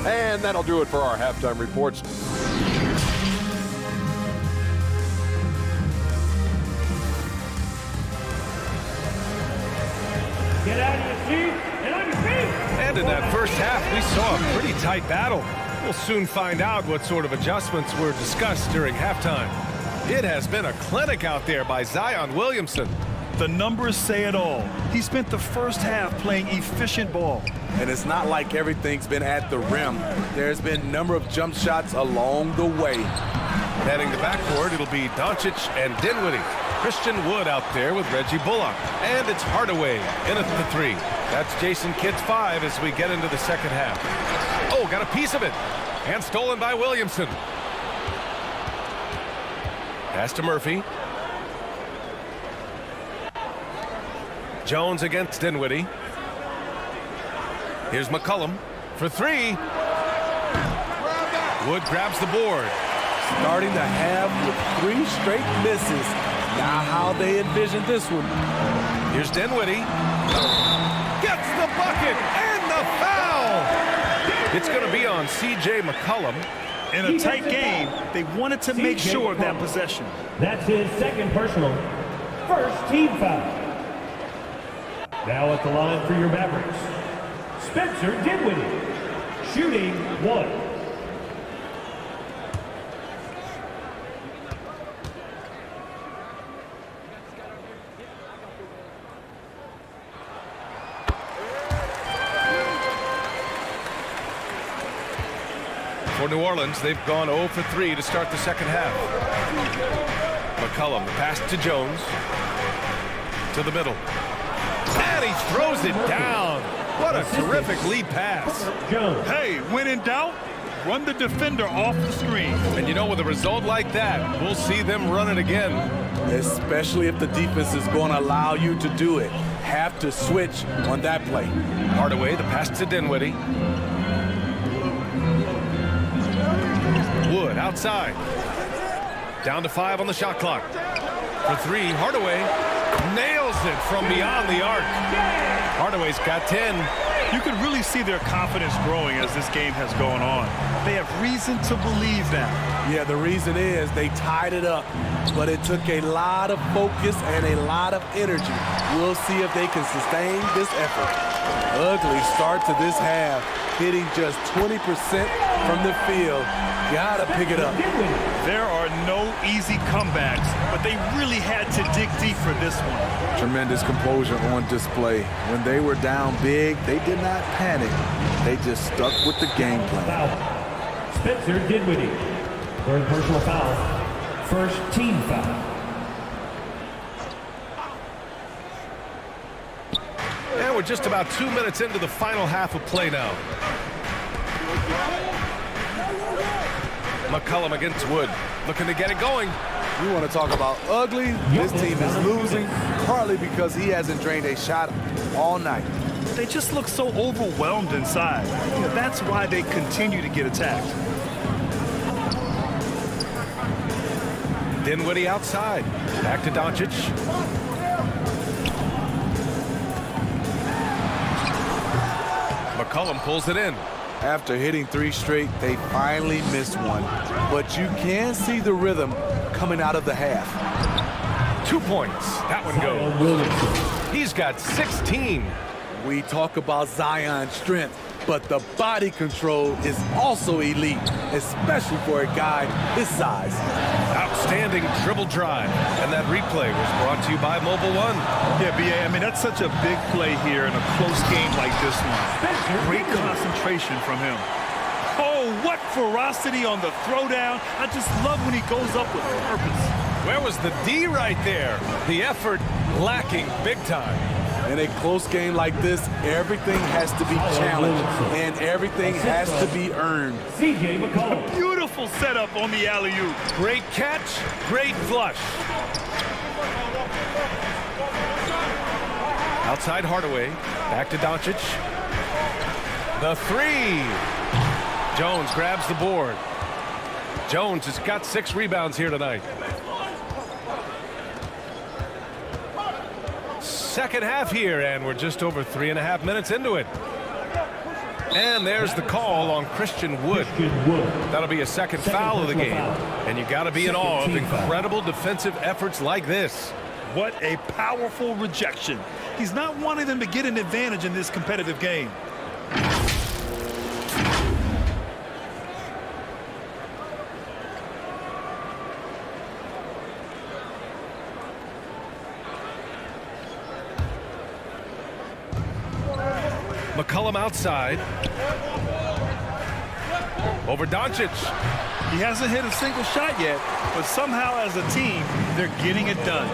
And that'll do it for our halftime reports. Get out of your seat and on your feet. And in that first half, we saw a pretty tight battle. We'll soon find out what sort of adjustments were discussed during halftime. It has been a clinic out there by Zion Williamson. The numbers say it all. He spent the first half playing efficient ball. And it's not like everything's been at the rim. There's been a number of jump shots along the way. Heading the backcourt, it'll be Doncic and Dinwiddie. Christian Wood out there with Reggie Bullock. And it's Hardaway in at the 3. That's Jason Kidd's 5 as we get into the second half. Oh, got a piece of it. And stolen by Williamson. Pass to Murphy. Jones against Dinwiddie. Here's McCollum for 3. Wood grabs the board. Starting the half with 3 straight misses. Now how they envision this one. Here's Dinwiddie. Gets the bucket and the foul. It's going to be on CJMccollum. In a tight game, they wanted to make sure of that possession. That's his second personal. First team foul. Now at the line for your Mavericks, Spencer Dinwiddie, shooting 1. For New Orleans, they've gone 0 for 3 to start the second half. McCollum, the pass to Jones. To the middle. And he throws it down. What a terrific lead pass. Hey, when in doubt, run the defender off the screen. And you know, with a result like that, we'll see them run it again. Especially if the defense is going to allow you to do it. Have to switch on that play. Hardaway, the pass to Dinwiddie. Wood outside. Down to 5 on the shot clock. For 3, Hardaway nails it from beyond the arc. Hardaway's got 10. You can really see their confidence growing as this game has gone on. They have reason to believe that. Yeah, the reason is they tied it up, but it took a lot of focus and a lot of energy. We'll see if they can sustain this effort. Ugly start to this half, hitting just 20% from the field. Gotta pick it up. There are no easy comebacks, but they really had to dig deep for this one. Tremendous composure on display. When they were down big, they did not panic. They just stuck with the game plan. Spencer Dinwiddie, third personal foul, first team foul. And we're just about 2 minutes into the final half of play now. McCollum against Wood, looking to get it going. You want to talk about ugly? This team is losing, partly because he hasn't drained a shot all night. They just look so overwhelmed inside. You know, that's why they continue to get attacked. Dinwiddie outside. Back to Doncic. McCollum pulls it in. After hitting 3 straight, they finally missed one. But you can see the rhythm coming out of the half. 2 points. That one goes. He's got 16. We talk about Zion's strength, but the body control is also elite, especially for a guy his size. Outstanding dribble drive. And that replay was brought to you by Mobile One. Yeah, B.A., I mean, that's such a big play here in a close game like this one. Great concentration from him. Oh, what ferocity on the throwdown. I just love when he goes up with purpose. Where was the D right there? The effort lacking big time. In a close game like this, everything has to be challenged and everything has to be earned. CJMccollum. Beautiful setup on the alley-oop. Great catch, great flush. Outside Hardaway, back to Doncic. The 3. Jones grabs the board. Jones has got 6 rebounds here tonight. Second half here, and we're just over 3.5 minutes into it. And there's the call on Christian Wood. That'll be a second foul of the game. And you got to be in awe of incredible defensive efforts like this. What a powerful rejection. He's not wanting them to get an advantage in this competitive game. McCollum outside. Over Doncic. He hasn't hit a single shot yet, but somehow as a team, they're getting it done.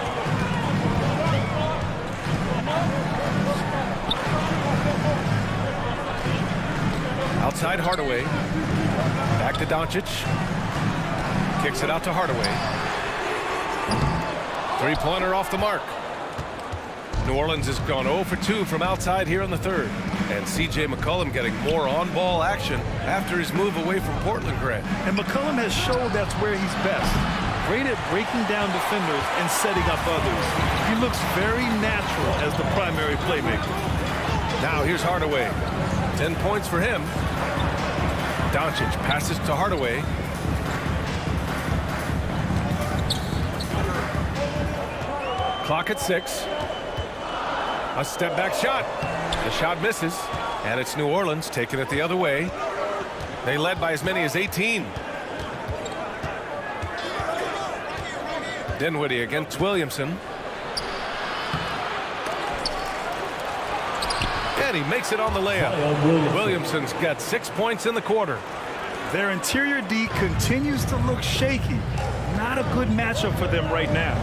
Outside Hardaway. Back to Doncic. Kicks it out to Hardaway. Three-pointer off the mark. New Orleans has gone 0 for 2 from outside here in the third. And CJMccollum getting more on-ball action after his move away from Portland Grant. And McCollum has showed that's where he's best. Great at breaking down defenders and setting up others. He looks very natural as the primary playmaker. Now here's Hardaway. 10 points for him. Doncic passes to Hardaway. Clock at 6. A step back shot. The shot misses, and it's New Orleans taking it the other way. They led by as many as 18. Dinwiddie against Williamson. And he makes it on the layup. Williamson's got 6 points in the quarter. Their interior D continues to look shaky. Not a good matchup for them right now.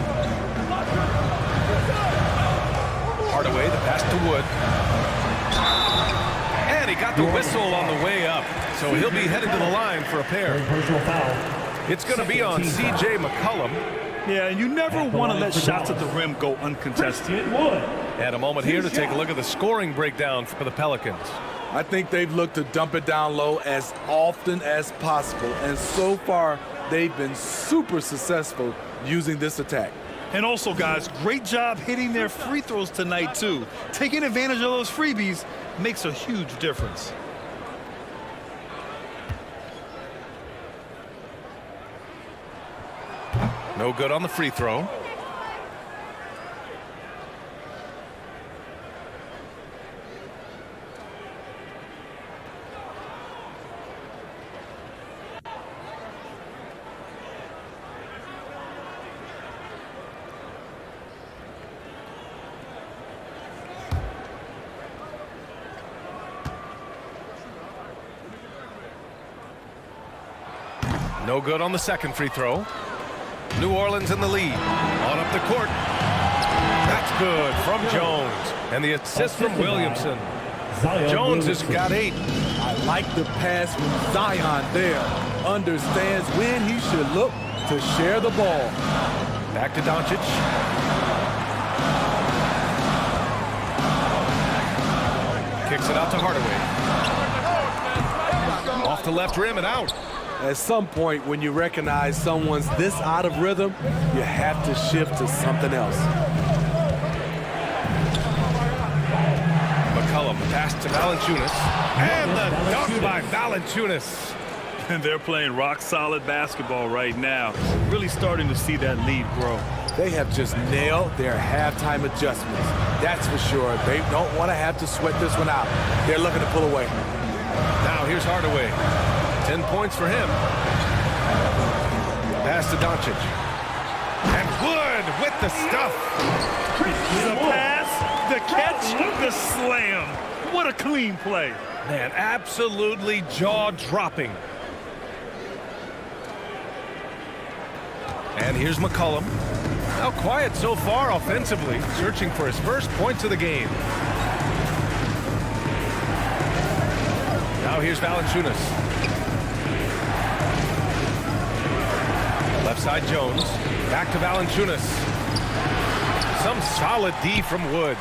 Hardaway, the pass to Wood. And he got the whistle on the way up. So he'll be headed to the line for a pair. It's going to be on CJMccollum. Yeah, and you never want to let shots at the rim go uncontested. And a moment here to take a look at the scoring breakdown for the Pelicans. I think they've looked to dump it down low as often as possible. And so far, they've been super successful using this attack. And also, guys, great job hitting their free throws tonight, too. Taking advantage of those freebies makes a huge difference. No good on the free throw. No good on the second free throw. New Orleans in the lead. On up the court. That's good from Jones. And the assist from Williamson. Jones has got 8. I like the pass from Zion there. Understands when he should look to share the ball. Back to Doncic. Kicks it out to Hardaway. Off the left rim and out. At some point, when you recognize someone's this out of rhythm, you have to shift to something else. McCollum, pass to Valanciunas. And the dunk by Valanciunas. And they're playing rock-solid basketball right now. Really starting to see that lead grow. They have just nailed their halftime adjustments. That's for sure. They don't want to have to sweat this one out. They're looking to pull away. Now here's Hardaway. 10 points for him. Pass to Doncic. And Wood with the stuff. The pass, the catch, the slam. What a clean play. Man, absolutely jaw-dropping. And here's McCollum. Now quiet so far offensively, searching for his first points of the game. Now here's Valanciunas. Left side Jones. Back to Valanciunas. Some solid D from Wood.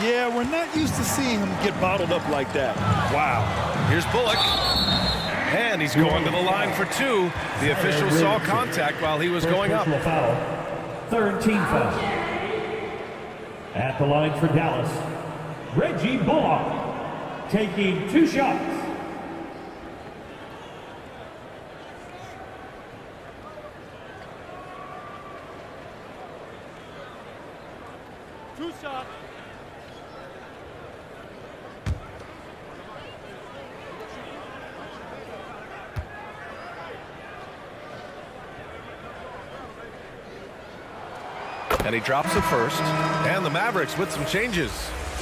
Yeah, we're not used to seeing him get bottled up like that. Wow. Here's Bullock. And he's going to the line for 2. The official saw contact while he was going up. Third team foul. At the line for Dallas, Reggie Bullock taking 2 shots. And he drops the first. And the Mavericks with some changes.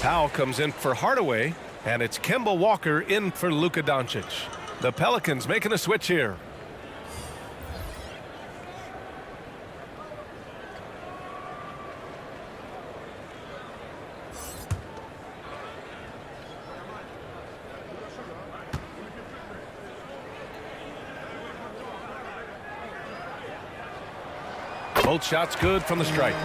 Powell comes in for Hardaway. And it's Kemba Walker in for Lukadoncic. The Pelicans making a switch here. Both shots good from the stripe.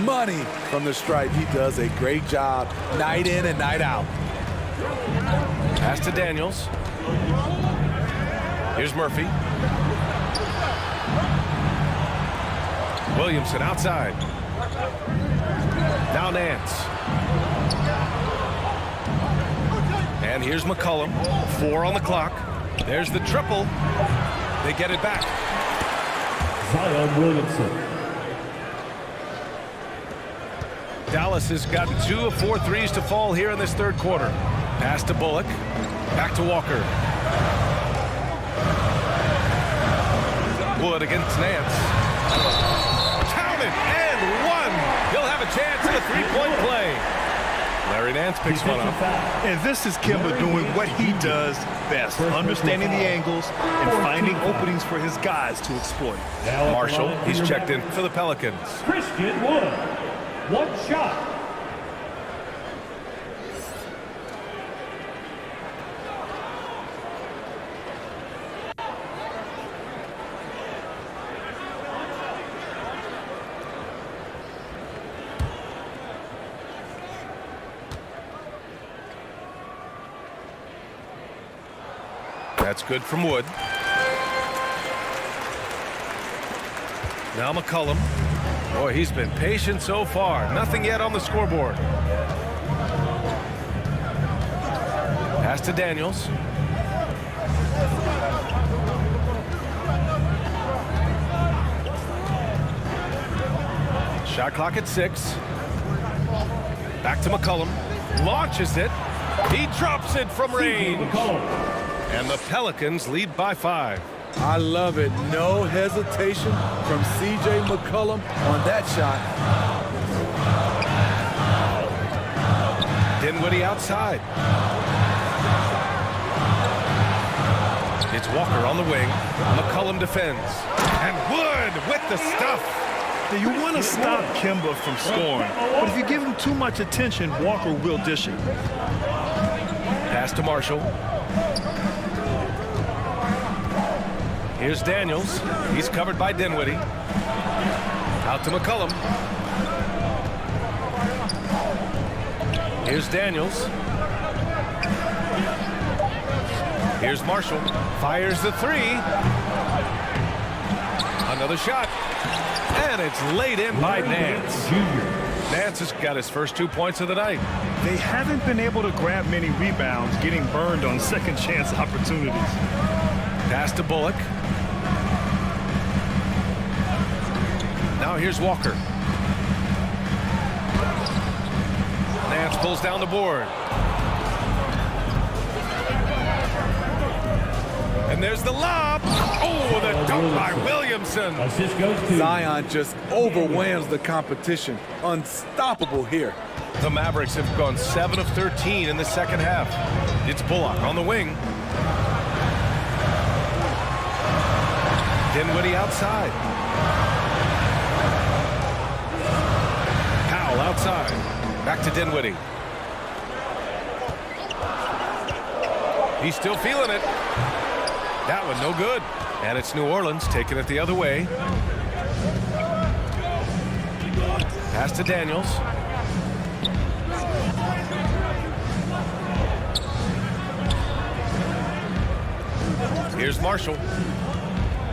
Money from the stripe. He does a great job night in and night out. Pass to Daniels. Here's Murphy. Williamson outside. Now Nance. And here's McCollum. 4 on the clock. There's the triple. They get it back. Williamson. Dallas has got 2 of 4 threes to fall here in this third quarter. Pass to Bullock. Back to Walker. Wood against Nance. Counted and one. He'll have a chance at a three-point play. Larry Nance picks one up. And this is Kemba doing what he does best, understanding the angles and finding openings for his guys to exploit. Marshall, he's checked in for the Pelicans. Christian Wood. 1 shot. That's good from Wood. Now McCollum. Boy, he's been patient so far. Nothing yet on the scoreboard. Pass to Daniels. Shot clock at 6. Back to McCollum. Launches it. He drops it from range. And the Pelicans lead by 5. I love it. No hesitation from CJ McCollum on that shot. Dinwiddie outside. It's Walker on the wing. McCollum defends. And Wood with the stuff. Now you want to stop Kemba from scoring, but if you give him too much attention, Walker will dish it. Pass to Marshall. Here's Daniels. He's covered by Dinwiddie. Out to McCollum. Here's Daniels. Here's Marshall. Fires the 3. Another shot. And it's laid in by Nance. Nance has got his first 2 points of the night. They haven't been able to grab many rebounds, getting burned on second chance opportunities. Pass to Bullock. Now here's Walker. Nance pulls down the board. And there's the lob. Oh, the dunk by Williamson. Zion just overwhelms the competition. Unstoppable here. The Mavericks have gone 7 of 13 in the second half. It's Bullock on the wing. Dinwiddie outside. Powell outside. Back to Dinwiddie. He's still feeling it. That one no good. And it's New Orleans taking it the other way. Pass to Daniels. Here's Marshall.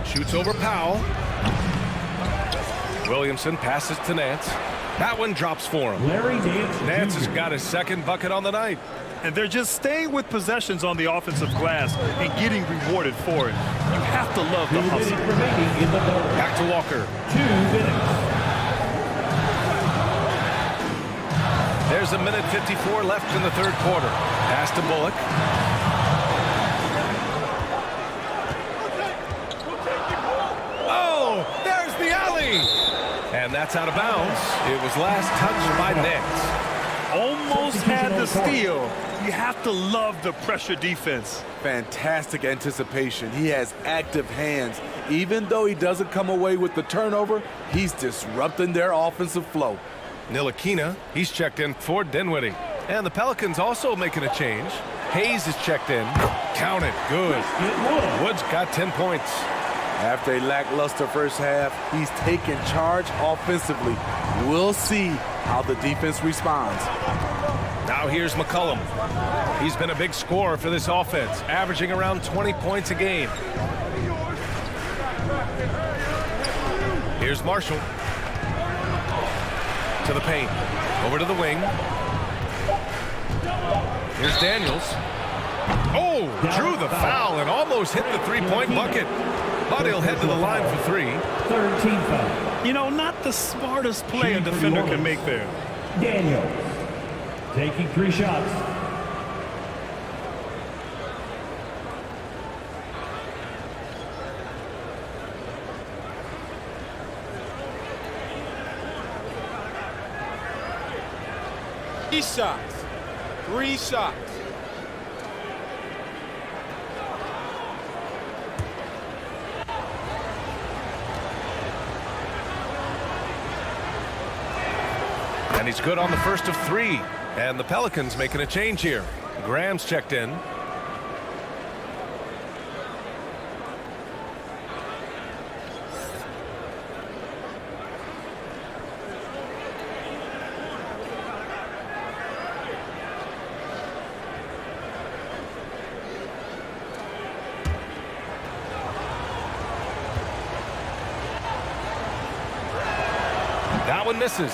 Shoots over Powell. Williamson passes to Nance. That one drops for him. Nance has got his second bucket on the night. And they're just staying with possessions on the offensive glass and getting rewarded for it. You have to love the hustle. Back to Walker. 2 minutes. There's 1:54 left in the third quarter. Pass to Bullock. Oh, there's the alley. And that's out of bounds. It was last touched by Nance. Almost almost had the steal. You have to love the pressure defense. Fantastic anticipation. He has active hands. Even though he doesn't come away with the turnover, he's disrupting their offensive flow. Ntilikina, he's checked in for Dinwiddie. And the Pelicans also making a change. Hayes is checked in. Count it. Good. Wood's got 10 points. After a lackluster first half, he's taken charge offensively. We'll see how the defense responds. Now here's McCollum. He's been a big scorer for this offense, averaging around 20 points a game. Here's Marshall. To the paint. Over to the wing. Here's Daniels. Oh, drew the foul and almost hit the three-point bucket. But he'll head to the line for three. Third team foul. You know, not the smartest play a defender can make there. Daniels taking 3 shots. Three shots. And he's good on the first of 3. And the Pelicans making a change here. Graham's checked in. That one misses.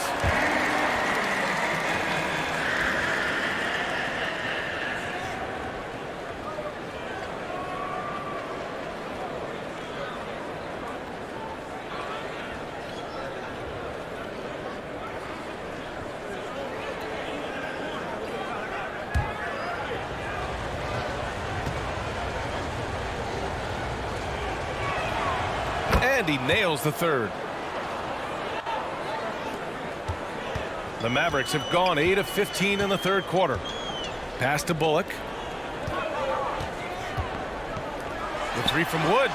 And he nails the third. The Mavericks have gone 8 of 15 in the third quarter. Pass to Bullock. The 3 from Wood.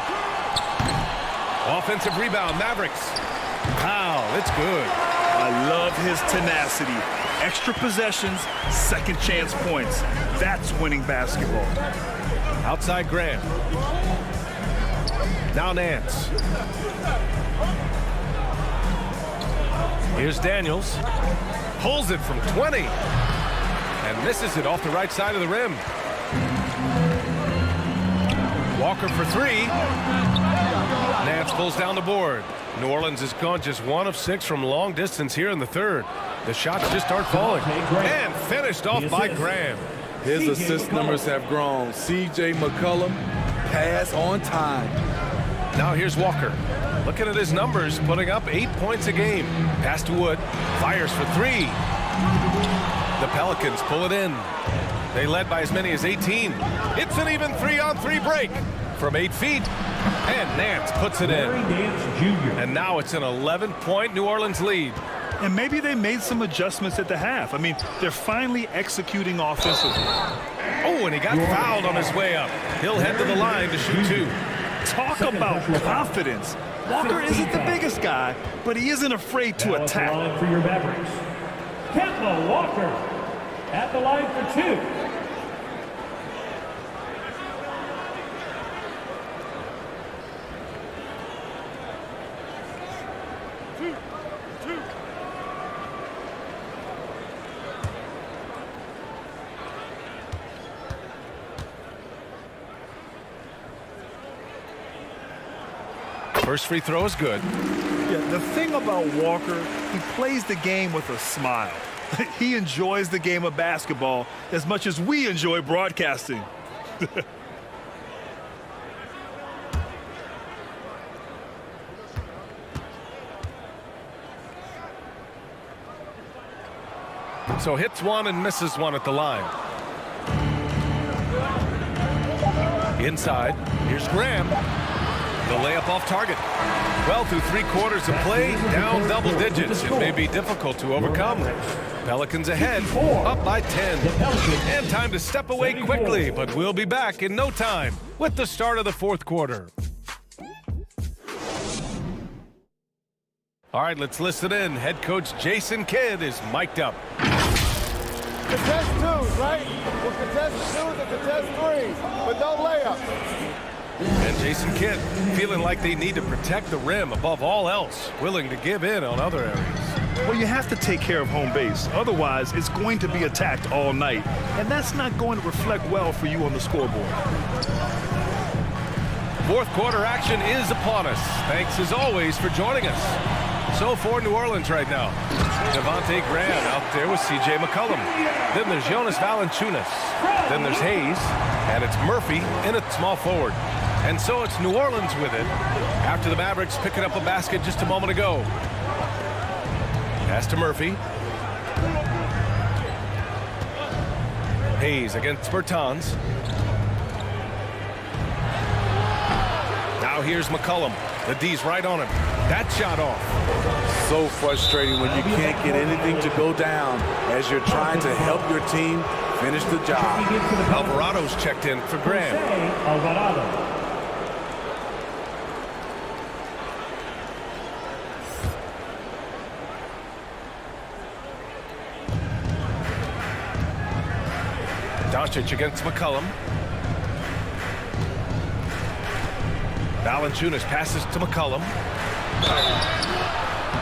Offensive rebound, Mavericks. Wow, it's good. I love his tenacity. Extra possessions, second chance points. That's winning basketball. Outside Graham. Now Nance. Here's Daniels. Pulls it from 20. And misses it off the right side of the rim. Walker for 3. Nance pulls down the board. New Orleans has gone just 1 of 6 from long distance here in the third. The shots just aren't falling. And finished off by Graham. His assist numbers have grown. CJMccollum, pass on time. Now here's Walker. Looking at his numbers, putting up 8 points a game. Pass to Wood. Fires for 3. The Pelicans pull it in. They led by as many as 18. It's an even 3-on-3 break from 8 feet. And Nance puts it in. And now it's an 11-point New Orleans lead. And maybe they made some adjustments at the half. I mean, they're finally executing offensively. Oh, and he got fouled on his way up. He'll head to the line to shoot 2. Talk about confidence. Walker isn't the biggest guy, but he isn't afraid to attack. For your Mavericks, Kemba Walker at the line for 2. First free throw is good. Yeah, the thing about Walker, he plays the game with a smile. He enjoys the game of basketball as much as we enjoy broadcasting. So hits 1 and misses 1 at the line. Inside, here's Graham. The layup off target. Well, through 3 quarters of play, down double digits. It may be difficult to overcome. Pelicans ahead, up by 10. And time to step away quickly, but we'll be back in no time with the start of the 4th quarter. All right, let's listen in. Head coach Jason Kidd is mic'd up. Contest twos, right? We'll contest twos and contest threes, but no layups. And Jason Kidd feeling like they need to protect the rim above all else, willing to give in on other areas. Well, you have to take care of home base. Otherwise, it's going to be attacked all night. And that's not going to reflect well for you on the scoreboard. 4th quarter action is upon us. Thanks as always for joining us. So for New Orleans right now, Devontae Graham out there with CJMccollum. Then there's Jonas Valanciunas. Then there's Hayes, and it's Murphy in at small forward. And so it's New Orleans with it after the Mavericks picking up a basket just a moment ago. Pass to Murphy. Hayes against Bertans. Now here's McCollum. The D's right on him. That shot off. So frustrating when you can't get anything to go down as you're trying to help your team finish the job. Alvarado's checked in for Graham. Alvarado. Doncic against McCollum. Valanciunas passes to McCollum.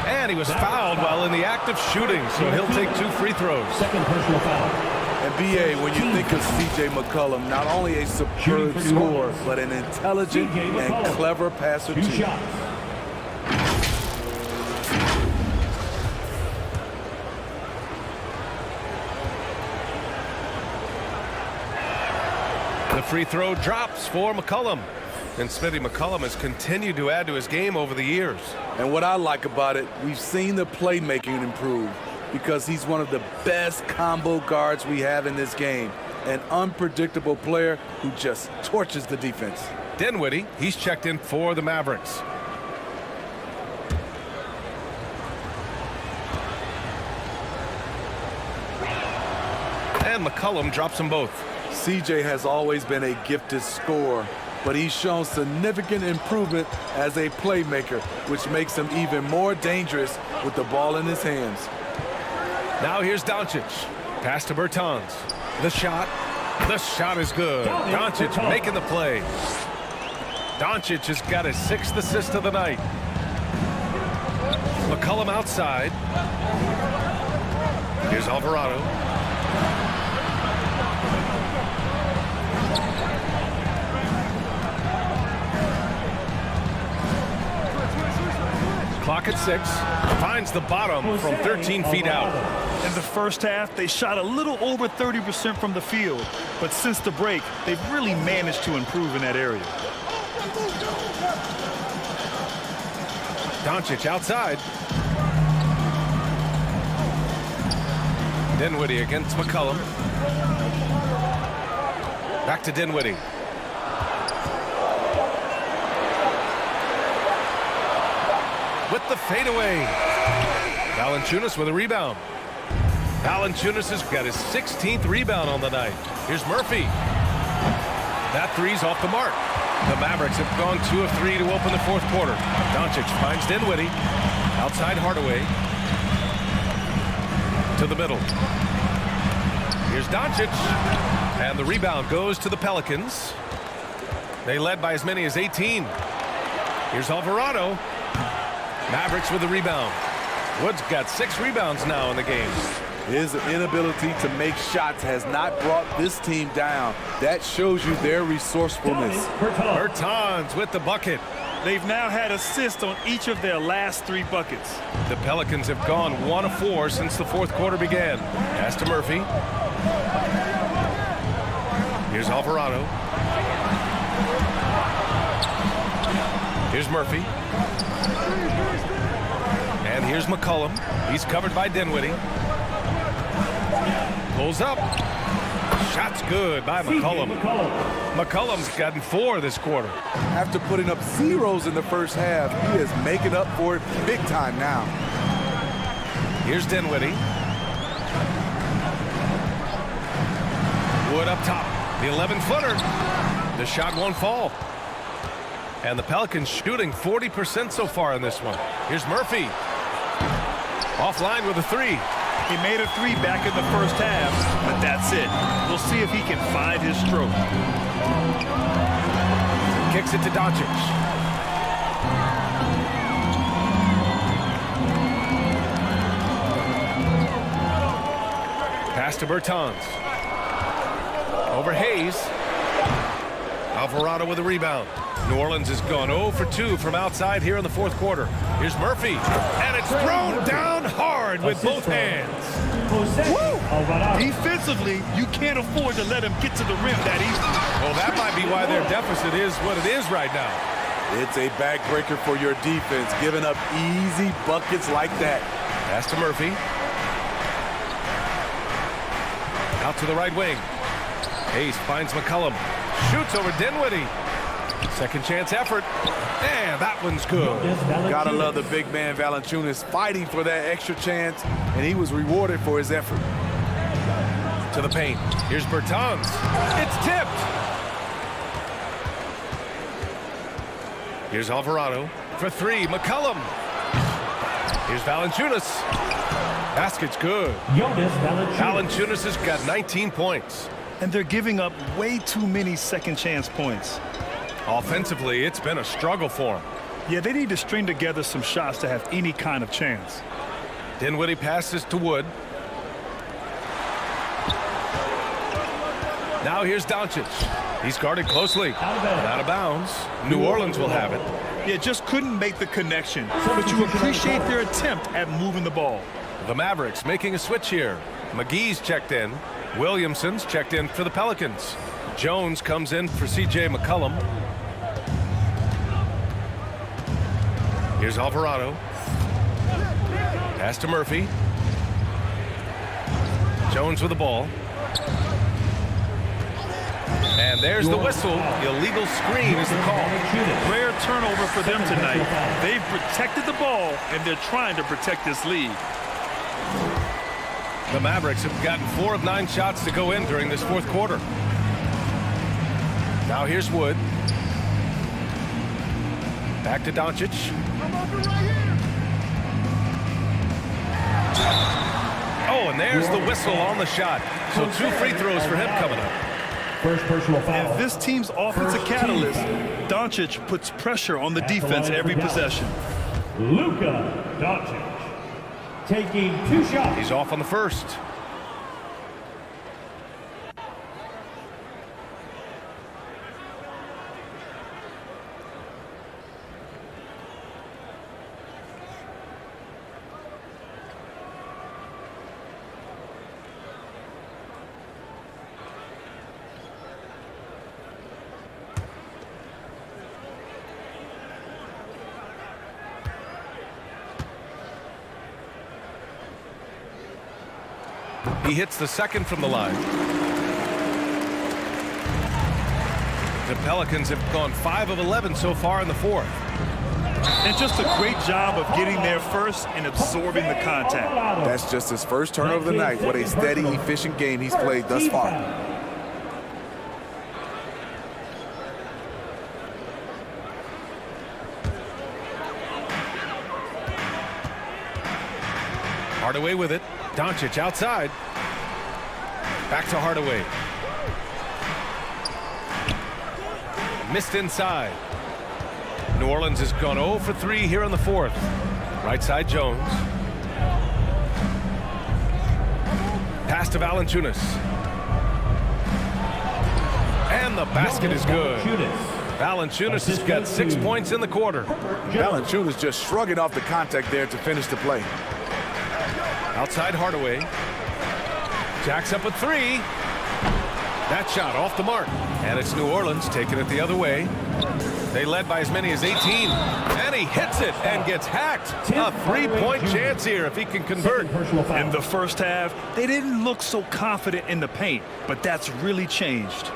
And he was fouled while in the act of shooting, so he'll take 2 free throws. Second personal foul. And B.A., when you think of C.J. McCollum, not only a superb scorer, but an intelligent and clever passer, too. 2 shots. The free throw drops for McCollum. And Smithy McCollum has continued to add to his game over the years. And what I like about it, we've seen the playmaking improve because he's one of the best combo guards we have in this game. An unpredictable player who just torches the defense. Dinwiddie, he's checked in for the Mavericks. And McCollum drops them both. CJ has always been a gifted scorer, but he's shown significant improvement as a playmaker, which makes him even more dangerous with the ball in his hands. Now here's Doncic. Pass to Bertans. The shot. The shot is good. Doncic making the play. Doncic has got his 6th assist of the night. McCollum outside. Here's Alvarado. Clock at 6. Finds the bottom from 13 feet out. In the first half, they shot a little over 30% from the field. But since the break, they've really managed to improve in that area. Doncic outside. Dinwiddie against McCollum. Back to Dinwiddie. With the fadeaway. Valanciunas with a rebound. Valanciunas has got his 16th rebound on the night. Here's Murphy. That three's off the mark. The Mavericks have gone 2 of 3 to open the 4th quarter. Doncic finds Dinwiddie. Outside Hardaway. To the middle. Here's Doncic. And the rebound goes to the Pelicans. They led by as many as 18. Here's Alvarado. Mavericks with the rebound. Wood's got 6 rebounds now in the game. His inability to make shots has not brought this team down. That shows you their resourcefulness. Bertans with the bucket. They've now had assists on each of their last 3 buckets. The Pelicans have gone 1 of 4 since the 4th quarter began. Pass to Murphy. Here's Alvarado. Here's Murphy. And here's McCollum. He's covered by Dinwiddie. Pulls up. Shot's good by McCollum. McCollum's gotten 4 this quarter. After putting up zeros in the first half, he is making up for it big time now. Here's Dinwiddie. Wood up top. The 11-footer. The shot won't fall. And the Pelicans shooting 40% so far in this one. Here's Murphy. Offline with a 3. He made a 3 back in the first half, but that's it. We'll see if he can find his stroke. Kicks it to Doncic. Pass to Bertans. Over Hayes. Alvarado with a rebound. New Orleans has gone 0 for 2 from outside here in the fourth quarter. Here's Murphy. And it's thrown down hard with both hands. Woo! Defensively, you can't afford to let him get to the rim that easily. Well, that might be why their deficit is what it is right now. It's a backbreaker for your defense, giving up easy buckets like that. Pass to Murphy. Out to the right wing. Hayes finds McCollum. Shoots over Dinwiddie. Second chance effort. And that one's good. Gotta love the big man Valanciunas fighting for that extra chance, and he was rewarded for his effort. To the paint. Here's Bertans. It's tipped. Here's Alvarado for 3. McCollum. Here's Valanciunas. Basket's good. Valanciunas has got 19 points. And they're giving up way too many second chance points. Offensively, it's been a struggle for them. Yeah, they need to string together some shots to have any kind of chance. Dinwiddie passes to Wood. Now here's Doncic. He's guarded closely. Out of bounds. New Orleans will have it. Yeah, just couldn't make the connection. But you appreciate their attempt at moving the ball. The Mavericks making a switch here. McGee's checked in. Williamson's checked in for the Pelicans. Jones comes in for cjmccollum. Here's Alvarado. Pass to Murphy. Jones with the ball. And there's the whistle. Illegal screen is the call. Rare turnover for them tonight. They've protected the ball, and they're trying to protect this lead. The Mavericks have gotten 4 of 9 shots to go in during this fourth quarter. Now here's Wood. Back to Doncic. Oh, and there's the whistle on the shot. So 2 free throws for him coming up. First personal foul. If this team's offensive catalyst, Doncic puts pressure on the defense every possession. Luka Doncic taking 2 shots. He's off on the first. He hits the second from the line. The Pelicans have gone 5 of 11 so far in the fourth. And just a great job of getting there first and absorbing the contact. That's just his first turnover of the night. What a steady, efficient game he's played thus far. Hardaway with it. Doncic outside. Back to Hardaway. Missed inside. New Orleans has gone 0 for 3 here in the fourth. Right side Jones. Pass to Valanciunas. And the basket is good. Valanciunas has got 6 points in the quarter. Valanciunas just shrugging off the contact there to finish the play. Outside Hardaway. Jacks up a 3. That shot off the mark. And it's New Orleans taking it the other way. They led by as many as 18. And he He hits it and gets hacked. A three-point chance here if he can convert. In the first half, they didn't look so confident in the paint, but that's really changed.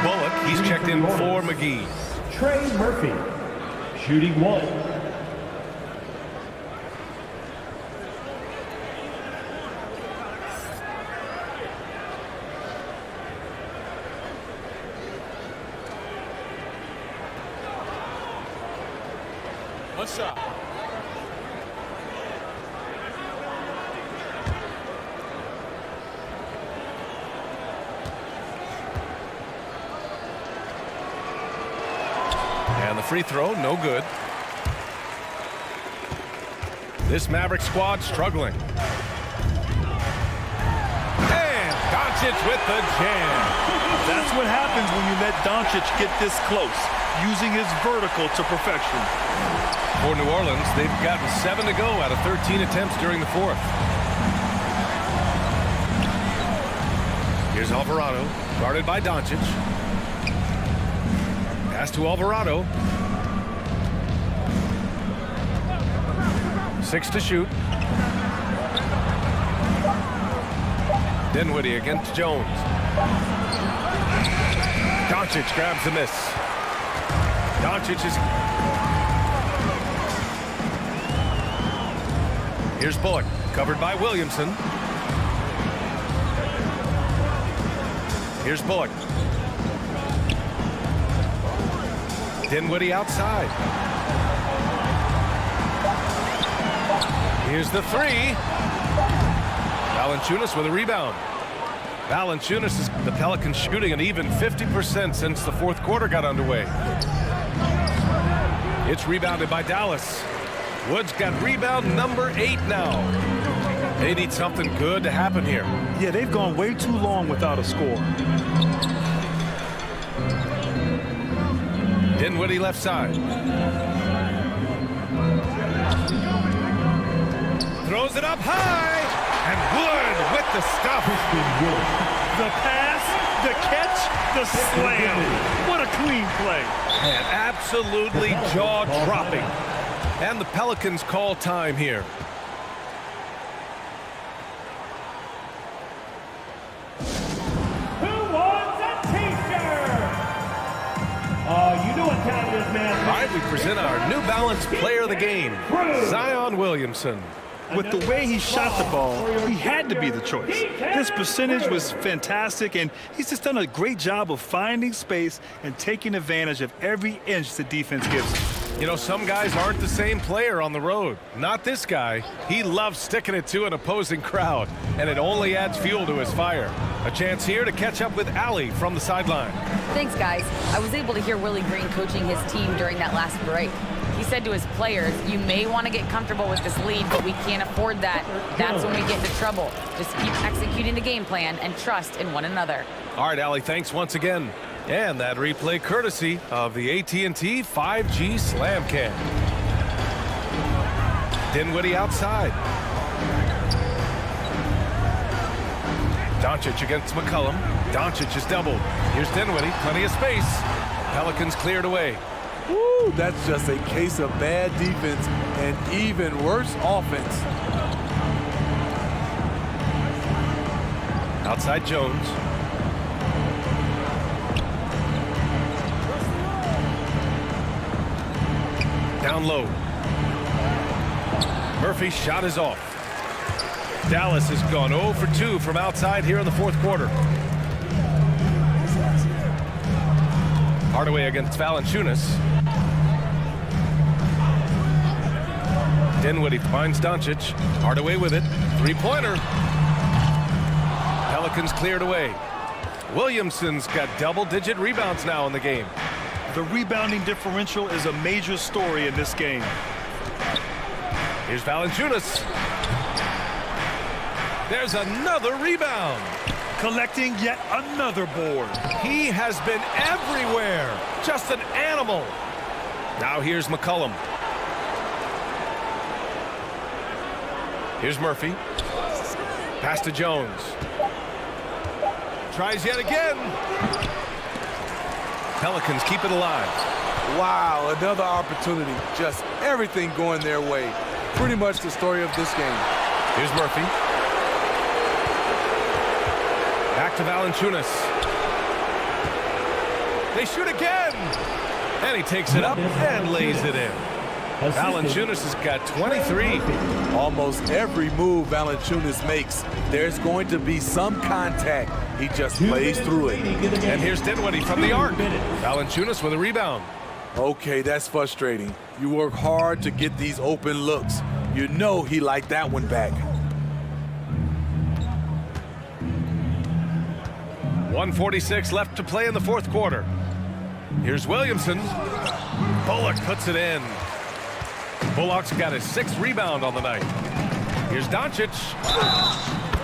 Bullock, he's checked in for McGee. Trey Murphy, shooting 1. What's up? And the free throw, no good. This Maverick squad struggling. And Doncic with the jam. That's what happens when you let Doncic get this close, using his vertical to perfection. For New Orleans, they've gotten 7 to go out of 13 attempts during the fourth. Here's Alvarado, guarded by Doncic. Pass to Alvarado. 6 to shoot. Dinwiddie against Jones. Doncic grabs the miss. Doncic is... Here's Bullock, covered by Williamson. Here's Bullock. Dinwiddie outside. Here's the three. Valanciunas with a rebound. Valanciunas is the Pelicans shooting an even 50% since the fourth quarter got underway. It's rebounded by Dallas. Wood's got rebound number 8 now. They need something good to happen here. Yeah, they've gone way too long without a score. Dinwiddie left side. Throws it up high. And Wood with the stuff. The pass, the catch, the slam. What a clean play. And absolutely jaw-dropping. And the Pelicans call time here. Who wants a t-shirt? Oh, you know what time it is, man. All right, we present our New Balance player of the game, Zion Williamson. With the way he shot the ball, he had to be the choice. His percentage was fantastic, and he's just done a great job of finding space and taking advantage of every inch the defense gives him. You know, some guys aren't the same player on the road. Not this guy. He loves sticking it to an opposing crowd, and it only adds fuel to his fire. A chance here to catch up with Allie from the sideline. Thanks, guys. I was able to hear Willie Green coaching his team during that last break. He said to his players, you may want to get comfortable with this lead, but we can't afford that. That's when we get into trouble. Just keep executing the game plan and trust in one another. All right, Allie, thanks once again. And that replay courtesy of the AT&T 5G Slam Cam. Dinwiddie outside. Doncic against McCollum. Doncic is doubled. Here's Dinwiddie, plenty of space. Pelicans cleared away. Woo, that's just a case of bad defense and even worse offense. Outside Jones. Down low. Murphy's shot is off. Dallas has gone 0 for 2 from outside here in the fourth quarter. Hardaway against Valanciunas. Dinwiddie finds Doncic. Hardaway with it. Three-pointer. Pelicans cleared away. Williamson's got double-digit rebounds now in the game. The rebounding differential is a major story in this game. Here's Valanciunas. There's another rebound. Collecting yet another board. He has been everywhere. Just an animal. Now here's McCollum. Here's Murphy. Pass to Jones. Tries yet again. Pelicans keep it alive. Wow, another opportunity. Just everything going their way. Pretty much the story of this game. Here's Murphy. Back to Valanciunas. They shoot again. And he takes it up and lays it in. Valanciunas has got 23. Almost every move Valanciunas makes, there's going to be some contact. He just plays through it. And here's Dinwiddie from the arc. Valanciunas with a rebound. Okay, that's frustrating. You work hard to get these open looks. You know he liked that one back. 1:46 left to play in the fourth quarter. Here's Williamson. Bullock puts it in. Bullock's got his 6th rebound on the night. Here's Doncic.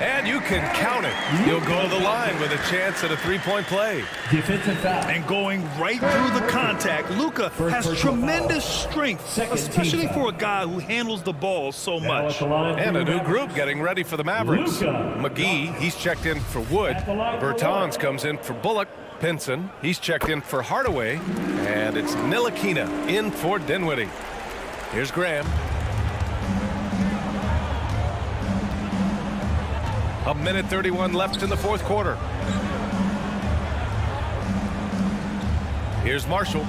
And you can count it. He'll go to the line with a chance at a 3-point play. Defensive foul. And going right through the contact, Luka has tremendous strength, especially for a guy who handles the ball so much. And a new group getting ready for the Mavericks. McGee, he's checked in for Wood. Bertans comes in for Bullock. Pinson, he's checked in for Hardaway. And it's Ntilikina in for Dinwiddie. Here's Graham. A minute 31 left in the fourth quarter. Here's Marshall.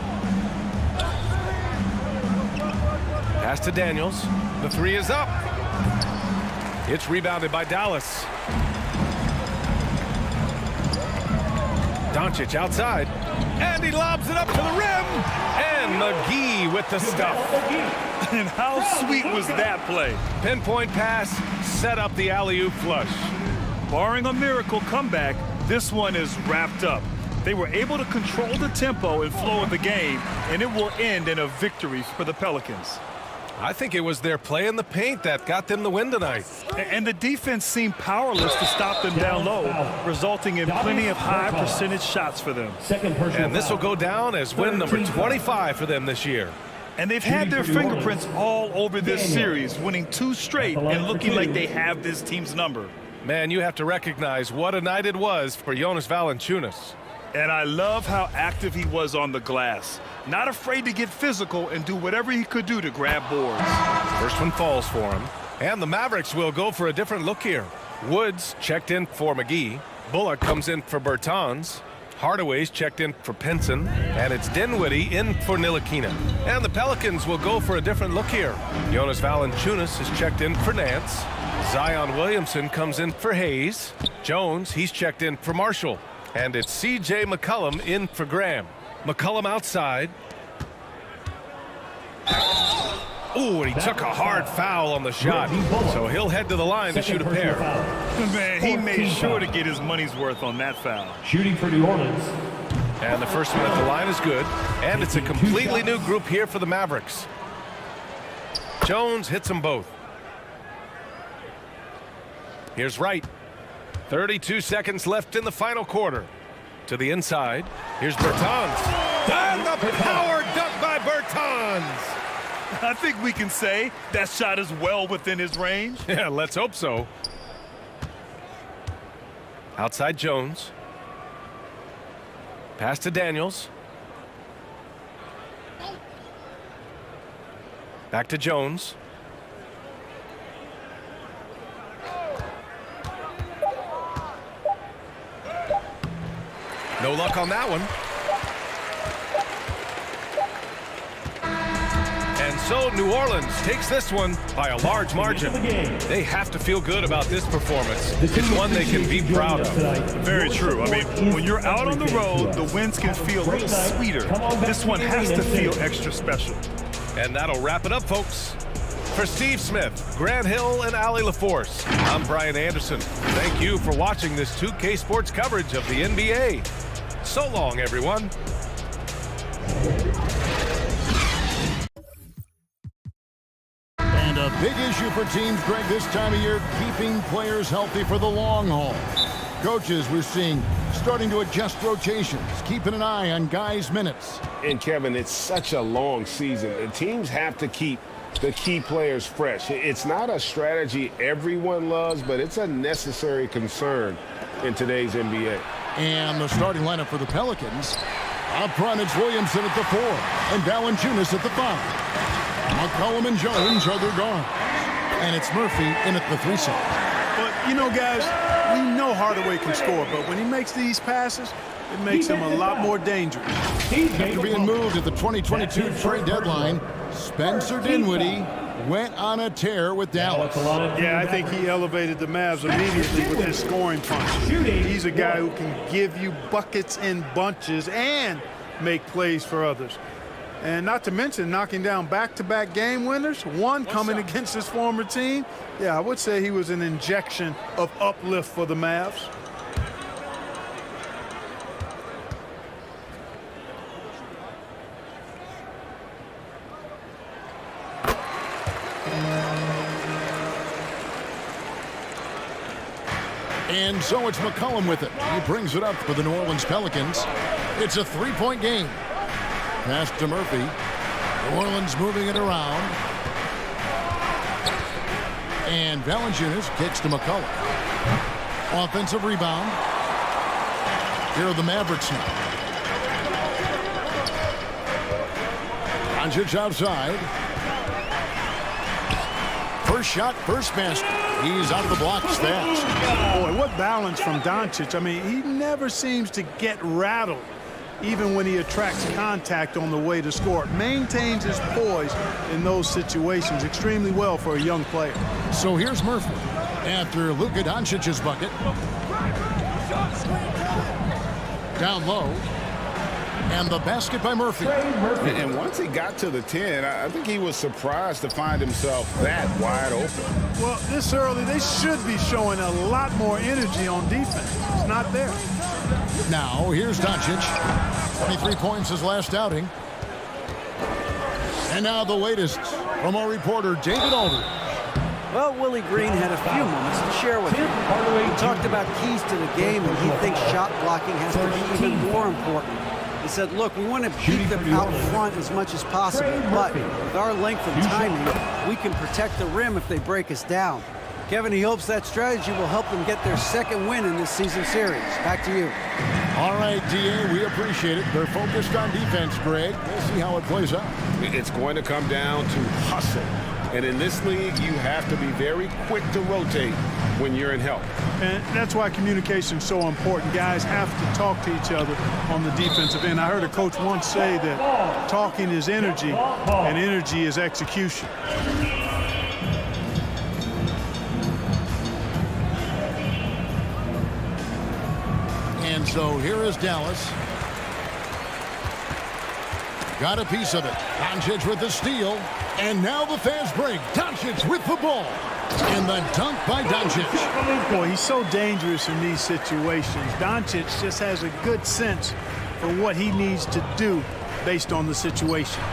Pass to Daniels. The 3 is up. It's rebounded by Dallas. Doncic outside. And he lobs it up to the rim. And McGee with the stuff. And how sweet was that play? Pinpoint pass, set up the alley-oop flush. Barring a miracle comeback, this one is wrapped up. They were able to control the tempo and flow of the game, and it will end in a victory for the Pelicans. I think it was their play in the paint that got them the win tonight. And the defense seemed powerless to stop them down low, resulting in plenty of high percentage shots for them. And this will go down as win number 25 for them this year. And they've had their fingerprints all over this series, winning 2 straight and looking like they have this team's number. Man, you have to recognize what a night it was for Jonas Valanciunas. And I love how active he was on the glass. Not afraid to get physical and do whatever he could do to grab boards. First one falls for him. And the Mavericks will go for a different look here. Woods checked in for McGee. Bullock comes in for Bertans. Hardaway's checked in for Pinson. And it's Dinwiddie in for Ntilikina. And the Pelicans will go for a different look here. Jonas Valanciunas is checked in for Nance. Zion Williamson comes in for Hayes. Jones, he's checked in for Marshall. And it's cjmccollum in for Graham. McCollum outside. Oh, and he took a hard foul on the shot. So he'll head to the line to shoot a pair. Man, he made sure to get his money's worth on that foul. Shooting for New Orleans. And the first one at the line is good. And it's a completely new group here for the Mavericks. Jones hits them both. Here's Wright. 32 seconds left in the final quarter. To the inside. Here's Bertans. And the power dunk by Bertans. I think we can say that shot is well within his range. Yeah, let's hope so. Outside Jones. Pass to Daniels. Back to Jones. No luck on that one. And so New Orleans takes this one by a large margin. They have to feel good about this performance. It's one they can be proud of. Very true. I mean, when you're out on the road, the wins can feel a little sweeter. This one has to feel extra special. And that'll wrap it up, folks. For Steve Smith, Grant Hill, and Allie LaForce, I'm Brian Anderson. Thank you for watching this 2K Sports coverage of the NBA. So long, everyone. And a big issue for teams, Greg, this time of year, keeping players healthy for the long haul. Coaches, we're seeing, starting to adjust rotations, keeping an eye on guys' minutes. And, Kevin, it's such a long season. And teams have to keep the key players fresh. It's not a strategy everyone loves, but it's a necessary concern in today's NBA. And the starting lineup for the Pelicans. Up front, it's Williamson at the 4 and Valanciunas at the 5. McCollum and Jones are their guards. And it's Murphy in at the 3 spot. But, you know, guys, we know Hardaway can score, but when he makes these passes, it makes him a lot more dangerous. After being moved at the 2022 trade deadline, Spencer Dinwiddie went on a tear with Dallas. Yeah, I think he elevated the Mavs immediately with his scoring punch. He's a guy who can give you buckets in bunches and make plays for others. And not to mention knocking down back-to-back game winners, one coming against his former team. Yeah, I would say he was an injection of uplift for the Mavs. And so it's McCollum with it. He brings it up for the New Orleans Pelicans. It's a 3-point game. Pass to Murphy. New Orleans moving it around. And Valanciunas kicks to McCollum. Offensive rebound. Here are the Mavericks now. Doncic outside. First shot, first basket. He's out of the blocks fast. Boy, what balance from Doncic. I mean, he never seems to get rattled, even when he attracts contact on the way to score. Maintains his poise in those situations extremely well for a young player. So here's Murphy after Luka-Doncic's bucket. Down low. And the basket by Murphy. And once he got to the 10, I think he was surprised to find himself that wide open. Well, this early, they should be showing a lot more energy on defense. It's not there. Now, here's Doncic. 23 points his last outing. And now the latest from our reporter, David Aldridge. Well, Willie Green had a few moments to share with him. He talked about keys to the game, and he thinks shot blocking has to be even more important. He said, look, we want to beat them out front as much as possible, but with our length and timing, we can protect the rim if they break us down. Kevin, he hopes that strategy will help them get their second win in this season series. Back to you. All right, D.A., we appreciate it. They're focused on defense, Greg. We'll see how it plays out. It's going to come down to hustle. And in this league, you have to be very quick to rotate when you're in help. And that's why communication is so important. Guys have to talk to each other on the defensive end. I heard a coach once say that talking is energy and energy is execution. And so here is Dallas. Got a piece of it. Doncic with the steal. And now the fast break. Doncic with the ball. And the dunk by Doncic. Boy, he's so dangerous in these situations. Doncic just has a good sense for what he needs to do based on the situation.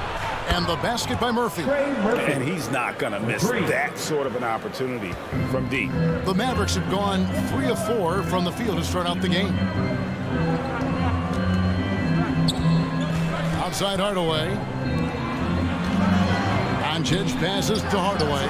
And the basket by Murphy. And he's not going to miss that sort of an opportunity from deep. The Mavericks have gone 3 of 4 from the field to start out the game. Outside Hardaway. Doncic passes to Hardaway.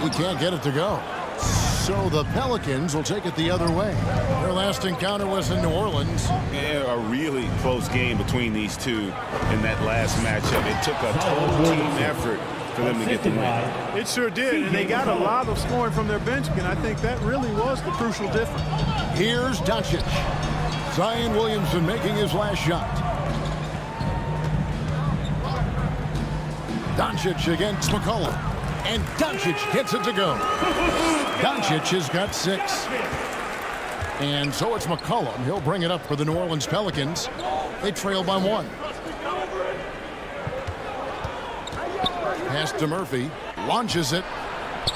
He can't get it to go. So the Pelicans will take it the other way. Their last encounter was in New Orleans. Yeah, a really close game between these two in that last matchup. It took a total team effort for them to get the win. It sure did, and they got a lot of scoring from their bench, and I think that really was the crucial difference. Here's Doncic. Zion Williamson making his last shot. Doncic against McCollum. And Doncic gets it to go. Doncic has got 6. And so it's McCollum. He'll bring it up for the New Orleans Pelicans. They trail by 1. Pass to Murphy. Launches it.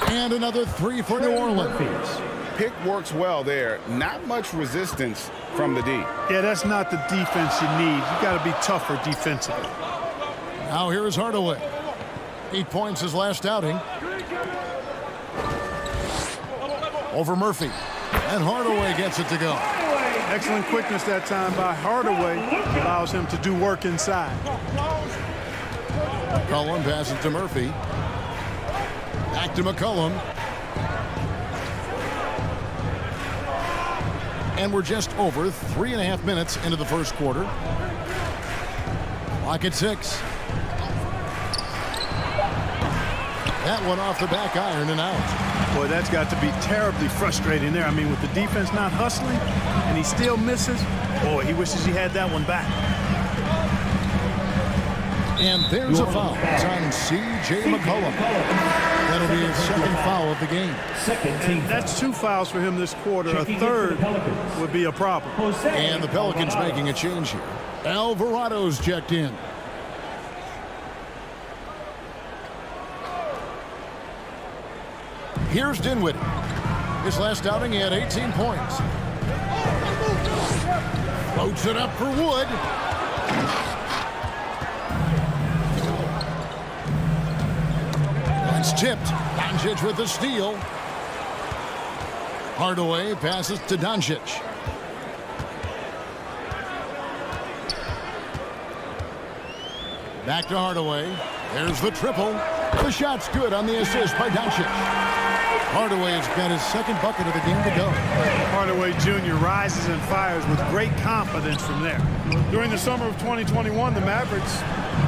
And another 3 for New Orleans. Pick works well there. Not much resistance from the D. Yeah, that's not the defense you need. You got to be tougher defensively. Now here is Hardaway. 8 points his last outing. Over Murphy. And Hardaway gets it to go. Excellent quickness that time by Hardaway. Allows him to do work inside. McCollum passes to Murphy. Back to McCollum. And we're just over 3.5 minutes into the first quarter. Clock at 6. That one off the back iron and out. Boy, that's got to be terribly frustrating there. I mean, with the defense not hustling and he still misses, boy, he wishes he had that one back. And there's a foul. It's on cjmccollum. That'll be his second foul of the game. And that's 2 fouls for him this quarter. A third would be a problem. And the Pelicans making a change here. Alvarado's checked in. Here's Dinwiddie. His last outing, he had 18 points. Floats it up for Wood. It's tipped. Doncic with the steal. Hardaway passes to Doncic. Back to Hardaway. There's the triple. The shot's good on the assist by Doncic. Hardaway has got his second bucket of the game to go. Hardaway Jr. rises and fires with great confidence from there. During the summer of 2021, the Mavericks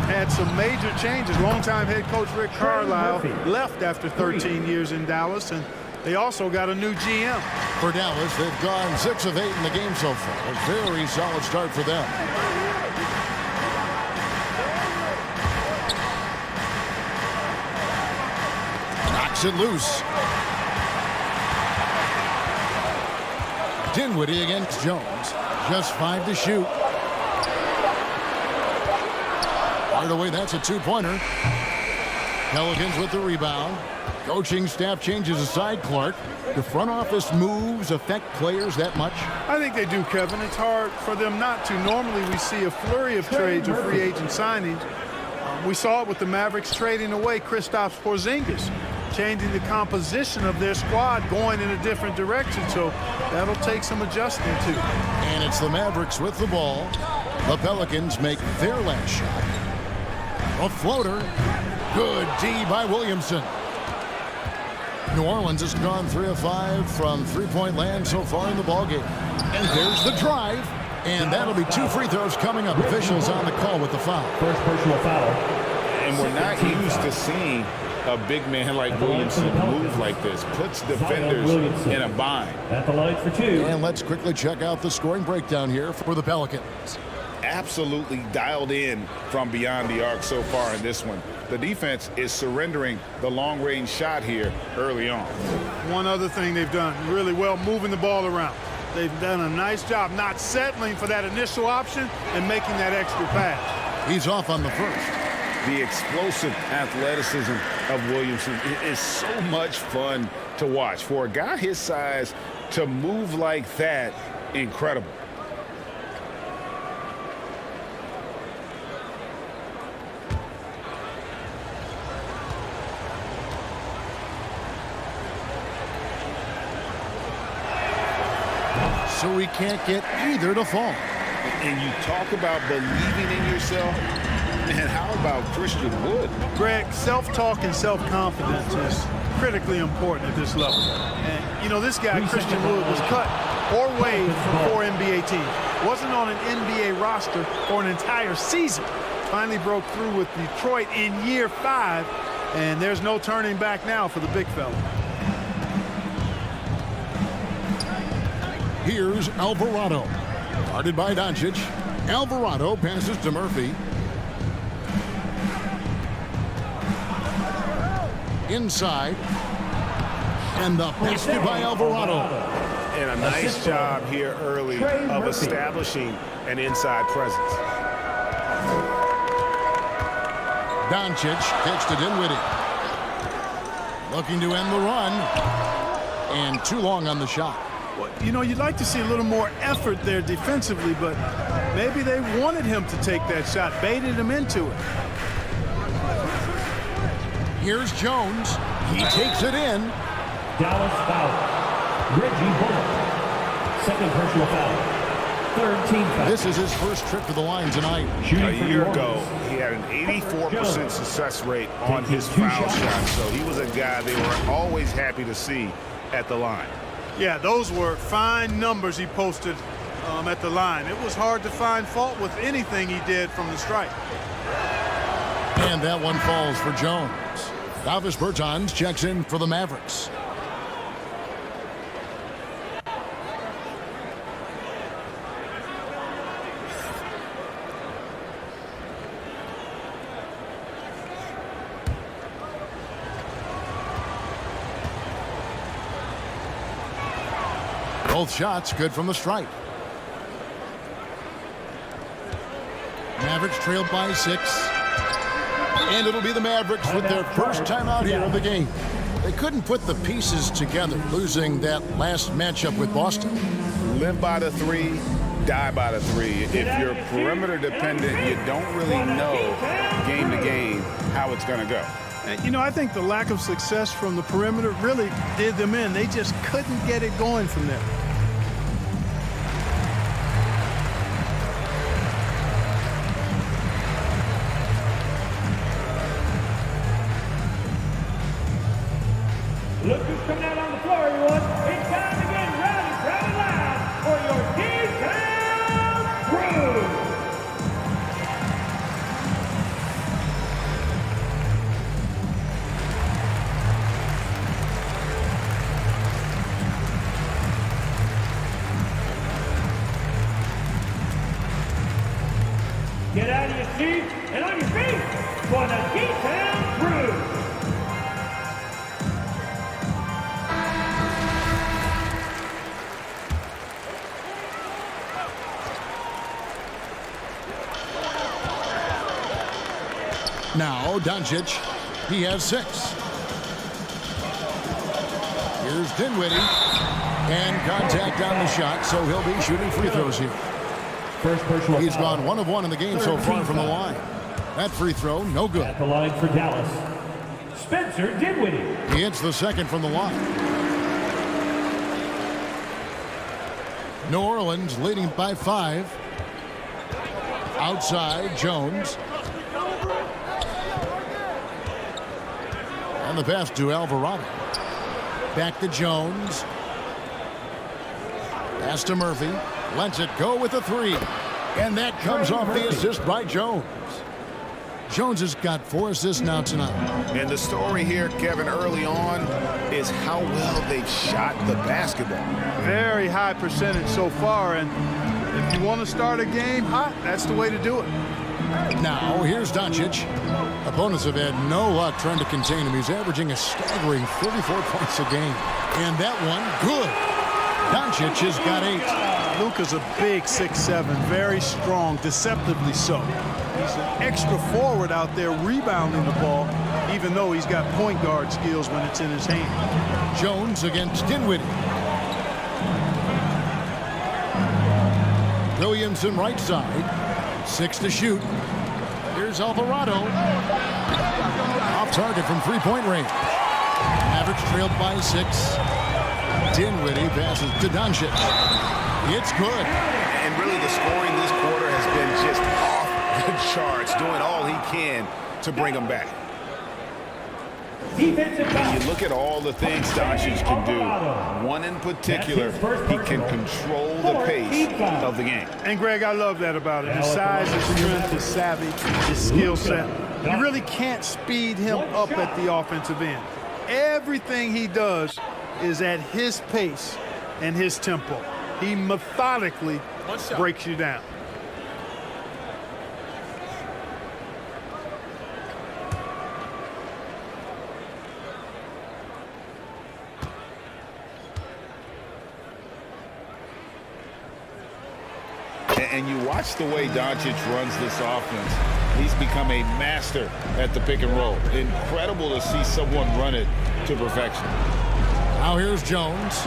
had some major changes. Longtime head coach Rick Carlisle left after 13 years in Dallas, and they also got a new GM. For Dallas, they've gone 6 of 8 in the game so far. A very solid start for them. Knocks it loose. Dinwiddie against Jones. Just 5 to shoot. Hardaway, that's a 2-pointer. Pelicans with the rebound. Coaching staff changes aside Clark. The front office moves affect players that much? I think they do, Kevin. It's hard for them not to. Normally we see a flurry of trades or free agent signings. We saw it with the Mavericks trading away Kristaps Porzingis, changing the composition of their squad, going in a different direction. So that'll take some adjusting too. And it's the Mavericks with the ball. The Pelicans make their last shot. A floater. Good D by Williamson. New Orleans has gone 3 of 5 from three-point land so far in the ballgame. And there's the drive. And that'll be 2 free throws coming up. Officials on the call with the foul. First personal foul. And we're not used to seeing a big man like Williamson move like this. Puts defenders in a bind. At the line for 2. And let's quickly check out the scoring breakdown here for the Pelicans. Absolutely dialed in from beyond the arc so far in this one. The defense is surrendering the long-range shot here early on. One other thing they've done really well, moving the ball around. They've done a nice job not settling for that initial option and making that extra pass. He's off on the first. The explosive athleticism of Williamson is so much fun to watch. For a guy his size to move like that, incredible. So we can't get either to fall. And you talk about believing in yourself. And how about Christian Wood? Greg, self-talk and self-confidence is critically important at this level. And, you know, this guy, Christian Wood, was cut or waived from 4 NBA teams. Wasn't on an NBA roster for an entire season. Finally broke through with Detroit in year 5. And there's no turning back now for the big fella. Here's Alvarado. Guarded by Doncic. Alvarado passes to Murphy. Inside. And the basket by Alvarado. And a nice job here early of establishing an inside presence. Doncic kicks to Dinwiddie. Looking to end the run. And too long on the shot. You know, you'd like to see a little more effort there defensively, but maybe they wanted him to take that shot, baited him into it. Here's Jones. He takes it in. Dallas foul. Reggie Bullock. Second personal foul. Third team foul. This is his first trip to the line tonight. A year ago, he had an 84% success rate on his foul shot, so he was a guy they were always happy to see at the line. Yeah, those were fine numbers he posted at the line. It was hard to find fault with anything he did from the stripe. And that one falls for Jones. Davis Bertans checks in for the Mavericks. Both shots good from the stripe. Mavericks trailed by 6. And it'll be the Mavericks with their first time out here of the game. They couldn't put the pieces together, losing that last matchup with Boston. Live by the 3, die by the 3. If you're perimeter dependent, you don't really know game to game how it's going to go. And, you know, I think the lack of success from the perimeter really did them in. They just couldn't get it going from there. Look who's coming out on the floor, everyone. It's time to get rowdy, proud and loud for your T-Town crew. Get out of your seats and on your feet for the T-Town crew. Now Doncic, he has 6. Here's Dinwiddie, and contact on the shot, so he'll be shooting free throws here. First personal He's foul. gone 1 of 1 in the game so far from the line. That free throw, no good. At the line for Dallas, Spencer Dinwiddie. He hits the second from the line. New Orleans leading by 5. Outside, Jones. And the pass to Alvarado. Back to Jones. Pass to Murphy. Lets it go with a 3. And that comes off the assist by Jones. Jones has got 4 assists now tonight. And the story here, Kevin, early on is how well they've shot the basketball. Very high percentage so far, and if you want to start a game hot, that's the way to do it. Now, here's Doncic. Opponents have had no luck trying to contain him. He's averaging a staggering 34 points a game. And that one, good. Doncic has got 8. Luka's a big 6'7", very strong, deceptively so. He's an extra forward out there rebounding the ball, even though he's got point guard skills when it's in his hand. Jones against Dinwiddie. Williamson right side. 6 to shoot. Here's Alvarado. Off target from three-point range. Mavericks trailed by 6. Dinwiddie passes to Doncic. It's good. And really the scoring this quarter has been just off the charts, doing all he can to bring them back. And you look at all the things Doncic can do. One in particular, he can control the pace of the game. And Greg, I love that about him. His size, his strength, his savvy, his skill set. You really can't speed him up at the offensive end. Everything he does is at his pace and his tempo. He methodically breaks you down. And you watch the way Doncic runs this offense. He's become a master at the pick and roll. Incredible to see someone run it to perfection. Now here's Jones.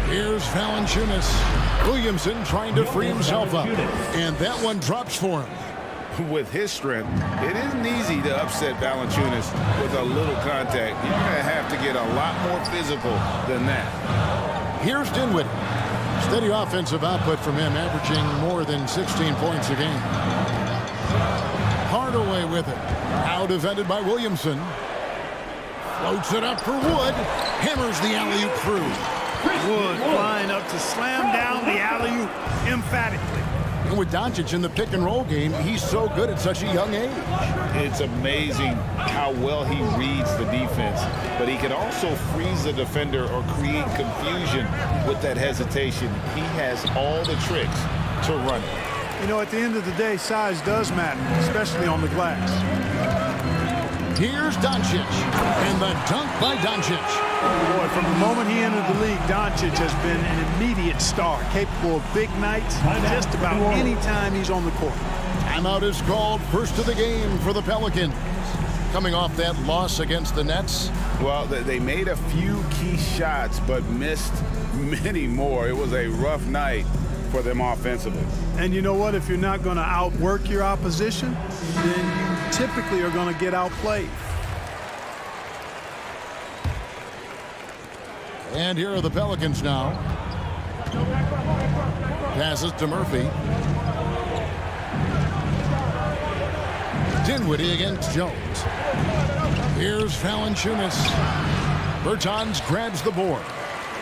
Here's Valanciunas. Williamson trying to free himself up. And that one drops for him. With his strength, it isn't easy to upset Valanciunas with a little contact. You're going to have to get a lot more physical than that. Here's Dinwiddie. Steady offensive output from him, averaging more than 16 points a game. Hardaway with it. Now defended by Williamson. Floats it up for Wood. Hammers the alley-oop through. Wood flying up to slam down the alley-oop emphatically. And with Doncic in the pick-and-roll game, he's so good at such a young age. It's amazing how well he reads the defense, but he can also freeze the defender or create confusion with that hesitation. He has all the tricks to run it. You know, at the end of the day, size does matter, especially on the glass. Here's Doncic, and the dunk by Doncic. Boy, from the moment he entered the league, Doncic has been an immediate star, capable of big nights just about any time he's on the court. Timeout is called, first of the game for the Pelicans. Coming off that loss against the Nets. Well, they made a few key shots, but missed many more. It was a rough night for them offensively. And you know what? If you're not going to outwork your opposition, then you typically are going to get outplayed. And here are the Pelicans now. Passes to Murphy. Dinwiddie against Jones. Here's Valanciunas. Bertans grabs the board.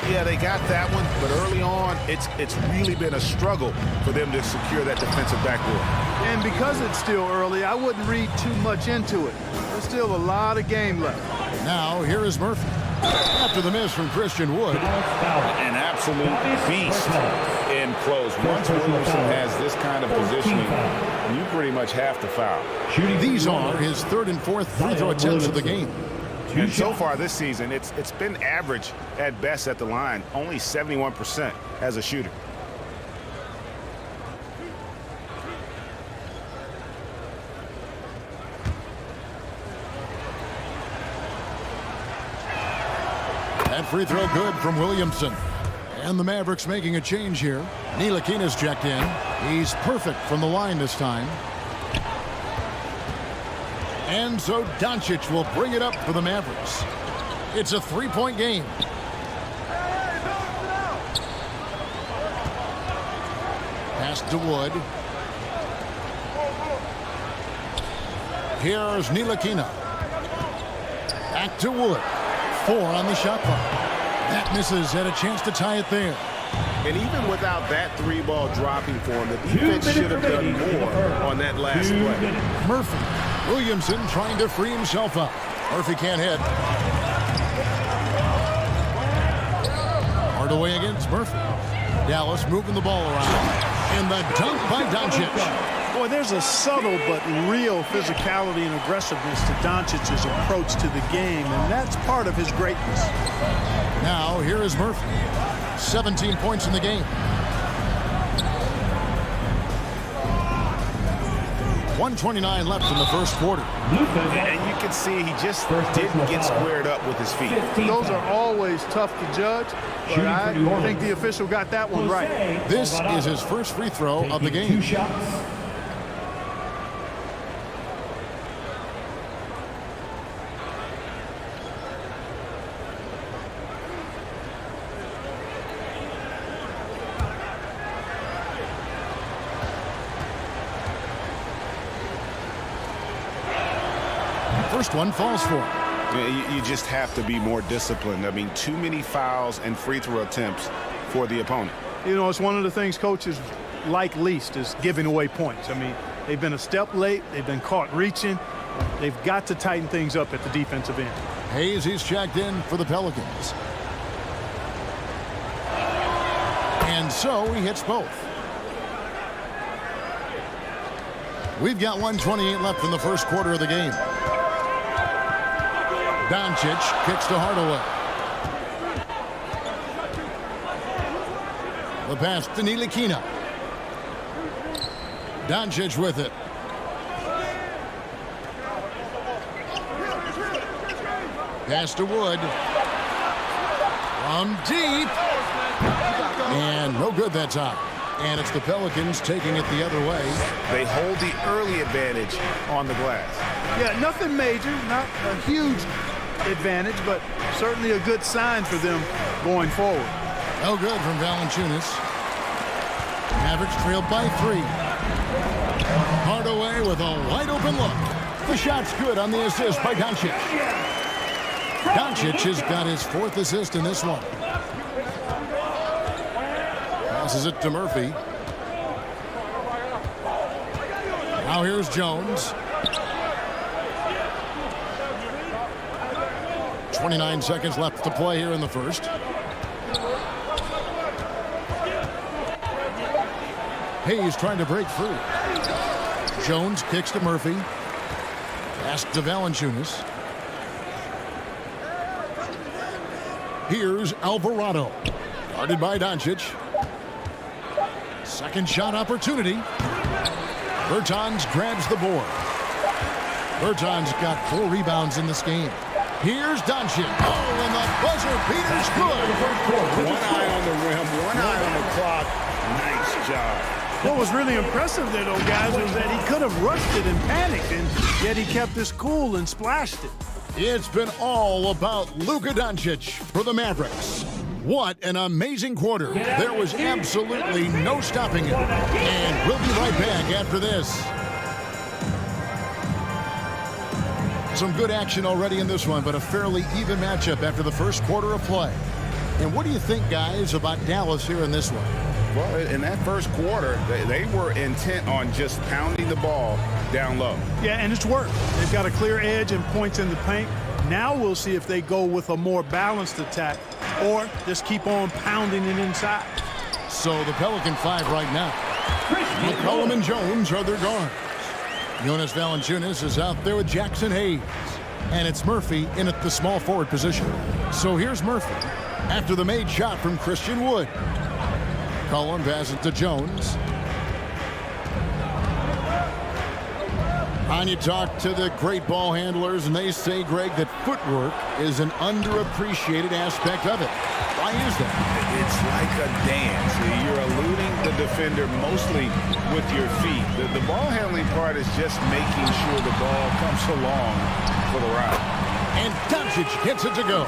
Yeah, they got that one, but early on, it's really been a struggle for them to secure that defensive backboard. And because it's still early, I wouldn't read too much into it. There's still a lot of game left. Now, here is Murphy. After the miss from Christian Wood. An absolute beast in close. Once Williamson has this kind of positioning, you pretty much have to foul. These are his third and fourth free throw attempts of the game. And so far this season, it's been average at best at the line, only 71% as a shooter. That free throw good from Williamson. And the Mavericks making a change here. Ntilikina's checked in. He's perfect from the line this time. And so Doncic will bring it up for the Mavericks. It's a three-point game. Pass to Wood. Here's Ntilikina. Back to Wood. 4 on the shot clock. That misses. Had a chance to tie it there. And even without that three ball dropping for him, the defense should have done more on that last play. Murphy. Williamson trying to free himself up. Murphy can't hit. Hardaway against Murphy. Dallas moving the ball around. And the dunk by Doncic. Boy, there's a subtle but real physicality and aggressiveness to Doncic's approach to the game, and that's part of his greatness. Now, here is Murphy. 17 points in the game. 1:29 left in the first quarter. And you can see he just didn't get squared up with his feet. Those are always tough to judge, but I think the official got that one right. This is his first free throw of the game. First one falls for him. You just have to be more disciplined. I mean, too many fouls and free throw attempts for the opponent. You know, it's one of the things coaches like least is giving away points. I mean, they've been a step late. They've been caught reaching. They've got to tighten things up at the defensive end. Hayes, he's checked in for the Pelicans. And so he hits both. We've got 1:28 left in the first quarter of the game. Doncic kicks to Hardaway. The pass to Ntilikina. Doncic with it. Pass to Wood. From deep. And no good that time. And it's the Pelicans taking it the other way. They hold the early advantage on the glass. Yeah, nothing major, not a huge advantage, but certainly a good sign for them going forward. No good from Valanciunas. Mavericks trailed by 3. Hardaway with a wide open look. The shot's good on the assist by Doncic. Doncic has got his 4th assist in this one. Passes it to Murphy. Now here's Jones. 29 seconds left to play here in the first. Hayes trying to break through. Jones kicks to Murphy. Pass to Valanciunas. Here's Alvarado. Guarded by Doncic. Second shot opportunity. Bertans grabs the board. Bertans got 4 rebounds in this game. Here's Doncic. Oh, and the buzzer beater's good. One eye on the rim, one eye on the clock. Nice job. What was really impressive there, though, guys, was that he could have rushed it and panicked, and yet he kept his cool and splashed it. It's been all about Luka Doncic for the Mavericks. What an amazing quarter. There was absolutely no stopping it. And we'll be right back after this. Some good action already in this one, but a fairly even matchup after the first quarter of play. And what do you think, guys, about Dallas here in this one? Well, in that first quarter, they were intent on just pounding the ball down low. Yeah, and it's worked. They've got a clear edge and points in the paint. Now we'll see if they go with a more balanced attack or just keep on pounding it inside. So the Pelican 5 right now. McCollum and Jones are their guards. Jonas Valanciunas is out there with Jackson Hayes. And it's Murphy in at the small forward position. So here's Murphy after the made shot from Christian Wood. Cullum passes to Jones. And you talk to the great ball handlers, and they say, Greg, that footwork is an underappreciated aspect of it. Why is that? It's like a dance. You're eluding the defender mostly with your feet. The ball handling part is just making sure the ball comes along for the ride. And Doncic gets it to go.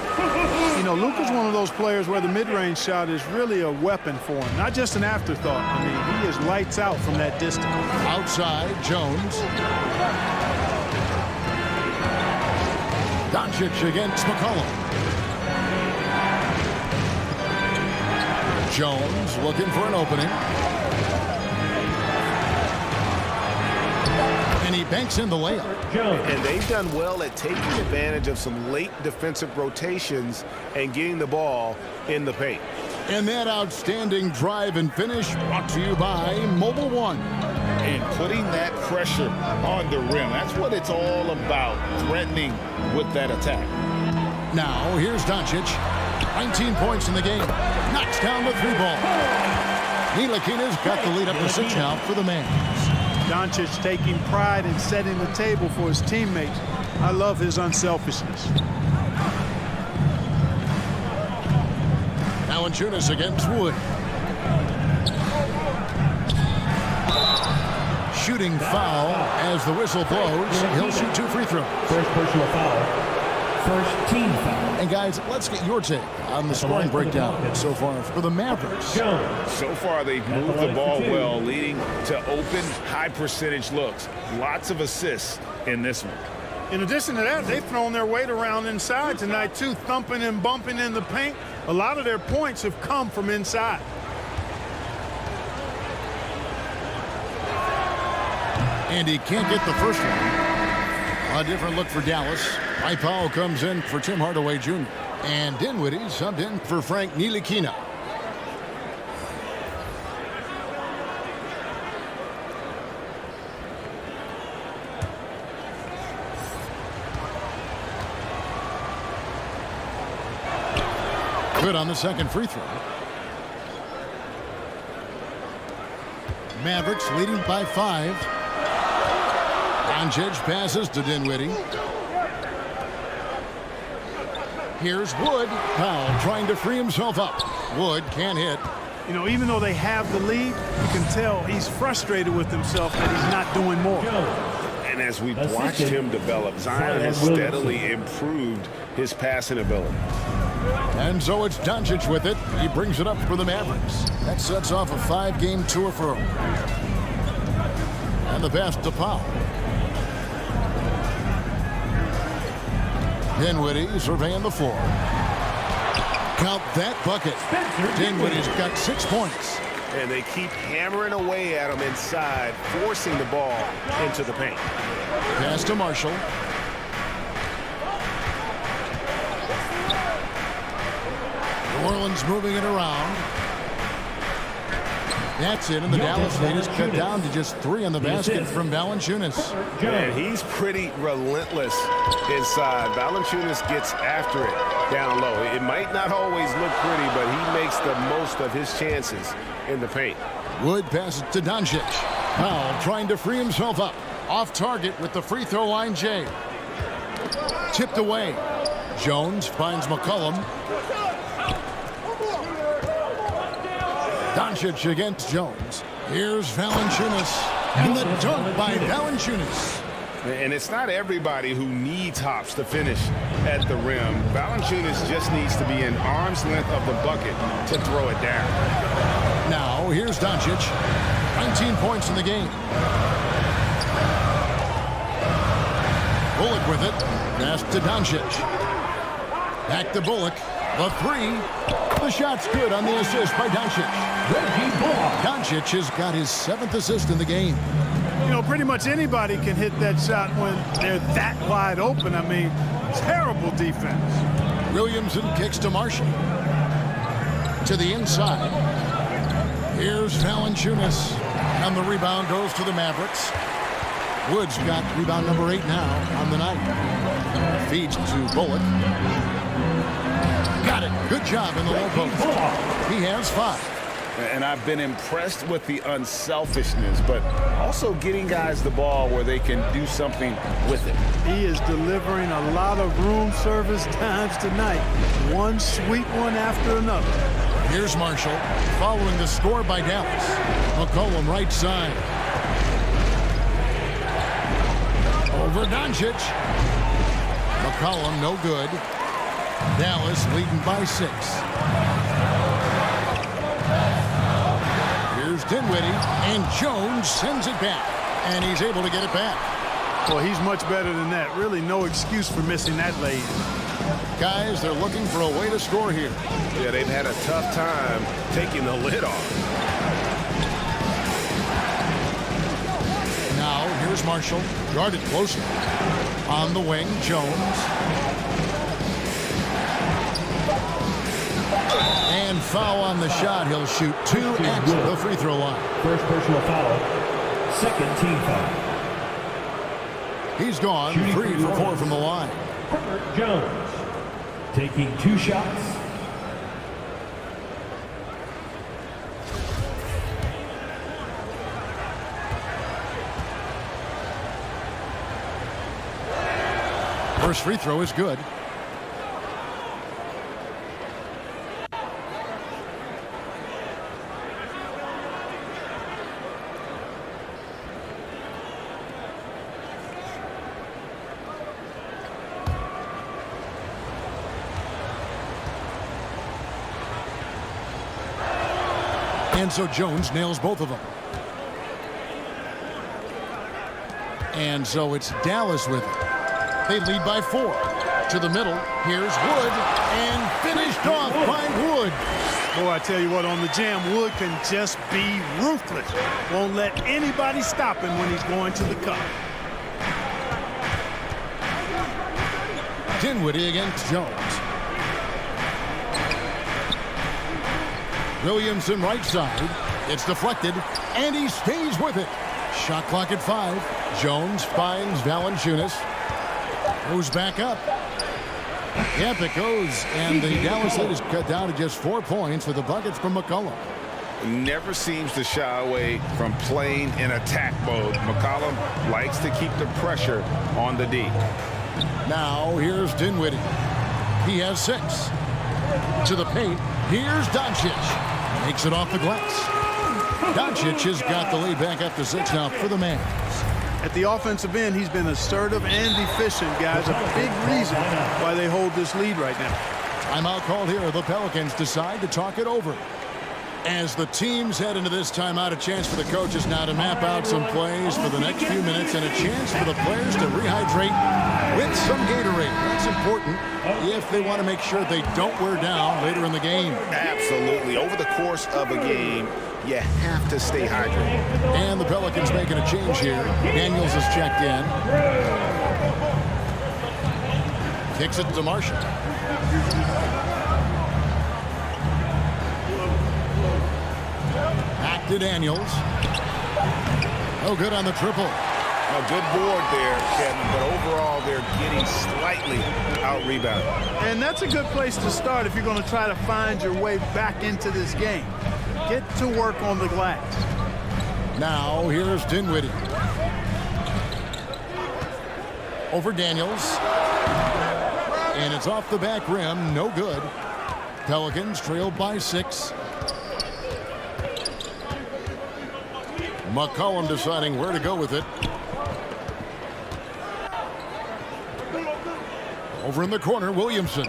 You know, Luka's one of those players where the mid-range shot is really a weapon for him, not just an afterthought. I mean, he is lights out from that distance. Outside, Jones. Doncic against McCollum. Jones looking for an opening. And he banks in the layup. And they've done well at taking advantage of some late defensive rotations and getting the ball in the paint. And that outstanding drive and finish brought to you by Mobile One. And putting that pressure on the rim. That's what it's all about, threatening with that attack. Now, here's Doncic. 19 points in the game. Knocks down the 3-ball. Ntilikina's got the lead up to 6 now for the Mavs. Doncic taking pride in setting the table for his teammates. I love his unselfishness. Valanciunas against Wood. Shooting foul as the whistle blows. He'll shoot 2 free throws. First personal foul. First team foul. And guys, let's get your take on the scoring breakdown so far for the Mavericks. So far, they've moved the ball well, leading to open, high-percentage looks. Lots of assists in this one. In addition to that, they've thrown their weight around inside tonight, too, thumping and bumping in the paint. A lot of their points have come from inside. And he can't get the first one. A different look for Dallas. Mike Powell comes in for Tim Hardaway Jr. And Dinwiddie subbed in for Frank Ntilikina. Good on the second free throw. Mavericks leading by 5. Doncic passes to Dinwiddie. Here's Wood. Powell trying to free himself up. Wood can't hit. You know, even though they have the lead, you can tell he's frustrated with himself that he's not doing more. And as we've watched him develop, Zion has steadily improved his passing ability. And so it's Doncic with it. He brings it up for the Mavericks. That sets off a 5-game tour for him. And the pass to Powell. Dinwiddie surveying the floor. Count that bucket. Dinwiddie's got 6 points. And they keep hammering away at him inside, forcing the ball into the paint. Pass to Marshall. New Orleans moving it around. That's it, and the Dallas lead is cut down to just 3 on the basket from Valanciunas. And he's pretty relentless inside. Valanciunas gets after it down low. It might not always look pretty, but he makes the most of his chances in the paint. Wood passes to Doncic. Powell trying to free himself up. Off target with the free throw line, Jay. Tipped away. Jones finds McCollum. Doncic against Jones. Here's Valanciunas. And the dunk by Valanciunas. And it's not everybody who needs hops to finish at the rim. Valanciunas just needs to be an arm's length of the bucket to throw it down. Now, here's Doncic. 19 points in the game. Bullock with it. Pass to Doncic. Back to Bullock. The 3. The shot's good on the assist by Doncic. Doncic has got his 7th assist in the game. You know, pretty much anybody can hit that shot when they're that wide open. I mean, terrible defense. Williamson kicks to Marshall. To the inside. Here's Valanciunas. And the rebound goes to the Mavericks. Wood's got rebound number 8 now on the night. Feeds to Bullock. Got it. Good job in the low post. He has 5. And I've been impressed with the unselfishness, but also getting guys the ball where they can do something with it. He is delivering a lot of room service times tonight. One sweet one after another. Here's Marshall following the score by Dallas. McCollum right side. Over Doncic. McCollum no good. Dallas leading by 6. Here's Dinwiddie, and Jones sends it back, and he's able to get it back. Well, he's much better than that. Really no excuse for missing that lead. Guys, they're looking for a way to score here. Yeah, they've had a tough time taking the lid off. Now, here's Marshall, guarded closely. On the wing, Jones. And foul on the shot. He'll shoot 2 at the free throw line. First personal foul. Second team foul. He's gone 3 for 4 from the line. Herbert Jones taking 2 shots. First free throw is good. And so Jones nails both of them. And so it's Dallas with it. They lead by 4. To the middle, here's Wood, and finished off by Wood. Boy, I tell you what, on the jam, Wood can just be ruthless. Won't let anybody stop him when he's going to the cup. Dinwiddie against Jones. Williamson right side. It's deflected, and he stays with it. Shot clock at 5. Jones finds Valanciunas. Goes back up. Yep, it goes. And the Dallas lead is cut down to just 4 points with the buckets from McCollum. Never seems to shy away from playing in attack mode. McCollum likes to keep the pressure on the D. Now here's Dinwiddie. He has 6. To the paint. Here's Doncic. Makes it off the glass. Doncic has got the lead back up to 6 now for the Mavs. At the offensive end, he's been assertive and efficient, guys. A big reason why they hold this lead right now. Timeout called here. The Pelicans decide to talk it over. As the teams head into this timeout, a chance for the coaches now to map out some plays for the next few minutes and a chance for the players to rehydrate with some Gatorade. That's important if they want to make sure they don't wear down later in the game. Absolutely. Over the course of a game, you have to stay hydrated. And the Pelicans making a change here. Daniels is checked in. Kicks it to Marshall. Back to Daniels. Oh, good on the triple. A good board there, Kevin, but overall they're getting slightly out-rebounded. And that's a good place to start if you're going to try to find your way back into this game. Get to work on the glass. Now here's Dinwiddie. Over Daniels. And it's off the back rim. No good. Pelicans trailed by 6. McCollum deciding where to go with it. Over in the corner, Williamson.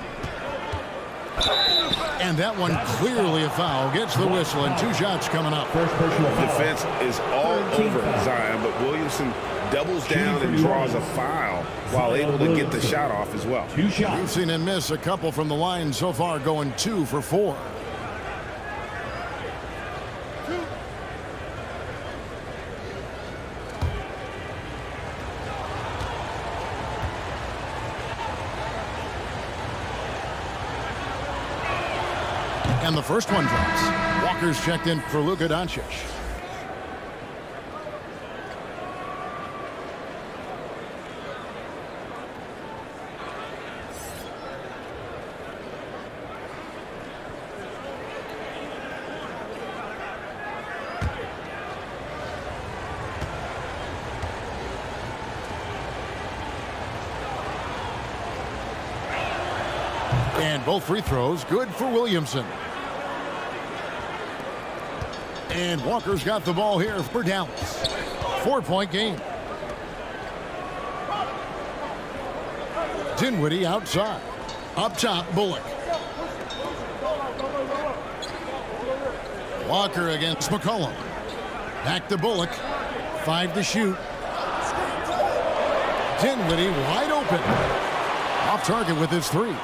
And that one clearly a foul. Gets the whistle and 2 shots coming up. Defense is all over Zion, but Williamson doubles down and draws a foul while able to get the shot off as well. We've seen him miss a couple from the line so far, going 2 for 4. And the first one drops. Walker's checked in for Lukadoncic. And both free throws good for Williamson. And Walker's got the ball here for Dallas. 4-point game. Dinwiddie outside. Up top, Bullock. Walker against McCollum. Back to Bullock. 5 to shoot. Dinwiddie wide open. Off target with his 3.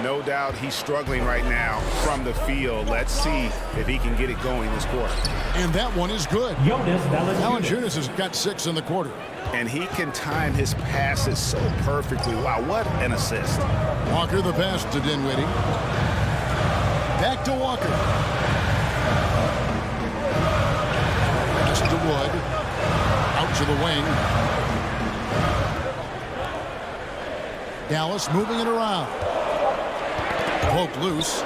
No doubt he's struggling right now from the field. Let's see if he can get it going this quarter. And that one is good. Valanciunas has got 6 in the quarter. And he can time his passes so perfectly. Wow, what an assist. Walker the pass to Dinwiddie. Back to Walker. Pass to Wood. Out to the wing. Dallas moving it around. Poke loose.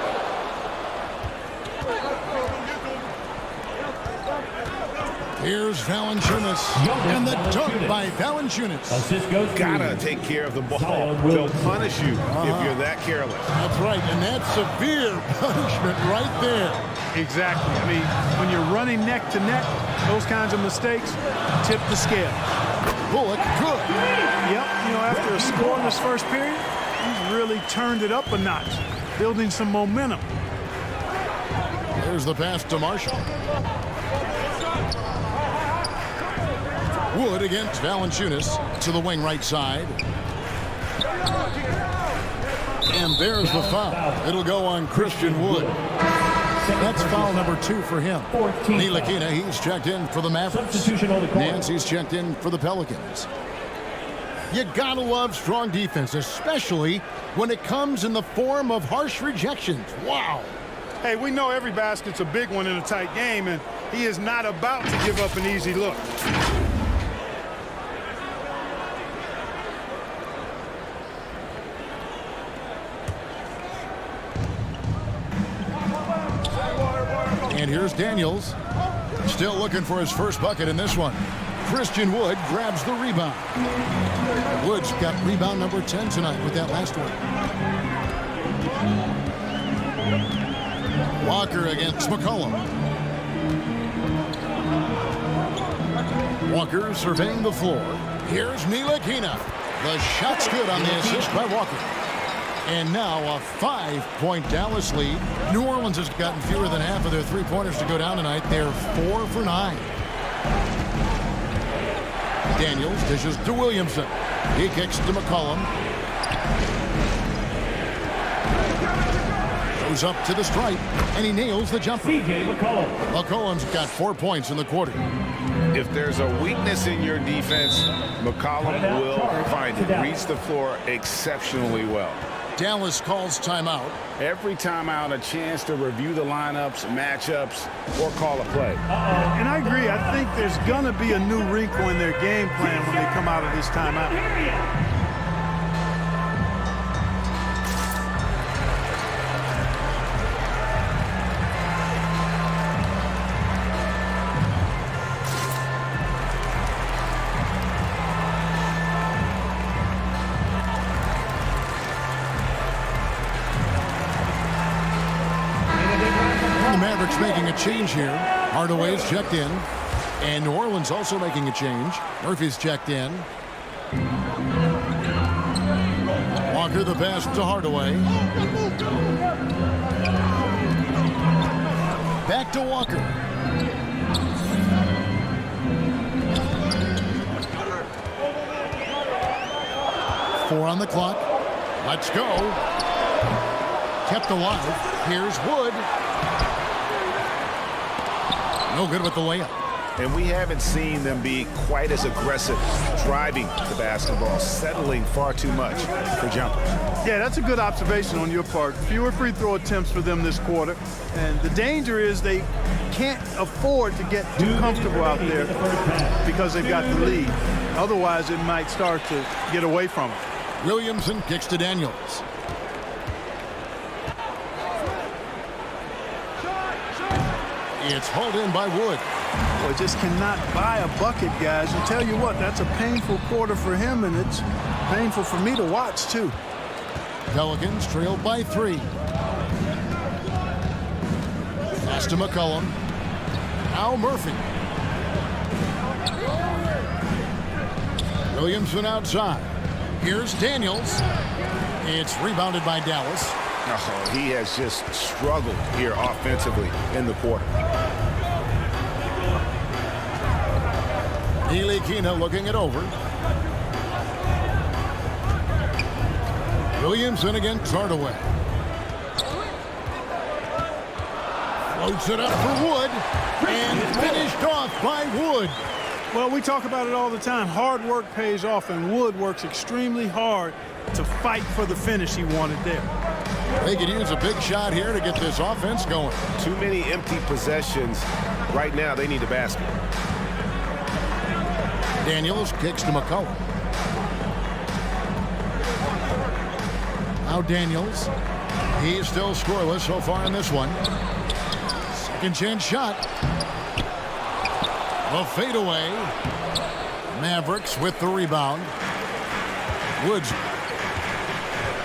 Here's Valanciunas. And the dunk by Valanciunas. Gotta take care of the ball. They'll punish you if you're that careless. That's right, and that's severe punishment right there. Exactly. I mean, when you're running neck to neck, those kinds of mistakes tip the scale. Bullock, good. Yep, you know, after a scoreless first period, he's really turned it up a notch, building some momentum. There's the pass to Marshall. Wood against Valanciunas to the wing right side. And there's the foul. It'll go on Christian Wood. That's foul number 2 for him. Ntilikina, he's checked in for the Mavericks. Nancy's checked in for the Pelicans. You gotta love strong defense, especially when it comes in the form of harsh rejections. Wow. Hey, we know every basket's a big one in a tight game, and he is not about to give up an easy look. And here's Daniels. Still looking for his first bucket in this one. Christian Wood grabs the rebound. Wood's got rebound number 10 tonight with that last one. Walker against McCollum. Walker surveying the floor. Here's Ntilikina. The shot's good on the assist by Walker. And now a 5-point Dallas lead. New Orleans has gotten fewer than half of their three-pointers to go down tonight. They're 4 for 9. Daniels dishes to Williamson. He kicks to McCollum. Goes up to the stripe, and he nails the jumper. McCollum's got 4 points in the quarter. If there's a weakness in your defense, McCollum will find it. Reads the floor exceptionally well. Dallas calls timeout. Every timeout, a chance to review the lineups, matchups, or call a play. And I agree. I think there's going to be a new wrinkle in their game plan when they come out of this timeout. The Mavericks making a change here. Hardaway's checked in. And New Orleans also making a change. Murphy's checked in. Walker the pass to Hardaway. Back to Walker. Four on the clock. Let's go. Kept alive. Here's Wood. No good with the layup. And we haven't seen them be quite as aggressive driving the basketball, settling far too much for jumpers. Yeah, that's a good observation on your part. Fewer free throw attempts for them this quarter. And the danger is they can't afford to get too comfortable out there because they've got the lead. Otherwise, it might start to get away from them. Williamson kicks to Daniels. It's hauled in by Wood. Boy, just cannot buy a bucket, guys. And tell you what, that's a painful quarter for him, and it's painful for me to watch, too. Pelicans trailed by 3. Pass to McCollum. Now Murphy. Williamson outside. Here's Daniels. It's rebounded by Dallas. Oh, he has just struggled here offensively in the quarter. Ntilikina looking it over. Williamson against Hardaway. Floats it up for Wood. And finished off by Wood. Well, we talk about it all the time. Hard work pays off, and Wood works extremely hard to fight for the finish he wanted there. They could use a big shot here to get this offense going. Too many empty possessions. Right now, they need a basket. Daniels kicks to McCollum. Now Daniels. He's still scoreless so far in this one. Second chance shot. A fadeaway. Mavericks with the rebound. Woods.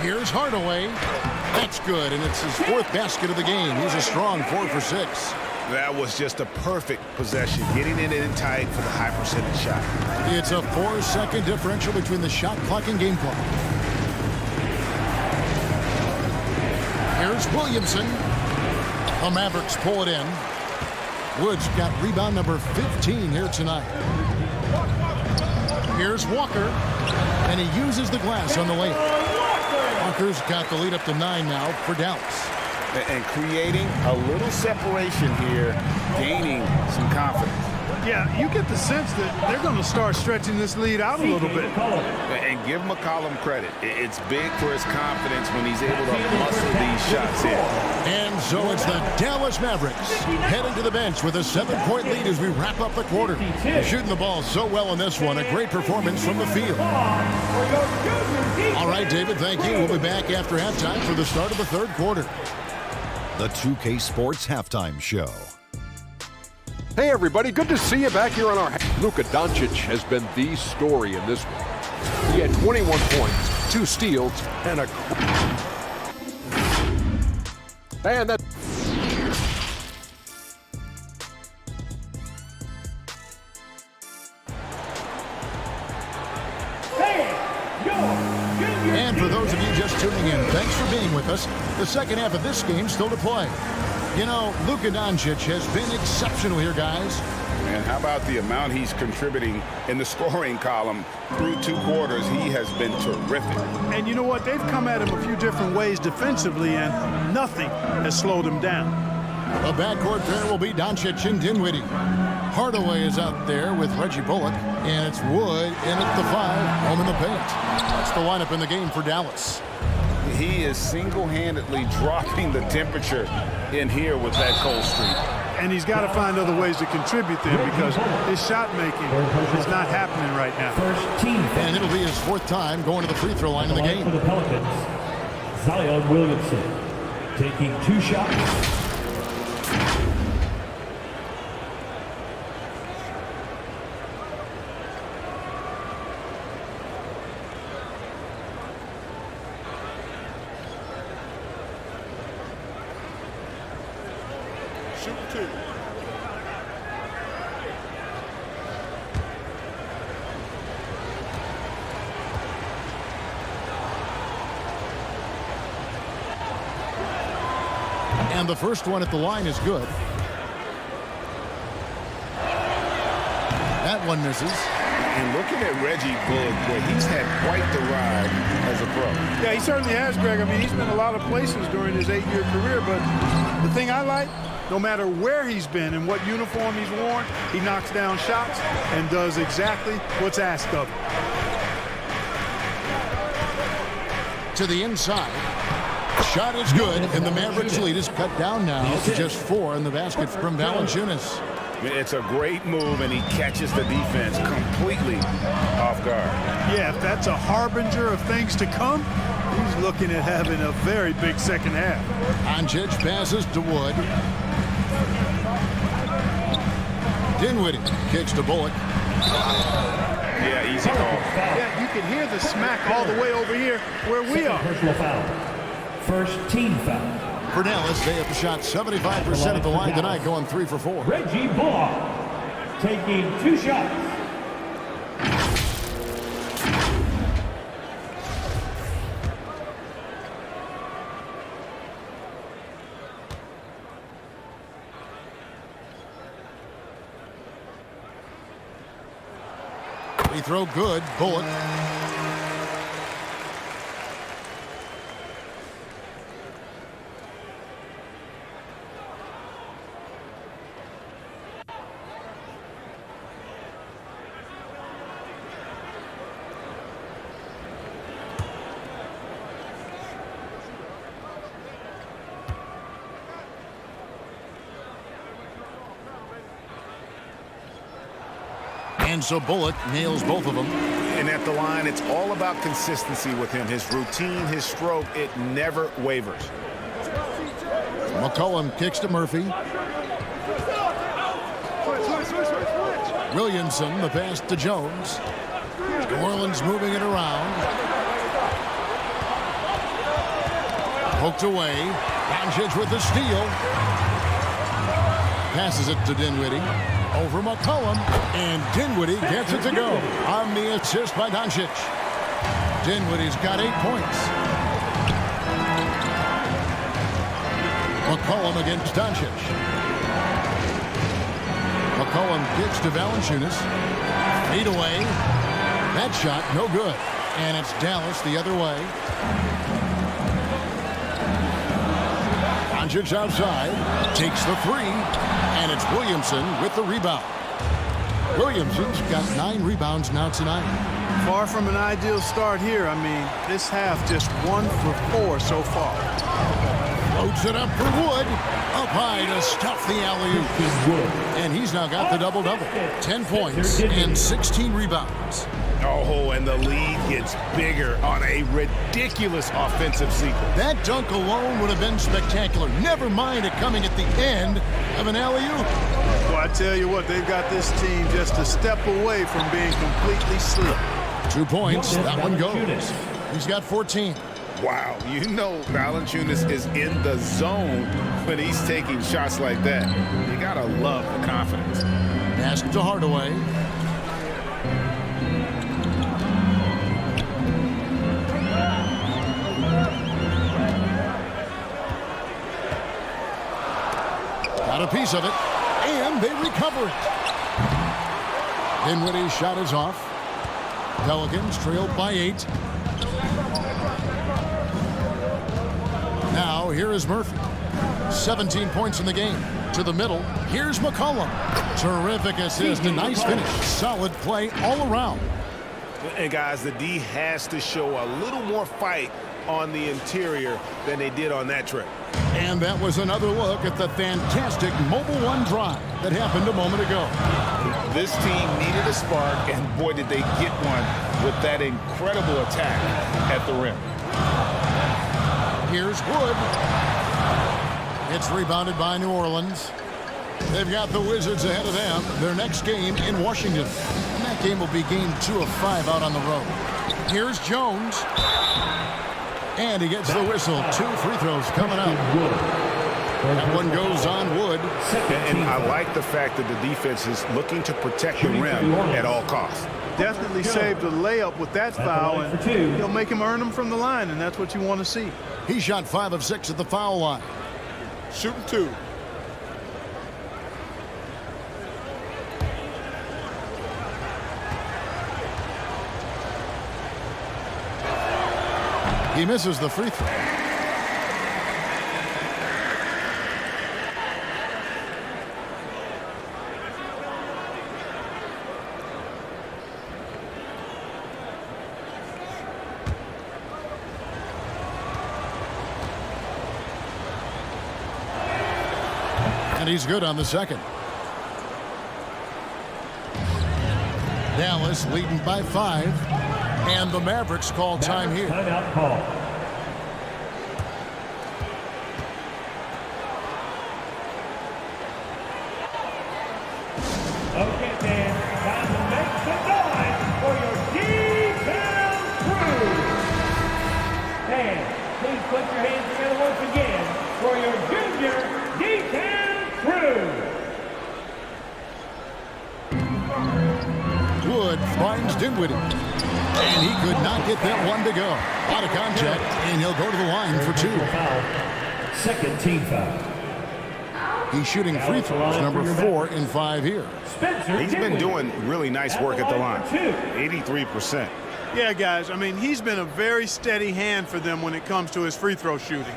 Here's Hardaway. That's good, and it's his 4th basket of the game. He's a strong 4 for 6. That was just a perfect possession, getting it in tight for the high percentage shot. It's a 4-second differential between the shot clock and game clock. Here's Williamson. The Mavericks pull it in. Woods got rebound number 15 here tonight. Here's Walker, and he uses the glass on the layup. Walker's got the lead up to 9 now for Dallas. And creating a little separation here, gaining some confidence. Yeah, you get the sense that they're going to start stretching this lead out a little bit. And give McCollum credit. It's big for his confidence when he's able to muscle these shots in. And so it's the Dallas Mavericks heading to the bench with a 7-point lead as we wrap up the quarter. Shooting the ball so well in this one. A great performance from the field. All right, David, thank you. We'll be back after halftime for the start of the 3rd quarter. The 2K Sports Halftime Show. Hey, everybody. Good to see you back here on our... Lukadoncic has been the story in this one. He had 21 points, 2 steals, and a... And that... And for those of you just tuning in, Thanks for being with us. The second half of this game still to play. You know, Luka has been exceptional here, guys. And how about the amount he's contributing in the scoring column through 2 quarters? He has been terrific. And you know what? They've come at him a few different ways defensively, and nothing has slowed him down. The backcourt pair will be Doncic and Dinwiddie. Hardaway is out there with Reggie Bullock, and it's Wood in at the 5, home in the paint. That's the lineup in the game for Dallas. He is single-handedly dropping the temperature in here with that cold streak. And he's got to find other ways to contribute there because his shot making is not happening right now. And it'll be his 4th time going to the free throw line in the game. For the Pelicans, Zion Williamson taking 2 shots. Shoot 2. And the first one at the line is good. That one misses. And looking at Reggie Bullock, boy, he's had quite the ride as a pro. Yeah, he certainly has, Greg. I mean, he's been a lot of places during his 8-year career, but the thing I like, no matter where he's been and what uniform he's worn, he knocks down shots and does exactly what's asked of him. To the inside. Shot is good, and the Mavericks lead is cut down now to just 4 in the basket from Valanciunas. It's a great move, and he catches the defense completely off guard. Yeah, if that's a harbinger of things to come, he's looking at having a very big second half. Doncic passes to Wood. Dinwiddie kicks to Bullock. Yeah, easy call. Yeah, you can hear the smack all the way over here where we are. Personal foul. First team foul. For Dallas, they have shot 75% of the line tonight, going 3 for 4. Reggie Bullock taking 2 shots. Free throw good. Bullock. And so Bullock nails both of them. And at the line, it's all about consistency with him. His routine, his stroke, it never wavers. McCollum kicks to Murphy. Williamson, the pass to Jones. New Orleans moving it around. Poked away. Doncic with the steal. Passes it to Dinwiddie. Over McCollum, and Dinwiddie gets it to go on the assist by Doncic. Dinwiddie's got 8 points. McCollum against Doncic. McCollum kicks to Valanciunas. Feet away. That shot no good, and it's Dallas the other way. Doncic outside, takes the 3. And it's Williamson with the rebound. Williamson's got 9 rebounds now tonight. Far from an ideal start here. I mean, this half just 1 for 4 so far. Floats it up for Wood. Up high to stuff the alley-oop. And he's now got the double-double. 10 points and 16 rebounds. Oh, and the lead gets bigger on a ridiculous offensive sequence. That dunk alone would have been spectacular. Never mind it coming at the end of an alley-oop. Well, I tell you what, they've got this team just a step away from being completely slick. 2 points. That one goes. He's got 14. Wow, you know Valanciunas is in the zone when he's taking shots like that. You gotta love the confidence. Pass to Hardaway. got a piece of it, and they recover it. Dinwiddie's shot is off. Pelicans trailed by 8. Now here is Murphy. 17 points in the game. To the middle. Here's McCollum. Terrific assist. A nice finish. Solid play all around. And guys, the D has to show a little more fight on the interior than they did on that trip. And that was another look at the fantastic Mobile One drive that happened a moment ago. This team needed a spark, and boy, did they get one with that incredible attack at the rim. Here's Wood. It's rebounded by New Orleans. They've got the Wizards ahead of them. Their next game in Washington. And that game will be game 2 of 5 out on the road. Here's Jones. And he gets the whistle. 2 free throws coming up. That one goes on Wood. And I like the fact that the defense is looking to protect the rim at all costs. Definitely saved a layup with that foul, and he'll make him earn them from the line, and that's what you want to see. He shot 5 of 6 at the foul line. Shooting 2. He misses the free throw. And he's good on the second. Dallas leading by 5. And the Mavericks call time here. Timeout call. Okay, Dan. Time to make some noise for your D-Town crew. Dan, please put your hands together once again for your junior D-Town crew. Wood finds Dinwiddie. And he could not get that one to go. Out of contact, and he'll go to the line for 2. Second team foul. He's shooting free throws, number 4 in 5 here. He's been doing really nice work at the line. 83%. Yeah, guys, I mean, he's been a very steady hand for them when it comes to his free throw shooting.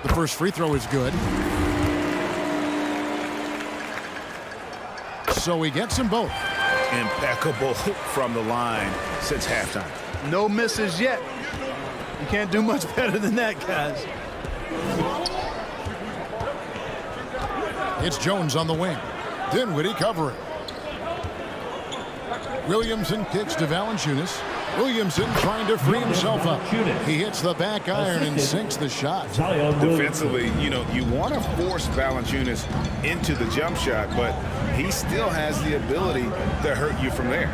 The first free throw is good. So he gets them both. Impeccable from the line since halftime. No misses yet. You can't do much better than that, guys. It's Jones on the wing. Dinwiddie covering. Williamson kicks to Valanciunas. Williamson trying to free himself up. He hits the back iron and sinks the shot. Defensively, you want to force Valanciunas into the jump shot, but he still has the ability to hurt you from there.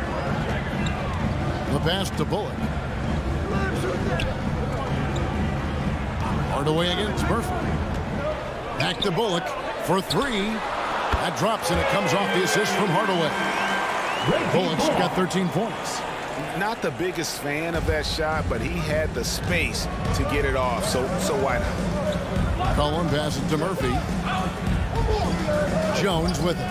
The pass to Bullock. Hardaway against Murphy. Back to Bullock for 3. That drops, and it comes off the assist from Hardaway. Bullock's got 13 points. Not the biggest fan of that shot, but he had the space to get it off, so why not? Cullen passes to Murphy. Jones with it.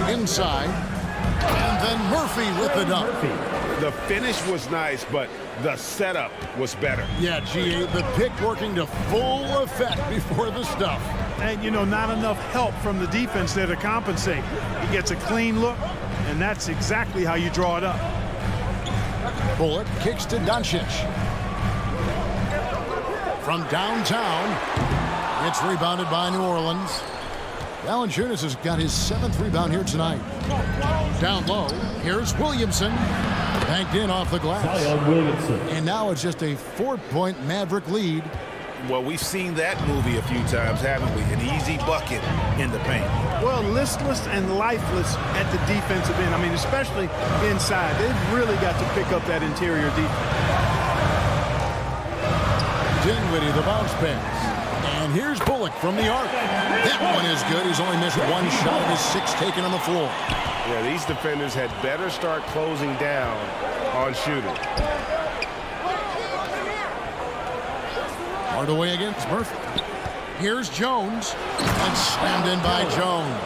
Inside. And then Murphy with the dunk. The finish was nice, but the setup was better. Yeah, G.A., the pick working to full effect before the stuff. And, not enough help from the defense there to compensate. He gets a clean look, and that's exactly how you draw it up. Bullock kicks to Doncic. From downtown, it's rebounded by New Orleans. Valanciunas has got his 7th rebound here tonight. Down low, here's Williamson. Banked in off the glass. Williamson. And now it's just a 4-point Maverick lead. Well, we've seen that movie a few times, haven't we? An easy bucket in the paint. Well, listless and lifeless at the defensive end. I mean, especially inside. They've really got to pick up that interior defense. Dinwiddie, the bounce pass. And here's Bullock from the arc. That one is good. He's only missed 1 shot of his 6 taken on the floor. Yeah, these defenders had better start closing down on shooting. Hardaway against Murphy. Here's Jones, and slammed in by Jones.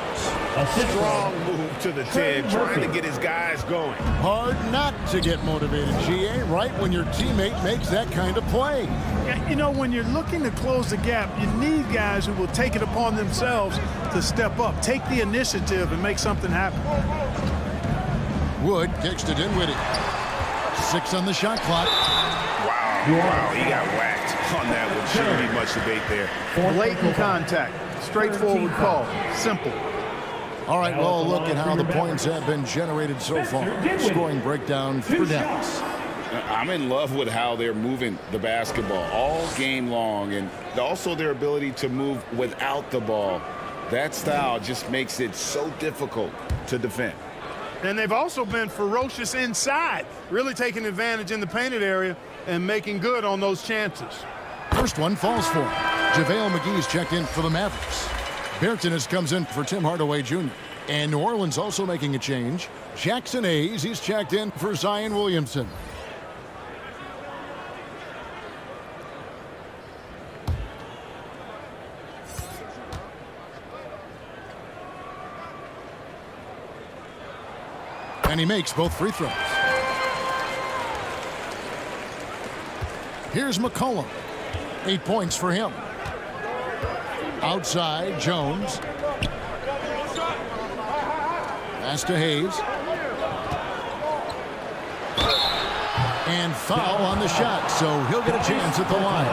A strong move to the 10, trying to get his guys going. Hard not to get motivated, GA, right when your teammate makes that kind of play. Yeah, you know, when you're looking to close the gap, you need guys who will take it upon themselves to step up, take the initiative, and make something happen. Wood kicks to Dinwiddie. 6 on the shot clock. Wow, he got whacked on that one. Shouldn't be much debate there. Blatant contact, straightforward call, simple. All right, well, look at how the points have been generated so far. Scoring breakdown for Dallas. I'm in love with how they're moving the basketball all game long, and also their ability to move without the ball. That style just makes it so difficult to defend. And they've also been ferocious inside, really taking advantage in the painted area and making good on those chances. First one falls for him. JaVale McGee's checked in for the Mavericks. Bertans comes in for Tim Hardaway Jr. And New Orleans also making a change. Jackson Hayes, he's checked in for Zion Williamson. And he makes both free throws. Here's McCollum. 8 points for him. Outside, Jones. Pass to Hayes. And foul on the shot, so he'll get a chance at the line.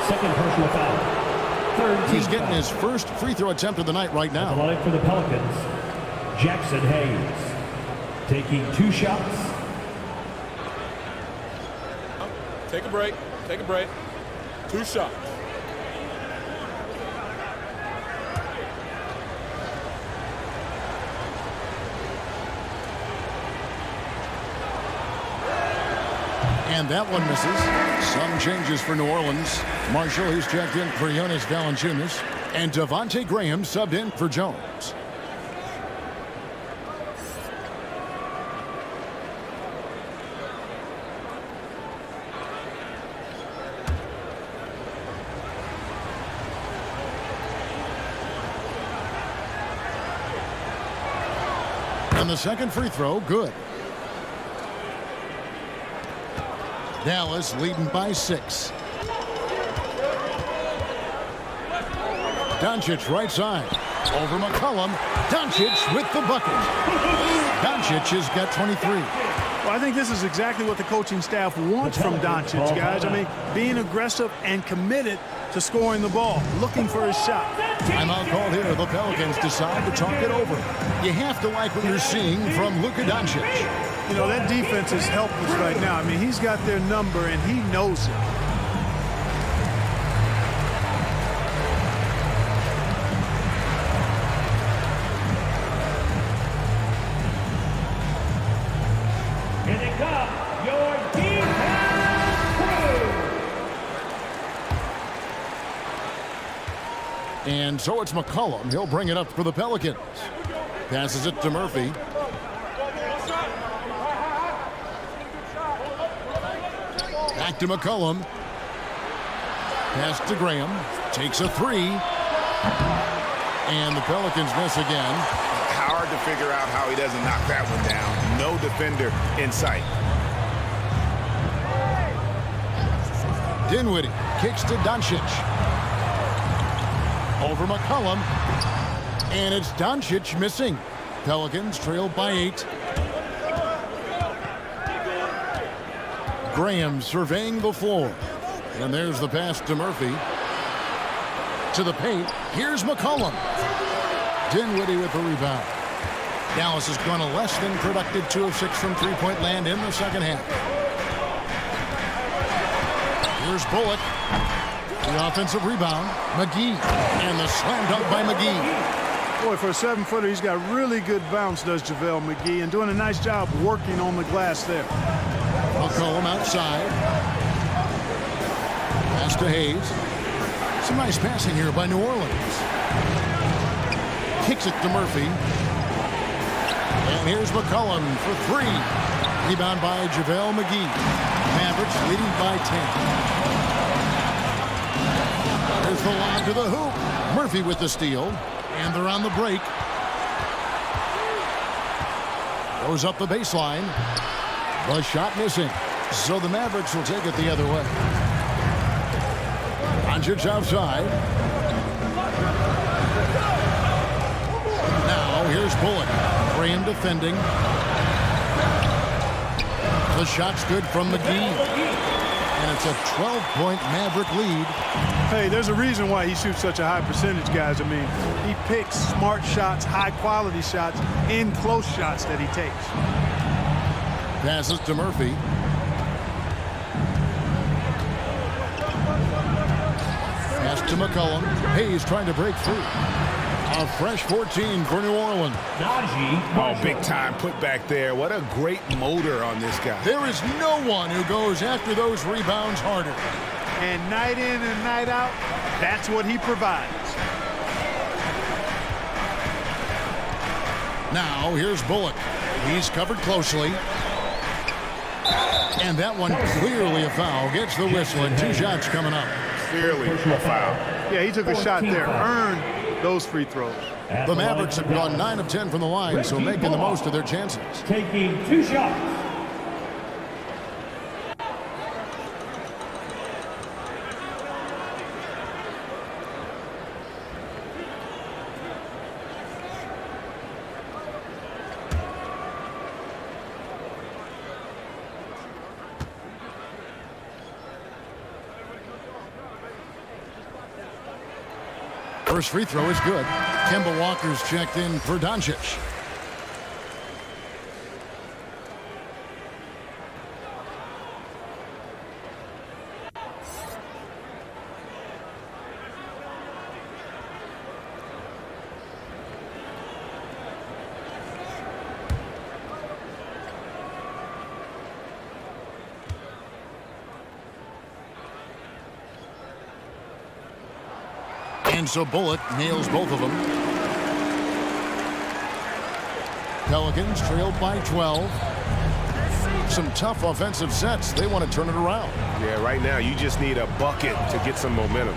Second personal foul. He's getting his first free throw attempt of the night right now. The line for the Pelicans, Jackson Hayes. Taking 2 shots. Take a break. Take a break. 2 shots. And that one misses. Some changes for New Orleans. Marshall, he's checked in for Jonas Valanciunas. And Devontae Graham subbed in for Jones. And the second free throw, good. Dallas leading by 6. Doncic right side. Over McCollum. Doncic with the bucket. Doncic has got 23. Well, I think this is exactly what the coaching staff wants from Doncic, guys. I mean, being aggressive and committed to scoring the ball, looking for his shot. Timeout called here. The Pelicans decide to talk it over. You have to like what you're seeing from Luka Doncic. You know, that defense is helpless right now. I mean, he's got their number, and he knows it. Here they come, your defense crew. And so it's McCollum. He'll bring it up for the Pelicans. Passes it to Murphy. Back to McCollum. Pass to Graham. Takes a 3. And the Pelicans miss again. Hard to figure out how he doesn't knock that one down. No defender in sight. Dinwiddie kicks to Doncic. Over McCollum. And it's Doncic missing. Pelicans trail by 8. Graham surveying the floor. And there's the pass to Murphy. To the paint. Here's McCollum. Dinwiddie with the rebound. Dallas has gone a less than productive 2 of 6 from three-point land in the second half. Here's Bullock. The offensive rebound. McGee. And the slam dunk by McGee. Boy, for a 7-footer, he's got really good bounce, does JaVale McGee, and doing a nice job working on the glass there. McCollum outside. Pass to Hayes. Some nice passing here by New Orleans. Kicks it to Murphy. And here's McCollum for 3. Rebound by JaVale McGee. Mavericks leading by 10. There's the line to the hoop. Murphy with the steal. And they're on the break. Goes up the baseline. The shot missing. So the Mavericks will take it the other way. Doncic outside. Now here's Bullock. Graham defending. The shot's good from McGee. And it's a 12-point Maverick lead. Hey, there's a reason why he shoots such a high percentage, guys. I mean, he picks smart shots, high-quality shots, in close shots that he takes. Passes to Murphy. Pass to McCollum. Hayes trying to break through. A fresh 14 for New Orleans. Oh, big time put back there. What a great motor on this guy. There is no one who goes after those rebounds harder. And night in and night out, that's what he provides. Now here's Bullock. He's covered closely. And that one clearly a foul. Gets the whistle and 2 shots coming up. Clearly a foul. Yeah, he took a shot there. Earned those free throws. The Mavericks have gone 9 of 10 from the line, so making the most of their chances. Taking 2 shots. First free throw is good. Kemba Walker's checked in for Doncic. And so Bullock nails both of them. Pelicans trailed by 12. Some tough offensive sets. They want to turn it around. Yeah, right now you just need a bucket to get some momentum.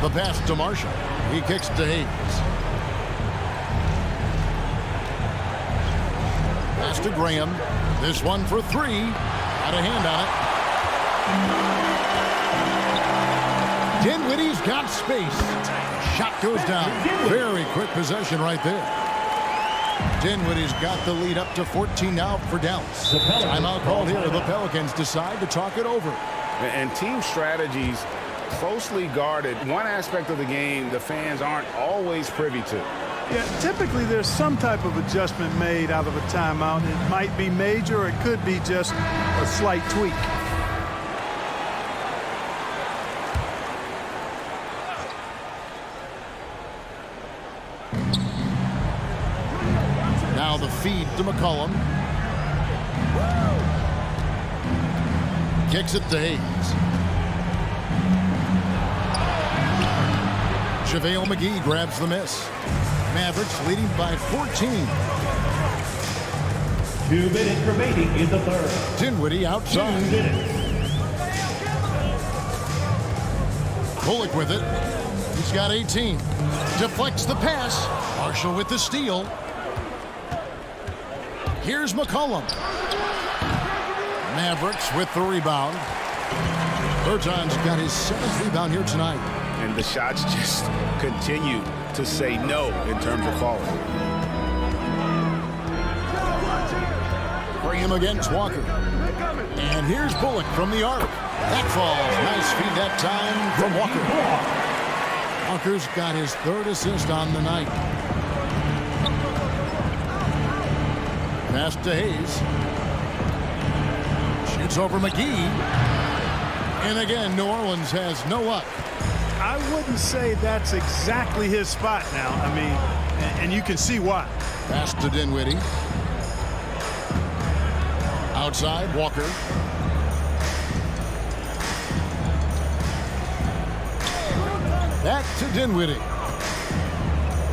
The pass to Marshall. He kicks to Hayes. Pass to Graham. This one for 3. Got a hand on it. Dinwiddie's got space. Shot goes down. Very quick possession right there. Dinwiddie's got the lead up to 14 now for Dallas. Timeout called here. The Pelicans decide to talk it over. And team strategies closely guarded. One aspect of the game the fans aren't always privy to. Yeah, typically there's some type of adjustment made out of a timeout. It might be major or it could be just a slight tweak. Now the feed to McCollum. Kicks it to Hayes. JaVale McGee grabs the miss. Mavericks leading by 14. 2 minutes remaining in the third. Dinwiddie outside. 2 minutes. Bullock with it. He's got 18. Deflects the pass. Marshall with the steal. Here's McCollum. Mavericks with the rebound. Berton's got his 7th rebound here tonight. And the shots just continue to say no in terms of falling. Graham against Walker. And here's Bullock from the arc. That falls. Nice feed that time from Walker. Walker's got his 3rd assist on the night. Pass to Hayes. Shoots over McGee. And again, New Orleans has no luck. I wouldn't say that's exactly his spot now. I mean, and you can see why. Pass to Dinwiddie. Outside, Walker. Back to Dinwiddie.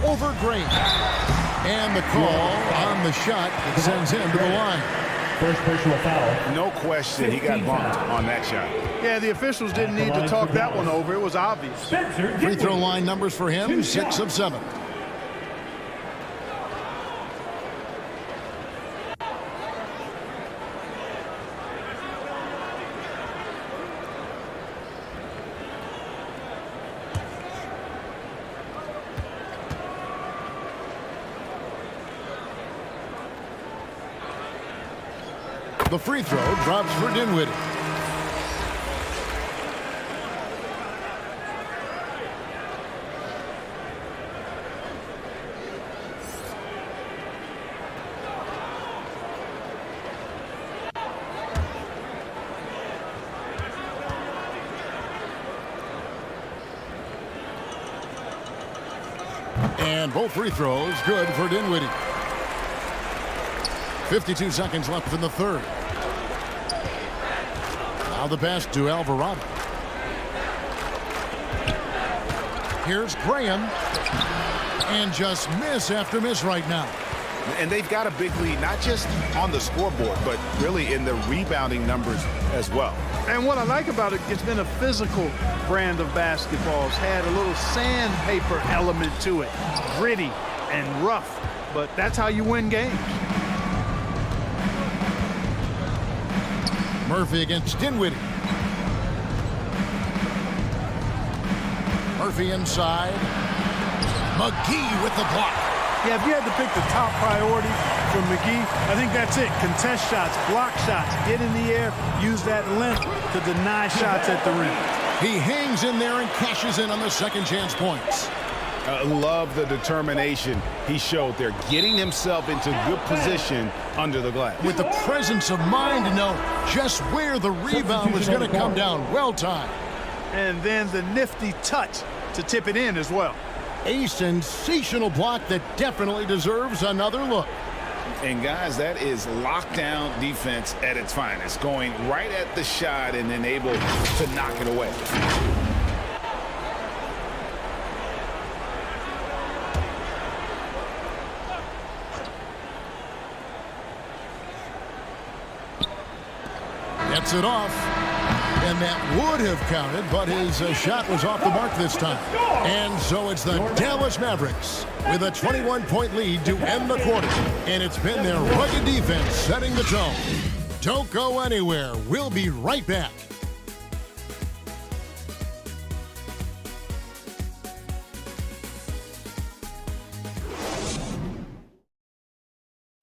Over Graham. And the call on the shot that sends him to the line. First personal foul. No question he got bumped on that shot. Yeah, the officials didn't need to talk that one over. It was obvious. Free throw line numbers for him, 6 of 7. The free throw drops for Dinwiddie. And both free throws good for Dinwiddie. 52 seconds left in the third. Now the pass to Alvarado. Here's Graham. And just miss after miss right now. And they've got a big lead, not just on the scoreboard, but really in the rebounding numbers as well. And what I like about it, it's been a physical brand of basketball. It's had a little sandpaper element to it. Gritty and rough, but that's how you win games. Murphy against Dinwiddie. Murphy inside. McGee with the block. Yeah, if you had to pick the top priority for McGee, I think that's it. Contest shots, block shots, get in the air, use that length to deny shots at the rim. He hangs in there and cashes in on the second chance points. Love the determination he showed there, getting himself into good position under the glass. With the presence of mind to know just where the rebound was going to come down. Well timed. And then the nifty touch to tip it in as well. A sensational block that definitely deserves another look. And guys, that is lockdown defense at its finest, going right at the shot and then able to knock it away. Gets it off. And that would have counted, but his shot was off the mark this time. And so it's the Dallas Mavericks with a 21-point lead to end the quarter. And it's been their rugged defense setting the tone. Don't go anywhere. We'll be right back.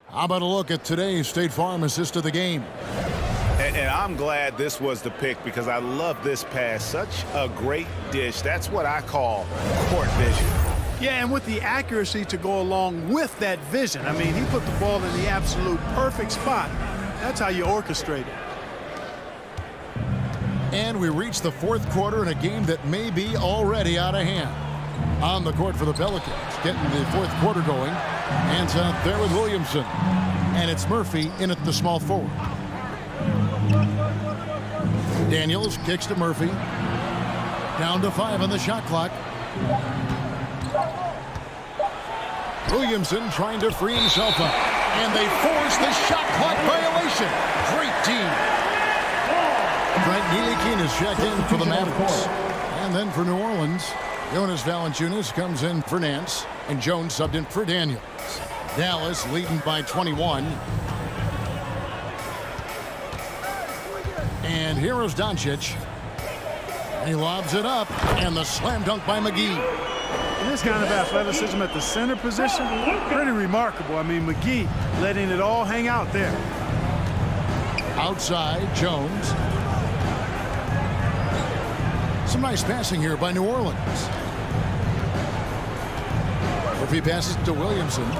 How about a look at today's State Farm assist of the game? And I'm glad this was the pick because I love this pass. Such a great dish. That's what I call court vision. Yeah, and with the accuracy to go along with that vision. I mean, he put the ball in the absolute perfect spot. That's how you orchestrate it. And we reach the fourth quarter in a game that may be already out of hand. On the court for the Pelicans, getting the fourth quarter going. Hands out there with Williamson. And it's Murphy in at the small forward. Daniels kicks to Murphy. Down to 5 on the shot clock. Williamson trying to free himself up. And they force the shot clock violation. Great team. Frank Ntilikina is checked in for the Mavericks. And then for New Orleans, Jonas Valanciunas comes in for Nance. And Jones subbed in for Daniels. Dallas leading by 21. And here is Doncic. He lobs it up, and the slam dunk by McGee. And this kind of athleticism at the center position, pretty remarkable. I mean, McGee letting it all hang out there. Outside, Jones. Some nice passing here by New Orleans. Murphy passes to Williamson.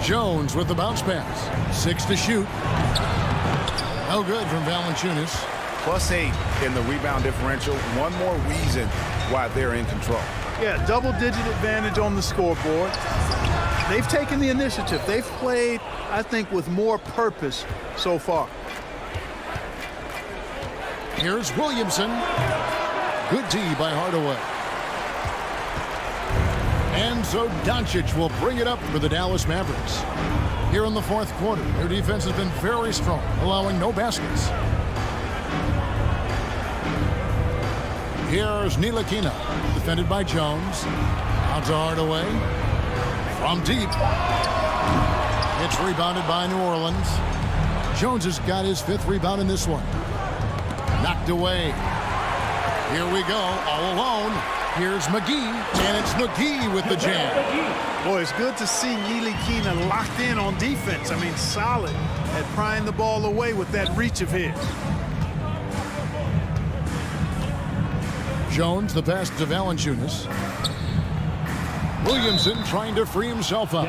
Jones with the bounce pass. 6 to shoot. No good from Valanciunas. +8 in the rebound differential. One more reason why they're in control. Yeah, double-digit advantage on the scoreboard. They've taken the initiative. They've played, I think, with more purpose so far. Here's Williamson. Good D by Hardaway. And so Doncic will bring it up for the Dallas Mavericks. Here in the fourth quarter, their defense has been very strong, allowing no baskets. Here's Ntilikina, defended by Jones. Bounce Hardaway. From deep. It's rebounded by New Orleans. Jones has got his 5th rebound in this one. Knocked away. Here we go, all alone. Here's McGee, and it's McGee with the jam. Boy, it's good to see Ntilikina locked in on defense. I mean, solid at prying the ball away with that reach of his. Jones, the pass to Valanciunas. Williamson trying to free himself up.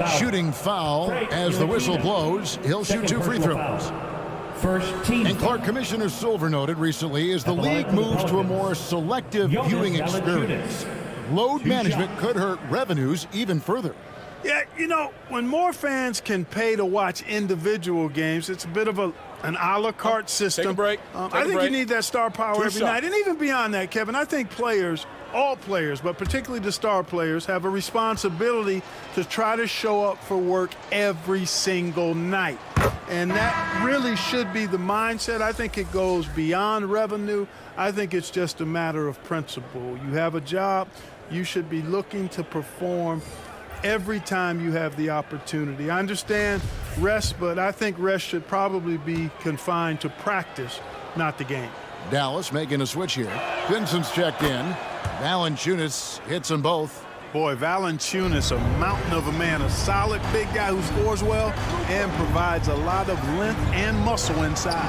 Shooting foul as the whistle blows. He'll shoot 2 free throws. And Clark, Commissioner Silver noted recently as the league moves to a more selective viewing experience, load management could hurt revenues even further. Yeah, you know, when more fans can pay to watch individual games, it's a bit of an a la carte system. Take a break. I think you need that star power every night. And even beyond that, Kevin, I think players, all players, but particularly the star players, have a responsibility to try to show up for work every single night. And that really should be the mindset. I think it goes beyond revenue. I think it's just a matter of principle. You have a job, you should be looking to perform every time you have the opportunity. I understand rest, but I think rest should probably be confined to practice, not the game. Dallas making a switch here. Vincent's checked in. Valanciunas hits them both. Boy, Valanciunas, a mountain of a man, a solid big guy who scores well and provides a lot of length and muscle inside.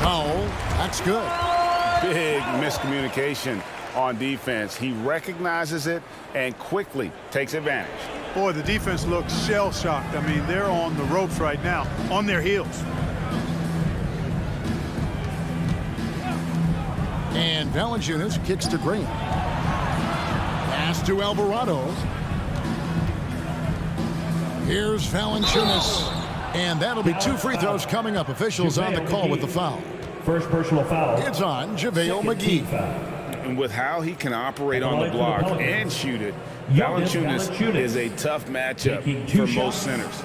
Oh, that's good. Big miscommunication on defense. He recognizes it and quickly takes advantage. Boy, the defense looks shell-shocked. I mean, they're on the ropes right now, on their heels. And Valanciunas kicks to Green. Pass to Alvarado. Here's Valanciunas. And that'll be 2 free throws coming up. Officials on the call with the foul. First personal foul. It's on JaVale McGee. And with how he can operate on the block and shoot it, Valanciunas is a tough matchup for most centers.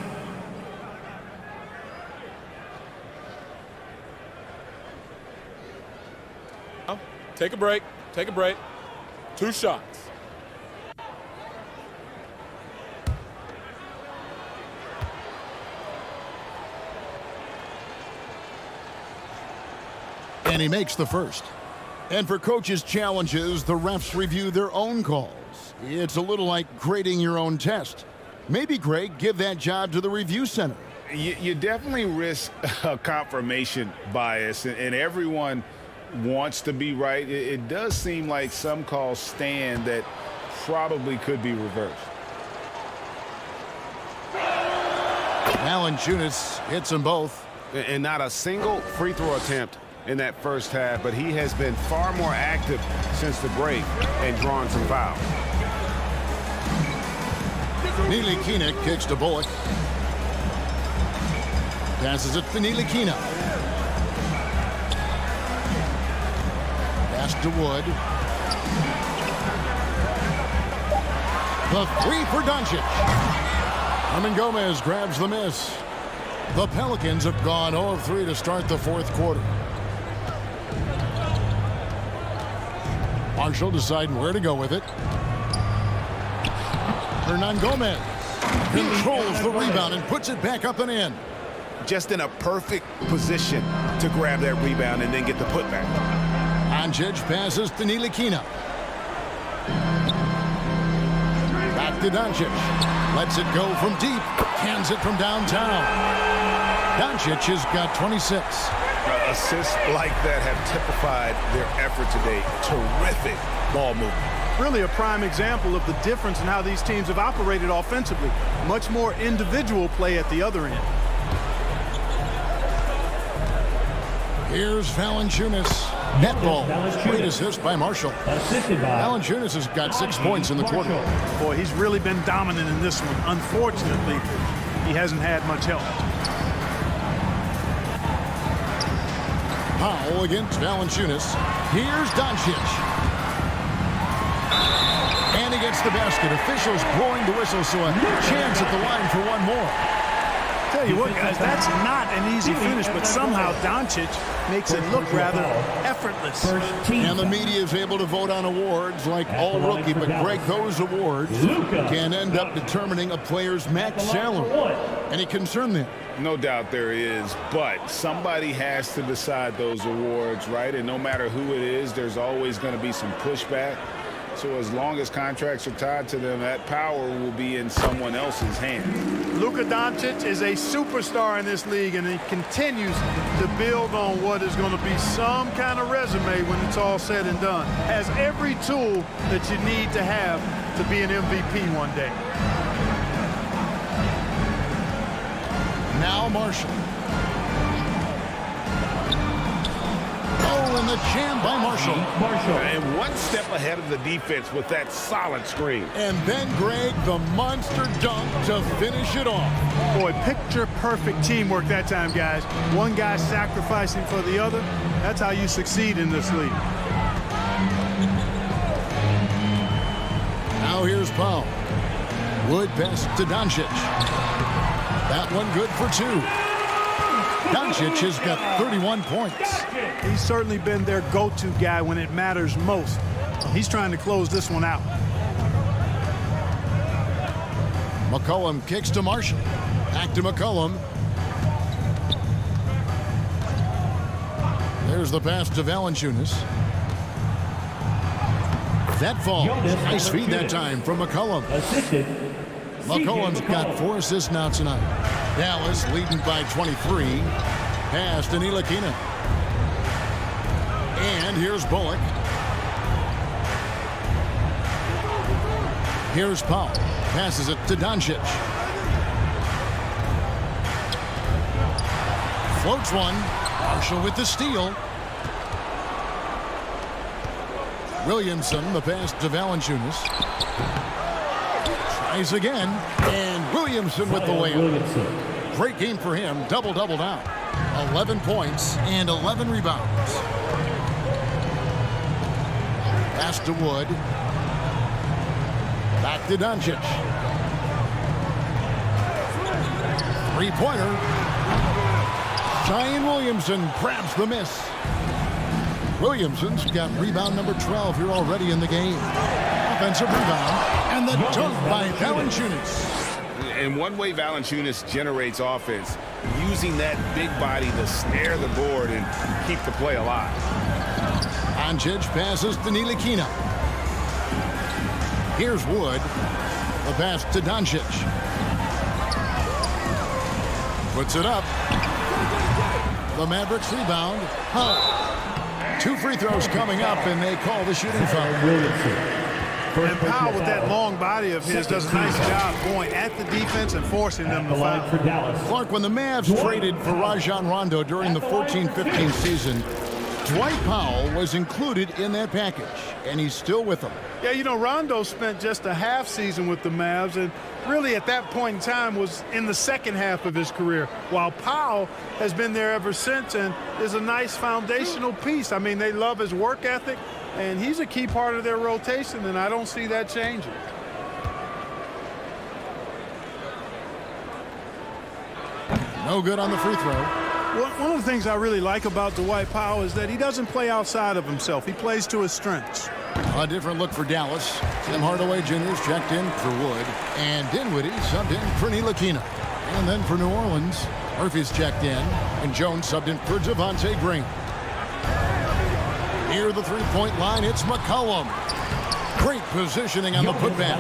Take a break. Take a break. 2 shots. And he makes the first. And for coaches' challenges, the refs review their own calls. It's a little like grading your own test. Maybe, Greg, give that job to the review center. You definitely risk a confirmation bias, and everyone wants to be right. It does seem like some calls stand that probably could be reversed. Valanciunas hits them both. And not a single free throw attempt in that first half, but he has been far more active since the break and drawn some fouls. Ntilikina kicks to Bullock. Passes it to Ntilikina. Pass to Wood. The 3 for Doncic. Herman Gomez grabs the miss. The Pelicans have gone 0 of 3 to start the fourth quarter. Marshall deciding where to go with it. Hernan Gomez controls the rebound and puts it back up and in. Just in a perfect position to grab that rebound and then get the putback. Doncic passes to Ntilikina. Back to Doncic. Lets it go from deep. Cans it from downtown. Doncic has got 26. Assists like that have typified their effort today. Terrific ball movement. Really a prime example of the difference in how these teams have operated offensively. Much more individual play at the other end. Here's Valanciunas. Net ball. Great assist by Marshall. Valanciunas has got 6 points in the quarter. Boy, he's really been dominant in this one. Unfortunately, he hasn't had much help. Powell against Valanciunas. Here's Doncic. And he gets the basket. Officials blowing the whistle, so a chance at the line for one more. Tell you what, guys, that's not an easy finish, but somehow Doncic makes it look rather effortless. And the media is able to vote on awards like all rookie, but Greg, those awards can end up determining a player's max salary. Any concern there? No doubt there is, but somebody has to decide those awards, right? And no matter who it is, there's always going to be some pushback. So as long as contracts are tied to them, that power will be in someone else's hands. Luka Doncic is a superstar in this league, and he continues to build on what is going to be some kind of resume when it's all said and done. Has every tool that you need to have to be an MVP one day. Now Marshall. Oh, and the jam by Marshall. And one step ahead of the defense with that solid screen. And then, Greg, the monster dunk to finish it off. Boy, picture-perfect teamwork that time, guys. One guy sacrificing for the other. That's how you succeed in this league. Now here's Powell. Wood pass to Doncic. That one good for two. Doncic has got 31 points. He's certainly been their go-to guy when it matters most. He's trying to close this one out. McCollum kicks to Marshall. Back to McCollum. There's the pass to Valanciunas. That falls. Nice feed that time from McCollum. McCollum's got 4 assists now tonight. Dallas leading by 23. Pass to Ntilikina. And here's Bullock. Here's Powell. Passes it to Doncic. Floats one. Marshall with the steal. Williamson, the pass to Valanciunas. Tries again. And Williamson with the layup. Great game for him. Double-double now. 11 points and 11 rebounds. Pass to Wood. Back to Doncic. Three-pointer. Zion Williamson grabs the miss. Williamson's got rebound number 12 here already in the game. Offensive rebound. And the dunk by Valanciunas. And one way Valanciunas generates offense, using that big body to snare the board and keep the play alive. Doncic passes to Ntilikina. Here's Wood. The pass to Doncic. Puts it up. The Mavericks rebound. Huh. 2 free throws coming up, and they call the shooting foul. And Powell, with that long body of his, does a nice job going at the defense and forcing them to foul. Clark, when the Mavs traded for Rajon Rondo during the 14-15 season, Dwight Powell was included in that package, and he's still with them. Yeah, you know, Rondo spent just a half season with the Mavs, and really at that point in time was in the second half of his career, while Powell has been there ever since and is a nice foundational piece. I mean, they love his work ethic, and he's a key part of their rotation, and I don't see that changing. No good on the free throw. Well, one of the things I really like about Dwight Powell is that he doesn't play outside of himself. He plays to his strengths. A different look for Dallas. Tim Hardaway Jr. is checked in for Wood. And Dinwiddie subbed in for Ntilikina. And then for New Orleans, Murphy's checked in. And Jones subbed in for Javonte Green. Near the three-point line, it's McCollum. Great positioning on the putback.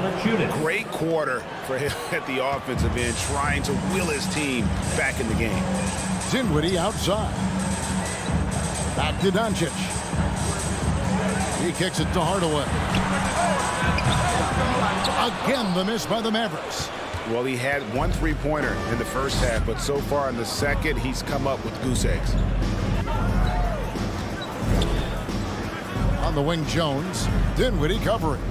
Great quarter for him at the offensive end, trying to will his team back in the game. Dinwiddie outside. Back to Doncic. He kicks it to Hardaway. Again, the miss by the Mavericks. Well, he had 1 3-pointer in the first half, but so far in the second, he's come up with goose eggs. On the wing, Jones. Dinwiddie covering.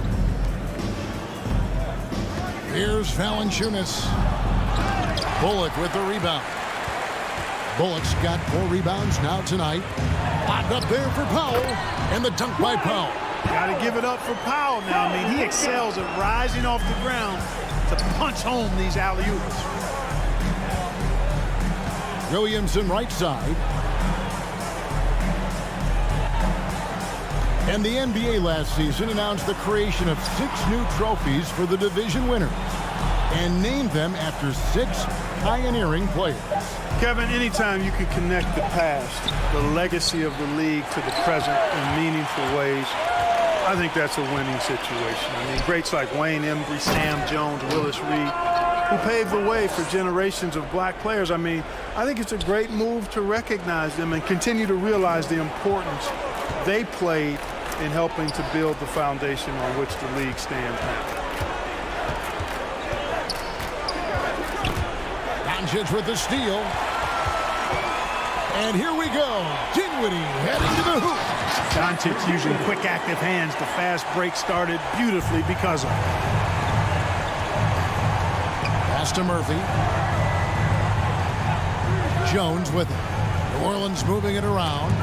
Here's Valanciunas. Bullock with the rebound. Bullock's got 4 rebounds now tonight. Locked up there for Powell. And the dunk by Powell. Got to give it up for Powell now. I mean, he excels at rising off the ground to punch home these alley-oops. Williamson right side. And the NBA last season announced the creation of 6 new trophies for the division winners and named them after 6 pioneering players. Kevin, anytime you can connect the past, the legacy of the league to the present in meaningful ways, I think that's a winning situation. I mean, greats like Wayne Embry, Sam Jones, Willis Reed, who paved the way for generations of black players. I mean, I think it's a great move to recognize them and continue to realize the importance they played in helping to build the foundation on which the league stands now. Doncic with the steal. And here we go. Dinwiddie heading to the hoop. Doncic using quick, active hands. The fast break started beautifully because of it. Pass to Murphy. Jones with it. New Orleans moving it around.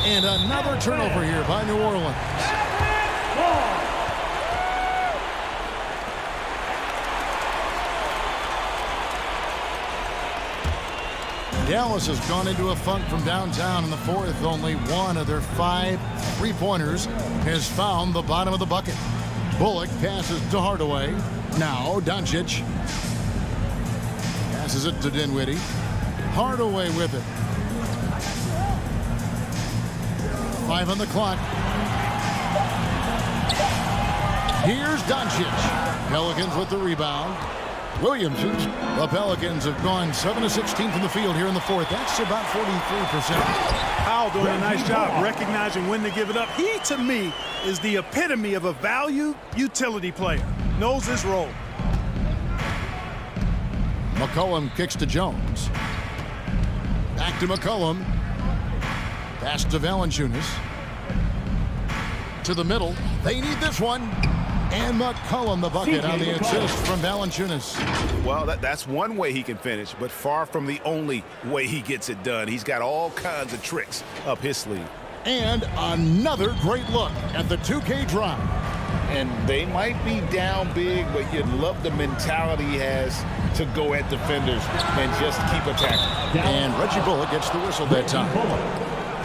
And another turnover here by New Orleans. Dallas has gone into a funk from downtown in the fourth. Only one of their 5 3-pointers has found the bottom of the bucket. Bullock passes to Hardaway. Now Doncic passes it to Dinwiddie. Hardaway with it. 5 on the clock. Here's Doncic. Pelicans with the rebound. Williamson. The Pelicans have gone 7 of 16 from the field here in the fourth. That's about 43%. Powell doing a nice job recognizing when to give it up. He, to me, is the epitome of a value utility player. Knows his role. McCollum kicks to Jones. Back to McCollum. Pass to Valanciunas. To the middle. They need this one. And McCollum the bucket on the assist from Valanciunas. Well, that's one way he can finish, but far from the only way he gets it done. He's got all kinds of tricks up his sleeve. And another great look at the 2K drive. And they might be down big, but you'd love the mentality he has to go at defenders and just keep attacking. And Reggie Bullock gets the whistle that time.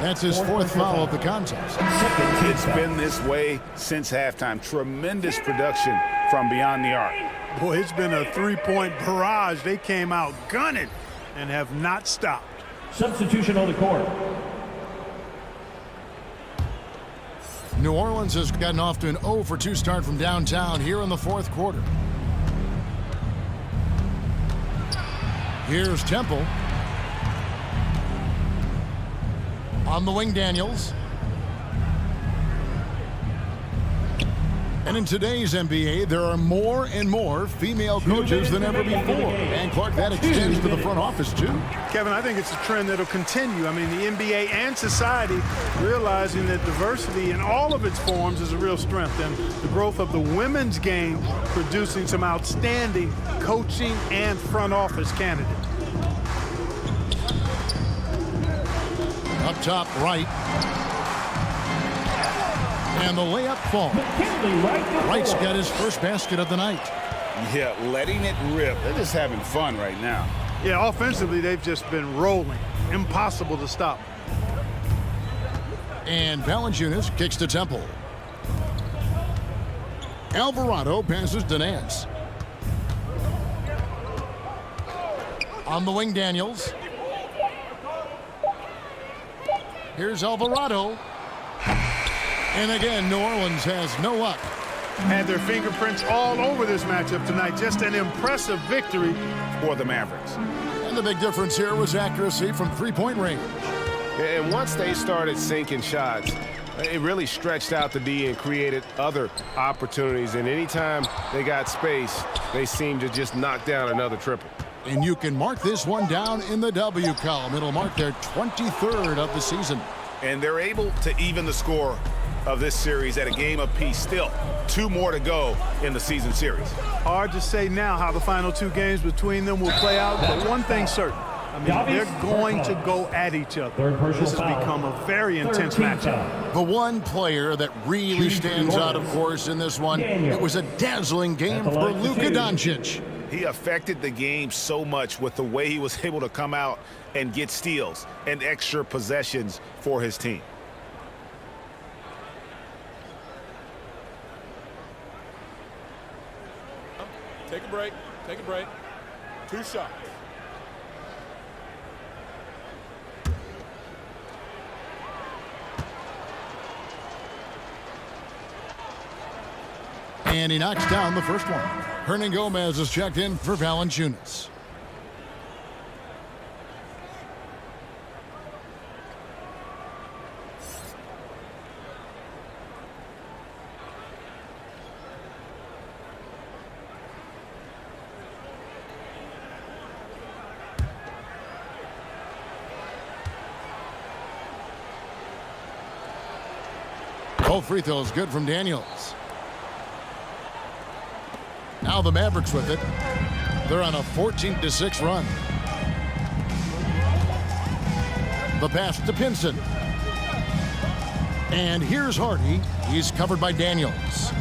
That's his 4th foul of the contest. It's been this way since halftime. Tremendous production from beyond the arc. Boy, it's been a 3-point barrage. They came out gunning and have not stopped. Substitution on the court. New Orleans has gotten off to an 0 for 2 start from downtown here in the 4th quarter. Here's Temple. On the wing, Daniels. And in today's NBA, there are more and more female coaches than ever before. And Clark, that extends to the front office, too. Kevin, I think it's a trend that'll continue. I mean, the NBA and society realizing that diversity in all of its forms is a real strength. And the growth of the women's game producing some outstanding coaching and front office candidates. Up top right. And the layup falls. Wright's got his first basket of the night. Yeah, letting it rip. They're just having fun right now. Yeah, offensively, they've just been rolling. Impossible to stop. And Valanciunas kicks to Temple. Alvarado passes to Nance. On the wing, Daniels. Here's Alvarado. And again, New Orleans has no luck. Had their fingerprints all over this matchup tonight. Just an impressive victory for the Mavericks. And the big difference here was accuracy from 3-point range. And once they started sinking shots, it really stretched out the D and created other opportunities. And anytime they got space, they seemed to just knock down another triple. And you can mark this one down in the W column. It'll mark their 23rd of the season. And they're able to even the score of this series at a game apiece. Still 2 more to go in the season series. Hard to say now how the final 2 games between them will play out, but one thing's certain. I mean, they're going to go at each other. This has become a very intense matchup. The one player that really stands out, of course, in this one, it was a dazzling game for Luka Doncic. He affected the game so much with the way he was able to come out and get steals and extra possessions for his team. Take a break. Take a break. 2 shots. And he knocks down the first one. Hernan Gomez is checked in for Valanciunas. Both free throws good from Daniels. Now the Mavericks with it. They're on a 14-6 run. The pass to Pinson. And here's Hardy. He's covered by Daniels.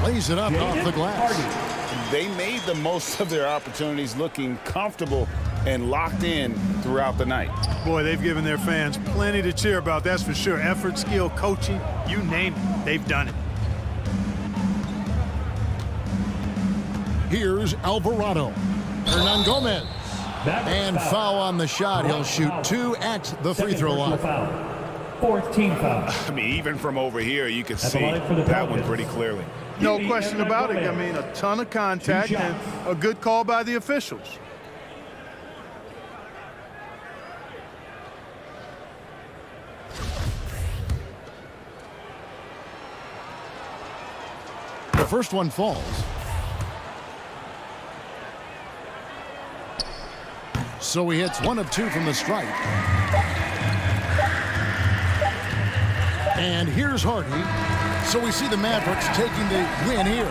Lays it up off the glass. They made the most of their opportunities, looking comfortable and locked in throughout the night. Boy, they've given their fans plenty to cheer about, that's for sure. Effort, skill, coaching, you name it, they've done it. Here's Alvarado. Hernan Gomez. And foul on the shot. He'll shoot 2 at the free throw line. 4th team foul. I mean, even from over here, you can see that one pretty clearly. No question about it. I mean, a ton of contact and a good call by the officials. The first one falls. So he hits 1 of 2 from the stripe. And here's Hardy. So we see the Mavericks taking the win here.